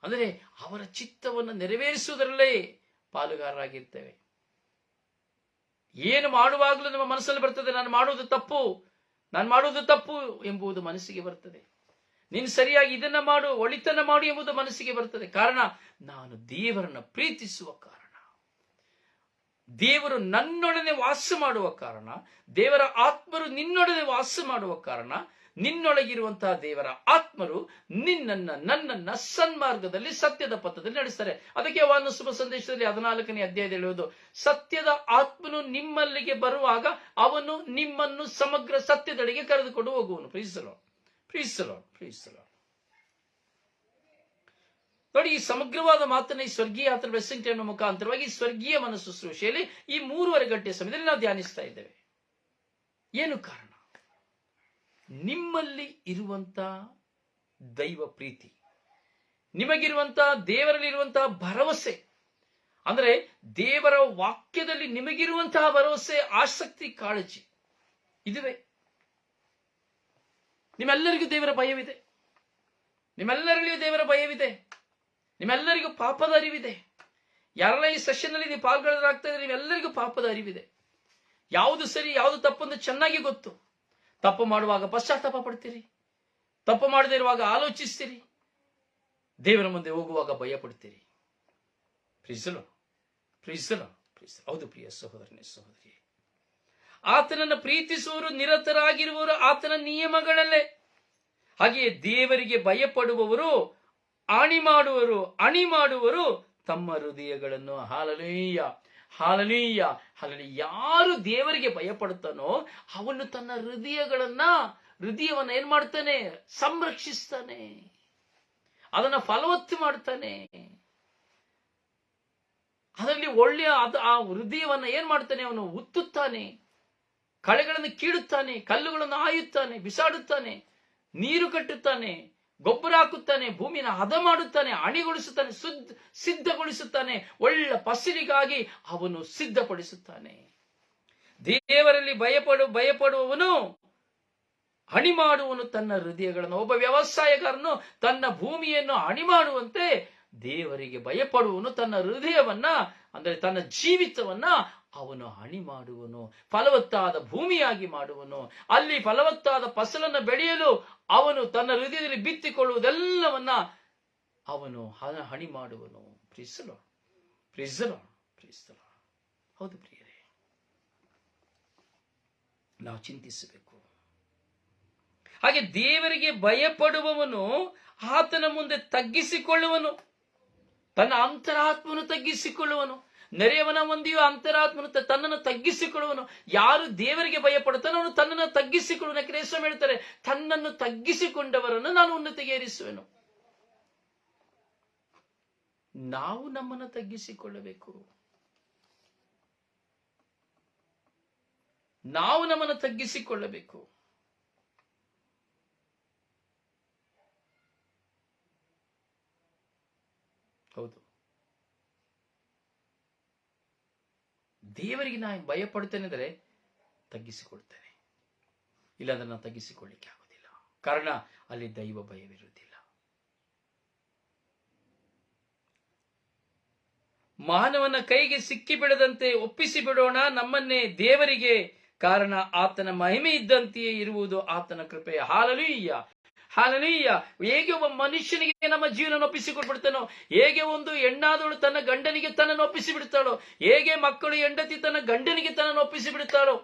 ಅಂದರೆ ಅವರ ಚಿತ್ತವನ್ನು ನೆರವೇರಿಸುವುದರಲ್ಲೇ ಪಾಲುಗಾರರಾಗಿರ್ತೇವೆ. ಏನು ಮಾಡುವಾಗಲೂ ನಮ್ಮ ಮನಸ್ಸಲ್ಲಿ ಬರ್ತದೆ, ನಾನು ಮಾಡುವುದು ತಪ್ಪು ಎಂಬುದು ಮನಸ್ಸಿಗೆ ಬರ್ತದೆ. ನೀನು ಸರಿಯಾಗಿ ಇದನ್ನ ಮಾಡು, ಒಳಿತನ ಮಾಡು ಎಂಬುದು ಮನಸ್ಸಿಗೆ ಬರ್ತದೆ. ಕಾರಣ, ನಾನು ದೇವರನ್ನ ಪ್ರೀತಿಸುವ ಕಾರಣ, ದೇವರು ನನ್ನೊಡನೆ ವಾಸ ಮಾಡುವ ಕಾರಣ, ದೇವರ ಆತ್ಮರು ನಿನ್ನೊಡನೆ ವಾಸ ಮಾಡುವ ಕಾರಣ, ನಿನ್ನೊಳಗಿರುವಂತಹ ದೇವರ ಆತ್ಮರು ನನ್ನನ್ನ ಸನ್ಮಾರ್ಗದಲ್ಲಿ, ಸತ್ಯದ ಪಥದಲ್ಲಿ ನಡೆಸ್ತಾರೆ. ಅದಕ್ಕೆ ಯೋಹಾನನ ಶುಭ ಸಂದೇಶದಲ್ಲಿ 14ನೇ ಅಧ್ಯಾಯದಲ್ಲಿ ಹೇಳುವುದು, ಸತ್ಯದ ಆತ್ಮನು ನಿಮ್ಮಲ್ಲಿಗೆ ಬರುವಾಗ ಅವನು ನಿಮ್ಮನ್ನು ಸಮಗ್ರ ಸತ್ಯದೆಡೆಗೆ ಕರೆದುಕೊಂಡು ಹೋಗುವನು. ಪ್ರೀಸ್ ದಿ ಲಾರ್ಡ್. ನೋಡಿ, ಈ ಸಮಗ್ರವಾದ ಮಾತನ್ನ ಈ ಸ್ವರ್ಗೀಯ ಆತನ ಬ್ಲೆಸ್ಸಿಂಗ್ ಟೈಮ್ ಮುಖಾಂತರವಾಗಿ ಸ್ವರ್ಗೀಯ ಮನಸ್ಸು ಶುಶ್ರೂಷೆಯಲ್ಲಿ ಈ 3:30 ಗಂಟೆ ಸಮಯದಲ್ಲಿ ನಾವು ಧ್ಯಾನಿಸ್ತಾ ಇದ್ದೇವೆ. ಏನು ಕಾರಣ? ನಿಮ್ಮಲ್ಲಿ ಇರುವಂತಹ ದೈವ ಪ್ರೀತಿ, ನಿಮಗಿರುವಂತಹ ದೇವರಲ್ಲಿರುವಂತಹ ಭರವಸೆ, ಅಂದ್ರೆ ದೇವರ ವಾಕ್ಯದಲ್ಲಿ ನಿಮಗಿರುವಂತಹ ಭರವಸೆ, ಆಸಕ್ತಿ, ಕಾಳಜಿ, ಇದುವೇ ನಿಮ್ಮೆಲ್ಲರಿಗೂ ದೇವರ ಭಯವಿದೆ, ನಿಮ್ಮೆಲ್ಲರಲ್ಲಿಯೂ ದೇವರ ಭಯವಿದೆ, ನಿಮ್ಮೆಲ್ಲರಿಗೂ ಪಾಪದ ಅರಿವಿದೆ. ಯಾರೆಲ್ಲ ಈ ಸೆಷನ್ ಅಲ್ಲಿ ನೀವು ಪಾಲ್ಗೊಳ್ಳೋದಾಗ್ತಾ ಇದ್ರೆ ನೀವೆಲ್ಲರಿಗೂ ಪಾಪದ ಅರಿವಿದೆ. ಯಾವುದು ಸರಿ ಯಾವುದು ತಪ್ಪು ಅಂತ ಚೆನ್ನಾಗಿ ಗೊತ್ತು. ತಪ್ಪು ಮಾಡುವಾಗ ಪಶ್ಚಾತ್ತಾಪ ಪಡ್ತೀರಿ, ತಪ್ಪು ಮಾಡದೇ ಇರುವಾಗ ಆಲೋಚಿಸ್ತೀರಿ, ದೇವರ ಮುಂದೆ ಹೋಗುವಾಗ ಭಯ ಪಡ್ತೀರಿ. ಪ್ರೀಸಲು ಪ್ರೀಸಲು ಪ್ರೀಸಲು. ಹೌದು ಪ್ರಿಯ ಸಹೋದರನೇ ಸಹೋದರಿ, ಆತನನ್ನು ಪ್ರೀತಿಸುವವರು ನಿರತರಾಗಿರುವವರು ಆತನ ನಿಯಮಗಳಲ್ಲೇ. ಹಾಗೆಯೇ ದೇವರಿಗೆ ಭಯಪಡುವವರು ಅಣಿ ಮಾಡುವರು ತಮ್ಮ ಹೃದಯಗಳನ್ನು. Hallelujah hallelujah hallelujah. ಯಾರು ದೇವರಿಗೆ ಭಯಪಡುತ್ತಾನೋ ಅವನು ತನ್ನ ಹೃದಯವನ್ನ ಏನ್ ಮಾಡ್ತಾನೆ? ಸಂರಕ್ಷಿಸ್ತಾನೆ, ಅದನ್ನ ಫಲವತ್ತು ಮಾಡ್ತಾನೆ. ಅದರಲ್ಲಿ ಒಳ್ಳೆಯ ಆ ಹೃದಯವನ್ನ ಏನ್ ಮಾಡ್ತಾನೆ? ಅವನು ಉತ್ತುತ್ತಾನೆ, ಕಳೆಗಳನ್ನು ಕೀಳುತ್ತಾನೆ, ಕಲ್ಲುಗಳನ್ನು ಆಯುತ್ತಾನೆ, ಬಿಸಾಡುತ್ತಾನೆ, ನೀರು ಕಟ್ಟುತ್ತಾನೆ, ಗೊಬ್ಬರ ಹಾಕುತ್ತಾನೆ, ಭೂಮಿನ ಹದ ಮಾಡುತ್ತಾನೆ, ಅಣಿಗೊಳಿಸುತ್ತಾನೆ, ಸಿದ್ಧಗೊಳಿಸುತ್ತಾನೆ, ಒಳ್ಳೆ ಫಸಲಿಗಾಗಿ ಅವನು ಸಿದ್ಧಪಡಿಸುತ್ತಾನೆ. ದೇವರಲ್ಲಿ ಭಯಪಡುವವನು ಹಣಿ ಮಾಡುವನು ತನ್ನ ಹೃದಯಗಳನ್ನು. ಒಬ್ಬ ವ್ಯವಸಾಯಗಾರನು ತನ್ನ ಭೂಮಿಯನ್ನು ಹಣಿ ಮಾಡುವಂತೆ ದೇವರಿಗೆ ಭಯಪಡುವನು ತನ್ನ ಹೃದಯವನ್ನ, ಅಂದರೆ ತನ್ನ ಜೀವಿತವನ್ನ ಅವನು ಹಣಿ ಮಾಡುವನು, ಫಲವತ್ತಾದ ಭೂಮಿಯಾಗಿ ಮಾಡುವನು. ಅಲ್ಲಿ ಫಲವತ್ತಾದ ಫಸಲನ್ನು ಬೆಳೆಯಲು ಅವನು ತನ್ನ ಹೃದಯದಲ್ಲಿ ಬಿತ್ತಿಕೊಳ್ಳುವುದೆಲ್ಲವನ್ನ ಅವನು ಹಣಿ ಮಾಡುವನು. ಪ್ರೀಸಲು ಪ್ರೀಸಲು ಪ್ರೀಸಲು. ಹೌದು ಪ್ರಿಯರೇ, ನಾವು ಚಿಂತಿಸಬೇಕು. ಹಾಗೆ ದೇವರಿಗೆ ಭಯಪಡುವವನು ಆತನ ಮುಂದೆ ತಗ್ಗಿಸಿಕೊಳ್ಳುವನು, ತನ್ನ ಅಂತರಾತ್ಮನು ತಗ್ಗಿಸಿಕೊಳ್ಳುವನು. ನೆರೆಯವನ ಮುಂದೆಯೂ ಅಂತರಾತ್ಮನು ತನ್ನನ್ನು ತಗ್ಗಿಸಿಕೊಳ್ಳುವನು. ಯಾರು ದೇವರಿಗೆ ಭಯಪಡುತ್ತಾನೋ ಅವನು ತನ್ನನ್ನು ತಗ್ಗಿಸಿಕೊಳ್ಳುವನು. ಕ್ರೈಸ್ತರು ಹೇಳ್ತಾರೆ, ತನ್ನನ್ನು ತಗ್ಗಿಸಿಕೊಂಡವರನ್ನು ನಾನು ಉನ್ನತಿಗೆ ಏರಿಸುವೆನು. ನಾವು ನಮ್ಮನ್ನು ತಗ್ಗಿಸಿಕೊಳ್ಳಬೇಕು. ನಾವು ನಮ್ಮನ್ನು ತಗ್ಗಿಸಿಕೊಳ್ಳಬೇಕು. ಹೌದು, ದೇವರಿಗೆ ನಾನು ಭಯಪಡ್ತೇನೆ ಅಂದರೆ ತಗ್ಗಿಸಿಕೊಳ್ತೇನೆ, ಇಲ್ಲಾಂದ್ರೆ ನಾನು ತಗ್ಗಿಸಿಕೊಳ್ಳಿಕ್ಕೆ ಆಗುದಿಲ್ಲ. ಕಾರಣ ಅಲ್ಲಿ ದೈವ ಭಯವಿರುವುದಿಲ್ಲ. ಮಾನವನ ಕೈಗೆ ಸಿಕ್ಕಿ ಬಿಡದಂತೆ ಒಪ್ಪಿಸಿ ಬಿಡೋಣ ನಮ್ಮನ್ನೇ ದೇವರಿಗೆ. ಕಾರಣ ಆತನ ಮಹಿಮೆ ಇದ್ದಂತೆಯೇ ಇರುವುದು ಆತನ ಕೃಪೆ. Hallelujah hallelujah. ಹೇಗೆ ಒಬ್ಬ ಮನುಷ್ಯನಿಗೆ ನಮ್ಮ ಜೀವನ ಒಪ್ಪಿಸಿಕೊಟ್ಬಿಡ್ತಾನೋ, ಹೇಗೆ ಒಂದು ಹೆಣ್ಣಾದವಳು ತನ್ನ ಗಂಡನಿಗೆ ತನ್ನನ್ನು ಒಪ್ಪಿಸಿ ಬಿಡ್ತಾಳೋ, ಹೇಗೆ ಮಕ್ಕಳು ಹೆಂಡತಿ ತನ್ನ ಗಂಡನಿಗೆ ತನ್ನನ್ನು ಒಪ್ಪಿಸಿ ಬಿಡ್ತಾಳೋ,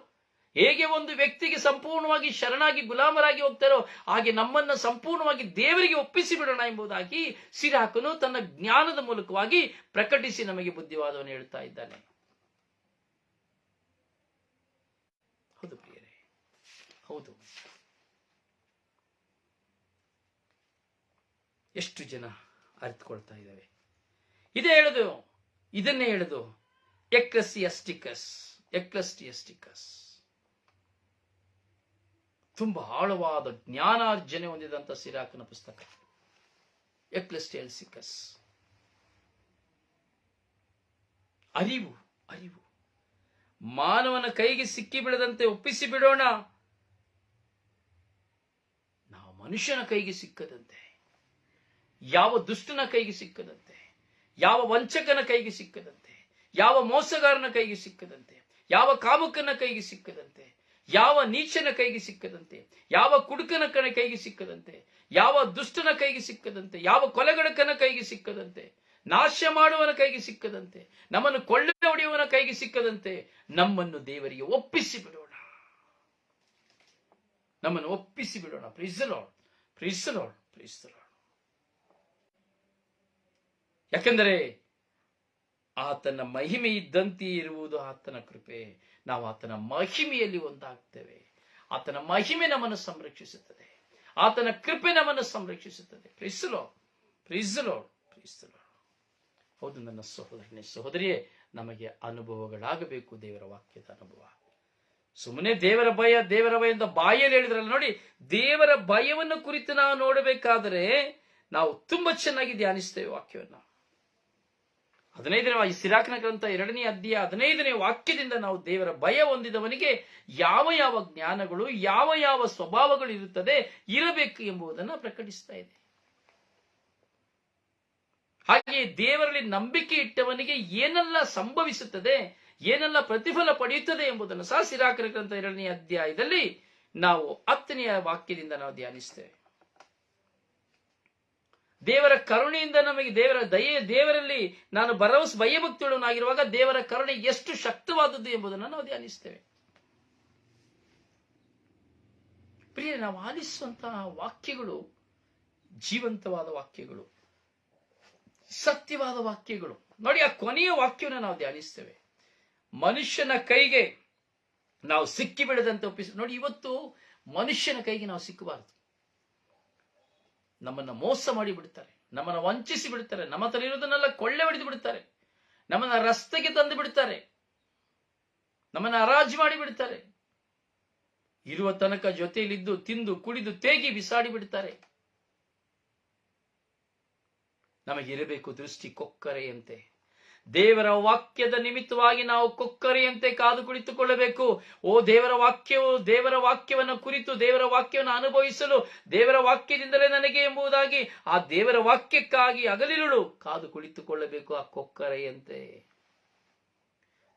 ಹೇಗೆ ಒಂದು ವ್ಯಕ್ತಿಗೆ ಸಂಪೂರ್ಣವಾಗಿ ಶರಣಾಗಿ ಗುಲಾಮರಾಗಿ ಹೋಗ್ತಾರೋ, ಹಾಗೆ ನಮ್ಮನ್ನ ಸಂಪೂರ್ಣವಾಗಿ ದೇವರಿಗೆ ಒಪ್ಪಿಸಿ ಬಿಡೋಣ ಎಂಬುದಾಗಿ ಸಿರಾಕನು ತನ್ನ ಜ್ಞಾನದ ಮೂಲಕವಾಗಿ ಪ್ರಕಟಿಸಿ ನಮಗೆ ಬುದ್ಧಿವಾದವನ್ನು ಹೇಳ್ತಾ ಇದ್ದಾನೆ. ಹೌದು ಪ್ರಿಯರೇ, ಹೌದು. ಎಷ್ಟು ಜನ ಅರಿತುಕೊಳ್ತಾ ಇದ್ದಾವೆ? ಇದನ್ನೇ ಹೇಳುದು ಎಕ್ಲಸ್ಟಿಯಸ್ಟಿಕಸ್. ತುಂಬಾ ಆಳವಾದ ಜ್ಞಾನಾರ್ಜನೆ ಹೊಂದಿದಂತ ಸಿರಾಕನ ಪುಸ್ತಕ ಎಕ್ಲಸ್ಟಿಯಸ್ಟಿಕಸ್. ಅರಿವು ಮಾನವನ ಕೈಗೆ ಸಿಕ್ಕಿ ಬಿಡದಂತೆ ಒಪ್ಪಿಸಿ ಬಿಡೋಣ, ನಾವು ಮನುಷ್ಯನ ಕೈಗೆ ಸಿಕ್ಕದಂತೆ, ಯಾವ ದುಷ್ಟನ ಕೈಗೆ ಸಿಕ್ಕದಂತೆ, ಯಾವ ವಂಚಕನ ಕೈಗೆ ಸಿಕ್ಕದಂತೆ, ಯಾವ ಮೋಸಗಾರನ ಕೈಗೆ ಸಿಕ್ಕದಂತೆ, ಯಾವ ಕಾಮುಕನ ಕೈಗೆ ಸಿಕ್ಕದಂತೆ, ಯಾವ ನೀಚನ ಕೈಗೆ ಸಿಕ್ಕದಂತೆ, ಯಾವ ಕುಡುಕನ ಕೈಗೆ ಸಿಕ್ಕದಂತೆ, ಯಾವ ದುಷ್ಟನ ಕೈಗೆ ಸಿಕ್ಕದಂತೆ, ಯಾವ ಕೊಲೆಗಡಕನ ಕೈಗೆ ಸಿಕ್ಕದಂತೆ, ನಾಶ ಮಾಡುವವನ ಕೈಗೆ ಸಿಕ್ಕದಂತೆ, ನಮ್ಮನ್ನು ಕೊಳ್ಳೆ ಹೊಡೆಯುವವನ ಕೈಗೆ ಸಿಕ್ಕದಂತೆ ನಮ್ಮನ್ನು ದೇವರಿಗೆ ಒಪ್ಪಿಸಿ ಬಿಡೋಣ. ನಮ್ಮನ್ನು ಒಪ್ಪಿಸಿ ಬಿಡೋಣ. Praise the lord, praise the lord, praise the lord. ಯಾಕೆಂದರೆ ಆತನ ಮಹಿಮೆ ಇದ್ದಂತೆ ಇರುವುದು ಆತನ ಕೃಪೆ. ನಾವು ಆತನ ಮಹಿಮೆಯಲ್ಲಿ ಒಂದಾಗ್ತೇವೆ. ಆತನ ಮಹಿಮೆ ನಮ್ಮನ್ನು ಸಂರಕ್ಷಿಸುತ್ತದೆ, ಆತನ ಕೃಪೆ ನಮ್ಮನ್ನು ಸಂರಕ್ಷಿಸುತ್ತದೆ. Praise the lord, praise the lord, praise the lord. ಹೌದು ನನ್ನ ಸಹೋದರನೇ ಸಹೋದರಿಯೇ, ನಮಗೆ ಅನುಭವಗಳಾಗಬೇಕು, ದೇವರ ವಾಕ್ಯದ ಅನುಭವ. ಸುಮ್ಮನೆ ದೇವರ ಭಯ ಅಂತ ಬಾಯಲ್ಲಿ ಹೇಳಿದ್ರಲ್ಲ ನೋಡಿ, ದೇವರ ಭಯವನ್ನು ಕುರಿತು ನಾವು ನೋಡಬೇಕಾದರೆ ನಾವು ತುಂಬಾ ಚೆನ್ನಾಗಿ ಧ್ಯಾನಿಸ್ತೇವೆ ವಾಕ್ಯವನ್ನ. 15ನೇ ಸಿರಾಕನ ಗ್ರಂಥ 2ನೇ ಅಧ್ಯಾಯ 15ನೇ ವಾಕ್ಯದಿಂದ ನಾವು ದೇವರ ಭಯ ಹೊಂದಿದವನಿಗೆ ಯಾವ ಯಾವ ಜ್ಞಾನಗಳು ಯಾವ ಯಾವ ಸ್ವಭಾವಗಳು ಇರಬೇಕು ಎಂಬುದನ್ನು ಪ್ರಕಟಿಸ್ತಾ ಇದೆ. ಹಾಗೆಯೇ ದೇವರಲ್ಲಿ ನಂಬಿಕೆ ಇಟ್ಟವನಿಗೆ ಏನೆಲ್ಲ ಸಂಭವಿಸುತ್ತದೆ, ಏನೆಲ್ಲ ಪ್ರತಿಫಲ ಪಡೆಯುತ್ತದೆ ಎಂಬುದನ್ನು ಸಹ ಸಿರಾಕನ ಗ್ರಂಥ 2ನೇ ಅಧ್ಯಾಯದಲ್ಲಿ ನಾವು 10ನೇ ವಾಕ್ಯದಿಂದ ನಾವು ಧ್ಯಾನಿಸ್ತೇವೆ. ದೇವರ ಕರುಣೆಯಿಂದ ನಮಗೆ ದೇವರ ದಯೆ, ದೇವರಲ್ಲಿ ನಾನು ಭಯಭಕ್ತಿಯುಳ್ಳವನಾಗಿರುವಾಗ ದೇವರ ಕರುಣೆ ಎಷ್ಟು ಶಕ್ತವಾದದ್ದು ಎಂಬುದನ್ನು ನಾವು ಧ್ಯಾನಿಸ್ತೇವೆ. ಪ್ರಿಯ, ನಾವು ಆಲಿಸುವಂತಹ ವಾಕ್ಯಗಳು ಜೀವಂತವಾದ ವಾಕ್ಯಗಳು, ಸತ್ಯವಾದ ವಾಕ್ಯಗಳು. ನೋಡಿ, ಆ ಕೊನೆಯ ವಾಕ್ಯವನ್ನು ನಾವು ಧ್ಯಾನಿಸ್ತೇವೆ. ಮನುಷ್ಯನ ಕೈಗೆ ನಾವು ಸಿಕ್ಕಿ ಬಿಡದಂತೆ ಒಪ್ಪಿಸಿ. ನೋಡಿ, ಇವತ್ತು ಮನುಷ್ಯನ ಕೈಗೆ ನಾವು ಸಿಕ್ಕಬಾರದು. ನಮ್ಮನ್ನ ಮೋಸ ಮಾಡಿ ಬಿಡ್ತಾರೆ, ನಮ್ಮನ್ನ ವಂಚಿಸಿ ಬಿಡ್ತಾರೆ, ನಮ್ಮ ಹತ್ರ ಇರೋದನ್ನೆಲ್ಲ ಕೊಳ್ಳೆ ಹೊಡೆದು ಬಿಡ್ತಾರೆ, ನಮ್ಮನ್ನ ರಸ್ತೆಗೆ ತಂದು ಬಿಡ್ತಾರೆ, ನಮ್ಮನ್ನ ಹರಾಜು ಮಾಡಿ ಬಿಡ್ತಾರೆ, ಇರುವ ತನಕ ಜೊತೆಯಲ್ಲಿದ್ದು ತಿಂದು ಕುಡಿದು ತೇಗಿ ಬಿಸಾಡಿ ಬಿಡ್ತಾರೆ. ನಮಗಿರಬೇಕು ದೃಷ್ಟಿ ಕೊಕ್ಕರೆಯಂತೆ. ದೇವರ ವಾಕ್ಯದ ನಿಮಿತ್ತವಾಗಿ ನಾವು ಕೊಕ್ಕರೆಯಂತೆ ಕಾದು ಕುಳಿತುಕೊಳ್ಳಬೇಕು. ದೇವರ ವಾಕ್ಯವನ್ನು ಕುರಿತು, ದೇವರ ವಾಕ್ಯವನ್ನು ಅನುಭವಿಸಲು, ದೇವರ ವಾಕ್ಯದಿಂದಲೇ ನನಗೆ ಎಂಬುದಾಗಿ ಆ ದೇವರ ವಾಕ್ಯಕ್ಕಾಗಿ ಹಗಲಿರುಳು ಕಾದು ಕುಳಿತುಕೊಳ್ಳಬೇಕು, ಆ ಕೊಕ್ಕರೆಯಂತೆ.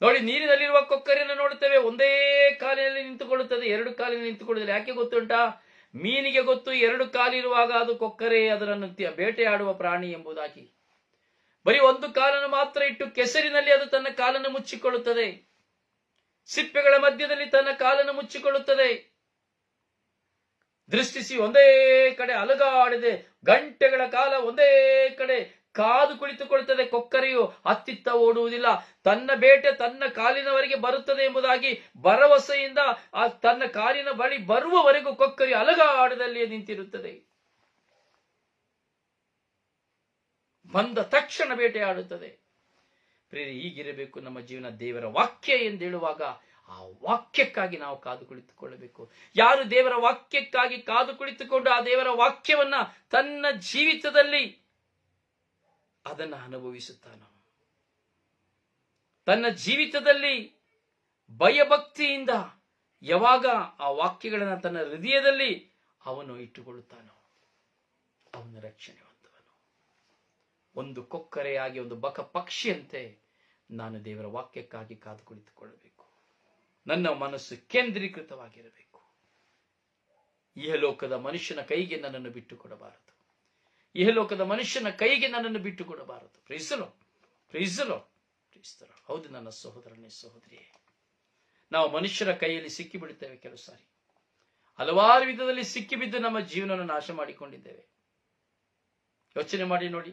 ನೋಡಿ, ನೀರಿನಲ್ಲಿರುವ ಕೊಕ್ಕರೆಯನ್ನು ನೋಡುತ್ತೇವೆ, ಒಂದೇ ಕಾಲಿನಲ್ಲಿ ನಿಂತುಕೊಳ್ಳುತ್ತದೆ, 2 ಕಾಲಿನಲ್ಲಿ ನಿಂತುಕೊಳ್ಳುತ್ತದೆ. ಯಾಕೆ ಗೊತ್ತುಂಟಾ? ಮೀನಿಗೆ ಗೊತ್ತು 2 ಕಾಲಿರುವಾಗ ಅದು ಕೊಕ್ಕರೆ ಅದನ್ನು ಬೇಟೆಯಾಡುವ ಪ್ರಾಣಿ ಎಂಬುದಾಗಿ. ಬರೀ 1 ಕಾಲನ್ನು ಮಾತ್ರ ಇಟ್ಟು ಕೆಸರಿನಲ್ಲಿ ಅದು ತನ್ನ ಕಾಲನ್ನು ಮುಚ್ಚಿಕೊಳ್ಳುತ್ತದೆ, ಸಿಪ್ಪೆಗಳ ಮಧ್ಯದಲ್ಲಿ ತನ್ನ ಕಾಲನ್ನು ಮುಚ್ಚಿಕೊಳ್ಳುತ್ತದೆ. ದೃಷ್ಟಿಸಿ ಒಂದೇ ಕಡೆ ಅಲುಗಾಡದೆ ಗಂಟೆಗಳ ಕಾಲ ಒಂದೇ ಕಡೆ ಕಾದು ಕುಳಿತುಕೊಳ್ಳುತ್ತದೆ. ಕೊಕ್ಕರೆಯು ಅತ್ತಿತ್ತ ಓಡುವುದಿಲ್ಲ, ತನ್ನ ಬೇಟೆ ತನ್ನ ಕಾಲಿನವರೆಗೆ ಬರುತ್ತದೆ ಎಂಬುದಾಗಿ ಭರವಸೆಯಿಂದ ತನ್ನ ಕಾಲಿನ ಬಳಿ ಬರುವವರೆಗೂ ಕೊಕ್ಕರೆಯು ಅಲುಗಾಡದಲ್ಲಿಯೇ ನಿಂತಿರುತ್ತದೆ. ಬಂದ ತಕ್ಷಣ ಬೇಟೆಯಾಡುತ್ತದೆ. ಪ್ರಿಯರೇ, ಹೀಗಿರಬೇಕು ನಮ್ಮ ಜೀವನ. ದೇವರ ವಾಕ್ಯ ಎಂದು ಹೇಳುವಾಗ ಆ ವಾಕ್ಯಕ್ಕಾಗಿ ನಾವು ಕಾದು ಕುಳಿತುಕೊಳ್ಳಬೇಕು. ಯಾರು ದೇವರ ವಾಕ್ಯಕ್ಕಾಗಿ ಕಾದು ಕುಳಿತುಕೊಂಡು ಆ ದೇವರ ವಾಕ್ಯವನ್ನ ತನ್ನ ಜೀವಿತದಲ್ಲಿ ಅದನ್ನು ಅನುಭವಿಸುತ್ತಾನೋ, ತನ್ನ ಜೀವಿತದಲ್ಲಿ ಭಯಭಕ್ತಿಯಿಂದ ಯಾವಾಗ ಆ ವಾಕ್ಯಗಳನ್ನು ತನ್ನ ಹೃದಯದಲ್ಲಿ ಅವನು ಇಟ್ಟುಕೊಳ್ಳುತ್ತಾನೋ, ಅವನ ರಕ್ಷಣೆ ಹೊಂದುವನು. ಒಂದು ಕೊಕ್ಕರೆಯಾಗಿ, ಒಂದು ಬಕ ಪಕ್ಷಿಯಂತೆ ನಾನು ದೇವರ ವಾಕ್ಯಕ್ಕಾಗಿ ಕಾದು ಕುಳಿತುಕೊಳ್ಳಬೇಕು. ನನ್ನ ಮನಸ್ಸು ಕೇಂದ್ರೀಕೃತವಾಗಿರಬೇಕು. ಇಹಲೋಕದ ಮನುಷ್ಯನ ಕೈಗೆ ನನ್ನನ್ನು ಬಿಟ್ಟು ಕೊಡಬಾರದು. ಇಹಲೋಕದ ಮನುಷ್ಯನ ಕೈಗೆ ನನ್ನನ್ನು ಬಿಟ್ಟು ಕೊಡಬಾರದು. ಪ್ರೀಸಲು ಪ್ರೀಸಲು ಪ್ರೀಸ್ತರು. ಹೌದು ನನ್ನ ಸಹೋದರನೇ, ಸಹೋದರಿಯೇ, ನಾವು ಮನುಷ್ಯರ ಕೈಯಲ್ಲಿ ಸಿಕ್ಕಿ ಬಿಡುತ್ತೇವೆ. ಕೆಲವು ಸಾರಿ ಹಲವಾರು ವಿಧದಲ್ಲಿ ಸಿಕ್ಕಿಬಿದ್ದು ನಮ್ಮ ಜೀವನವನ್ನು ನಾಶ ಮಾಡಿಕೊಂಡಿದ್ದೇವೆ. ಯೋಚನೆ ಮಾಡಿ ನೋಡಿ,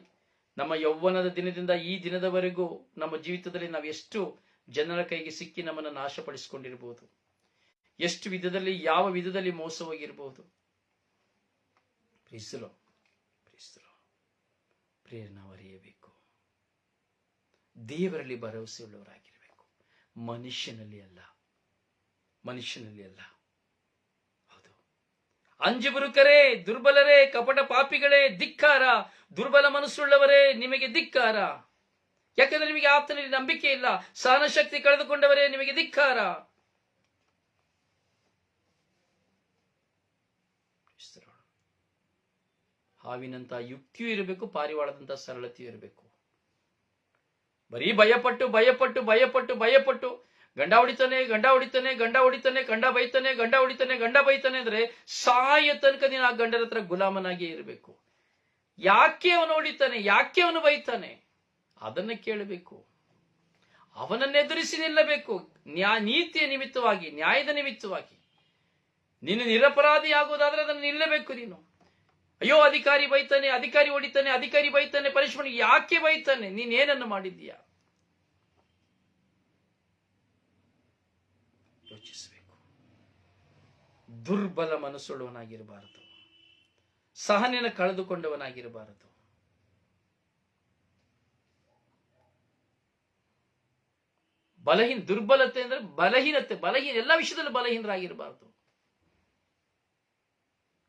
ನಮ್ಮ ಯೌವನದ ದಿನದಿಂದ ಈ ದಿನದವರೆಗೂ ನಮ್ಮ ಜೀವಿತದಲ್ಲಿ ನಾವು ಎಷ್ಟು ಜನರ ಕೈಗೆ ಸಿಕ್ಕಿ ನಮ್ಮನ್ನು ನಾಶಪಡಿಸಿಕೊಂಡಿರಬಹುದು, ಎಷ್ಟು ವಿಧದಲ್ಲಿ, ಯಾವ ವಿಧದಲ್ಲಿ ಮೋಸ ಹೋಗಿರಬಹುದು. ಪ್ರೀಸಲು ಪ್ರೀಸ್ತರು. ಪ್ರಿಯರೇ, ನಾವು ಅರಿಯಬೇಕು, ದೇವರಲ್ಲಿ ಭರವಸೆ ಉಳ್ಳವರಾಗಿರಬೇಕು, ಮನುಷ್ಯನಲ್ಲಿ ಅಲ್ಲ. ಮನುಷ್ಯನಲ್ಲಿ ಅಲ್ಲ. ಹೌದು, ಅಂಜುಬುರುಕರೇ, ದುರ್ಬಲರೇ, ಕಪಟ ಪಾಪಿಗಳೇ, ಧಿಕ್ಕಾರ. ದುರ್ಬಲ ಮನಸ್ಸುಳ್ಳವರೇ, ನಿಮಗೆ ಧಿಕ್ಕಾರ. ಯಾಕಂದ್ರೆ ನಿಮಗೆ ಆತನಲ್ಲಿ ನಂಬಿಕೆ ಇಲ್ಲ. ಸಹನ ಶಕ್ತಿ ಕಳೆದುಕೊಂಡವರೇ, ನಿಮಗೆ ಧಿಕ್ಕಾರ. ಹಾವಿನಂತ ಯುಕ್ತಿಯೂ ಇರಬೇಕು, ಪಾರಿವಾಳದಂತ ಸರಳತೆಯೂ ಇರಬೇಕು. ಬರೀ ಭಯಪಟ್ಟು ಭಯಪಟ್ಟು ಭಯಪಟ್ಟು ಭಯಪಟ್ಟು ಗಂಡ ಹೊಡಿತಾನೆ, ಗಂಡ ಹೊಡಿತಾನೆ, ಗಂಡ ಹೊಡಿತಾನೆ, ಗಂಡ ಬೈತಾನೆ, ಗಂಡ ಹೊಡಿತಾನೆ, ಗಂಡ ಬೈತಾನೆ ಅಂದ್ರೆ ಸಾಯ ತನಕ ನೀನು ಆ ಗಂಡನ ಹತ್ರ ಗುಲಾಮನಾಗಿ ಇರಬೇಕು. ಯಾಕೆ ಅವನು ಹೊಡಿತಾನೆ, ಯಾಕೆ ಅವನು ಬೈತಾನೆ, ಅದನ್ನ ಕೇಳಬೇಕು. ಅವನನ್ನೆದುರಿಸಿ ನಿಲ್ಲಬೇಕು. ನೀತಿಯ ನಿಮಿತ್ತವಾಗಿ, ನ್ಯಾಯದ ನಿಮಿತ್ತವಾಗಿ. ನೀನು ನಿರಪರಾಧಿ ಆಗುವುದಾದ್ರೆ ಅದನ್ನು ನಿಲ್ಲಬೇಕು ನೀನು. ಅಯ್ಯೋ, ಅಧಿಕಾರಿ ಬೈತಾನೆ, ಅಧಿಕಾರಿ ಹೊಡಿತಾನೆ, ಅಧಿಕಾರಿ ಬೈತಾನೆ, ಪನಿಷ್ಮೆಂಟ್ ಯಾಕೆ ಬೈತಾನೆ, ನೀನೇನನ್ನು ಮಾಡಿದ್ದೀಯಾ? ಯೋಚಿಸಬೇಕು. ದುರ್ಬಲ ಮನಸ್ಸುಳ್ಳವನಾಗಿರಬಾರದು, ಸಹನೆಯನ್ನು ಕಳೆದುಕೊಂಡವನಾಗಿರಬಾರದು. ದುರ್ಬಲತೆ ಅಂದ್ರೆ ಬಲಹೀನತೆ, ಎಲ್ಲ ವಿಷಯದಲ್ಲಿ ಬಲಹೀನರಾಗಿರಬಾರದು.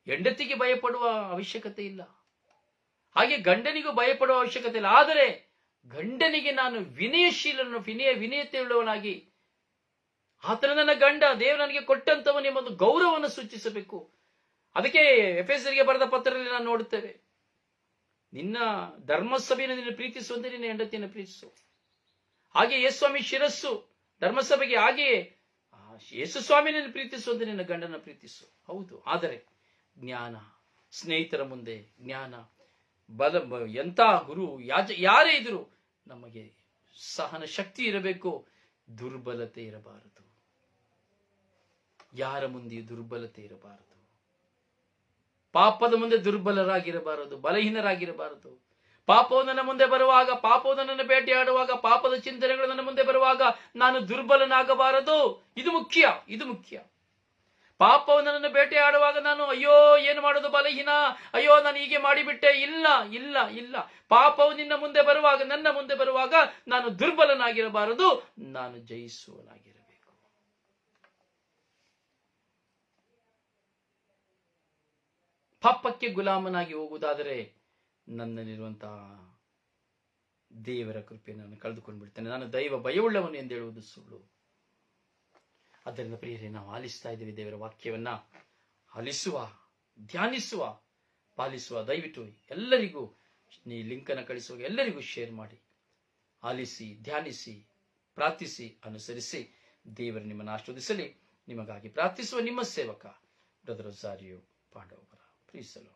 ಹೆಂಡತಿಗೆ ಭಯಪಡುವ ಅವಶ್ಯಕತೆ ಇಲ್ಲ, ಹಾಗೆ ಗಂಡನಿಗೂ ಭಯಪಡುವ ಅವಶ್ಯಕತೆ ಇಲ್ಲ. ಆದರೆ ಗಂಡನಿಗೆ ನಾನು ವಿನಯತೆಯುಳ್ಳವನಾಗಿ, ಆತನ ನನ್ನ ಗಂಡ, ದೇವರು ನನಗೆ ಕೊಟ್ಟಂತವನು ಎಂಬ ಗೌರವವನ್ನು ಸೂಚಿಸಬೇಕು. ಅದಕ್ಕೆ ಎಫೆಸರಿಗೆ ಬರೆದ ಪತ್ರದಲ್ಲಿ ನಾನು ನೋಡುತ್ತೇವೆ, ನಿನ್ನ ಧರ್ಮಸಭೆಯನ್ನು ನಿನ್ನ ಪ್ರೀತಿಸುವಂತೆ ನಿನ್ನ ಹೆಂಡತಿಯನ್ನು ಪ್ರೀತಿಸು. ಹಾಗೆ ಯೇಸುಸ್ವಾಮಿ ಶಿರಸ್ಸು ಧರ್ಮಸಭೆಗೆ, ಹಾಗೆಯೇ ಯೇಸುಸ್ವಾಮಿಯನ್ನು ಪ್ರೀತಿಸುವಂತೆ ನಿನ್ನ ಗಂಡನ ಪ್ರೀತಿಸು. ಹೌದು, ಆದರೆ ಜ್ಞಾನ, ಸ್ನೇಹಿತರ ಮುಂದೆ ಜ್ಞಾನ, ಎಂತ ಗುರು ಯಾರೇ ಇದ್ರು ನಮಗೆ ಸಹನ ಶಕ್ತಿ ಇರಬೇಕು, ದುರ್ಬಲತೆ ಇರಬಾರದು. ಯಾರ ಮುಂದೆಯೂ ದುರ್ಬಲತೆ ಇರಬಾರದು. ಪಾಪದ ಮುಂದೆ ದುರ್ಬಲರಾಗಿರಬಾರದು, ಬಲಹೀನರಾಗಿರಬಾರದು. ಪಾಪವು ನನ್ನ ಮುಂದೆ ಬರುವಾಗ, ಪಾಪವು ನನ್ನನ್ನು ಬೇಟೆಯಾಡುವಾಗ, ಪಾಪದ ಚಿಂತನೆಗಳು ನನ್ನ ಮುಂದೆ ಬರುವಾಗ ನಾನು ದುರ್ಬಲನಾಗಬಾರದು. ಇದು ಮುಖ್ಯ. ಪಾಪವು ನನ್ನನ್ನು ಬೇಟೆಯಾಡುವಾಗ ನಾನು ಅಯ್ಯೋ ಏನು ಮಾಡೋದು, ಬಲಹೀನ, ಅಯ್ಯೋ ನಾನು ಹೀಗೆ ಮಾಡಿಬಿಟ್ಟೆ. ಇಲ್ಲ. ಪಾಪವು ನಿನ್ನ ಮುಂದೆ ಬರುವಾಗ, ನನ್ನ ಮುಂದೆ ಬರುವಾಗ ನಾನು ದುರ್ಬಲನಾಗಿರಬಾರದು, ನಾನು ಜಯಿಸುವನಾಗಿರಬೇಕು. ಪಾಪಕ್ಕೆ ಗುಲಾಮನಾಗಿ ಹೋಗುವುದಾದರೆ ನನ್ನಲ್ಲಿರುವಂತಹ ದೇವರ ಕೃಪೆ ನಾನು ಕಳೆದುಕೊಂಡು ಬಿಡ್ತೇನೆ. ನಾನು ದೈವ ಭಯವುಳ್ಳವನು ಎಂದು ಹೇಳುವುದು ಸುಳ್ಳು. ಆದ್ದರಿಂದ ಪ್ರಿಯರೇ, ನಾವು ಆಲಿಸ್ತಾ ಇದ್ದೀವಿ ದೇವರ ವಾಕ್ಯವನ್ನ. ಆಲಿಸುವ, ಧ್ಯಾನಿಸುವ, ಪಾಲಿಸುವ. ದಯವಿಟ್ಟು ಎಲ್ಲರಿಗೂ ನೀ ಲಿಂಕನ್ನು ಕಳಿಸುವಾಗ ಎಲ್ಲರಿಗೂ ಶೇರ್ ಮಾಡಿ. ಆಲಿಸಿ, ಧ್ಯಾನಿಸಿ, ಪ್ರಾರ್ಥಿಸಿ, ಅನುಸರಿಸಿ. ದೇವರು ನಿಮ್ಮನ್ನು ಆಶೀರ್ವದಿಸಲಿ. ನಿಮಗಾಗಿ ಪ್ರಾರ್ಥಿಸುವ ನಿಮ್ಮ ಸೇವಕ ಬ್ರದರ್ ರೊಜಾರಿಯೋ ಪಾಂಡವಪುರ. ಪ್ರೀಸಲು.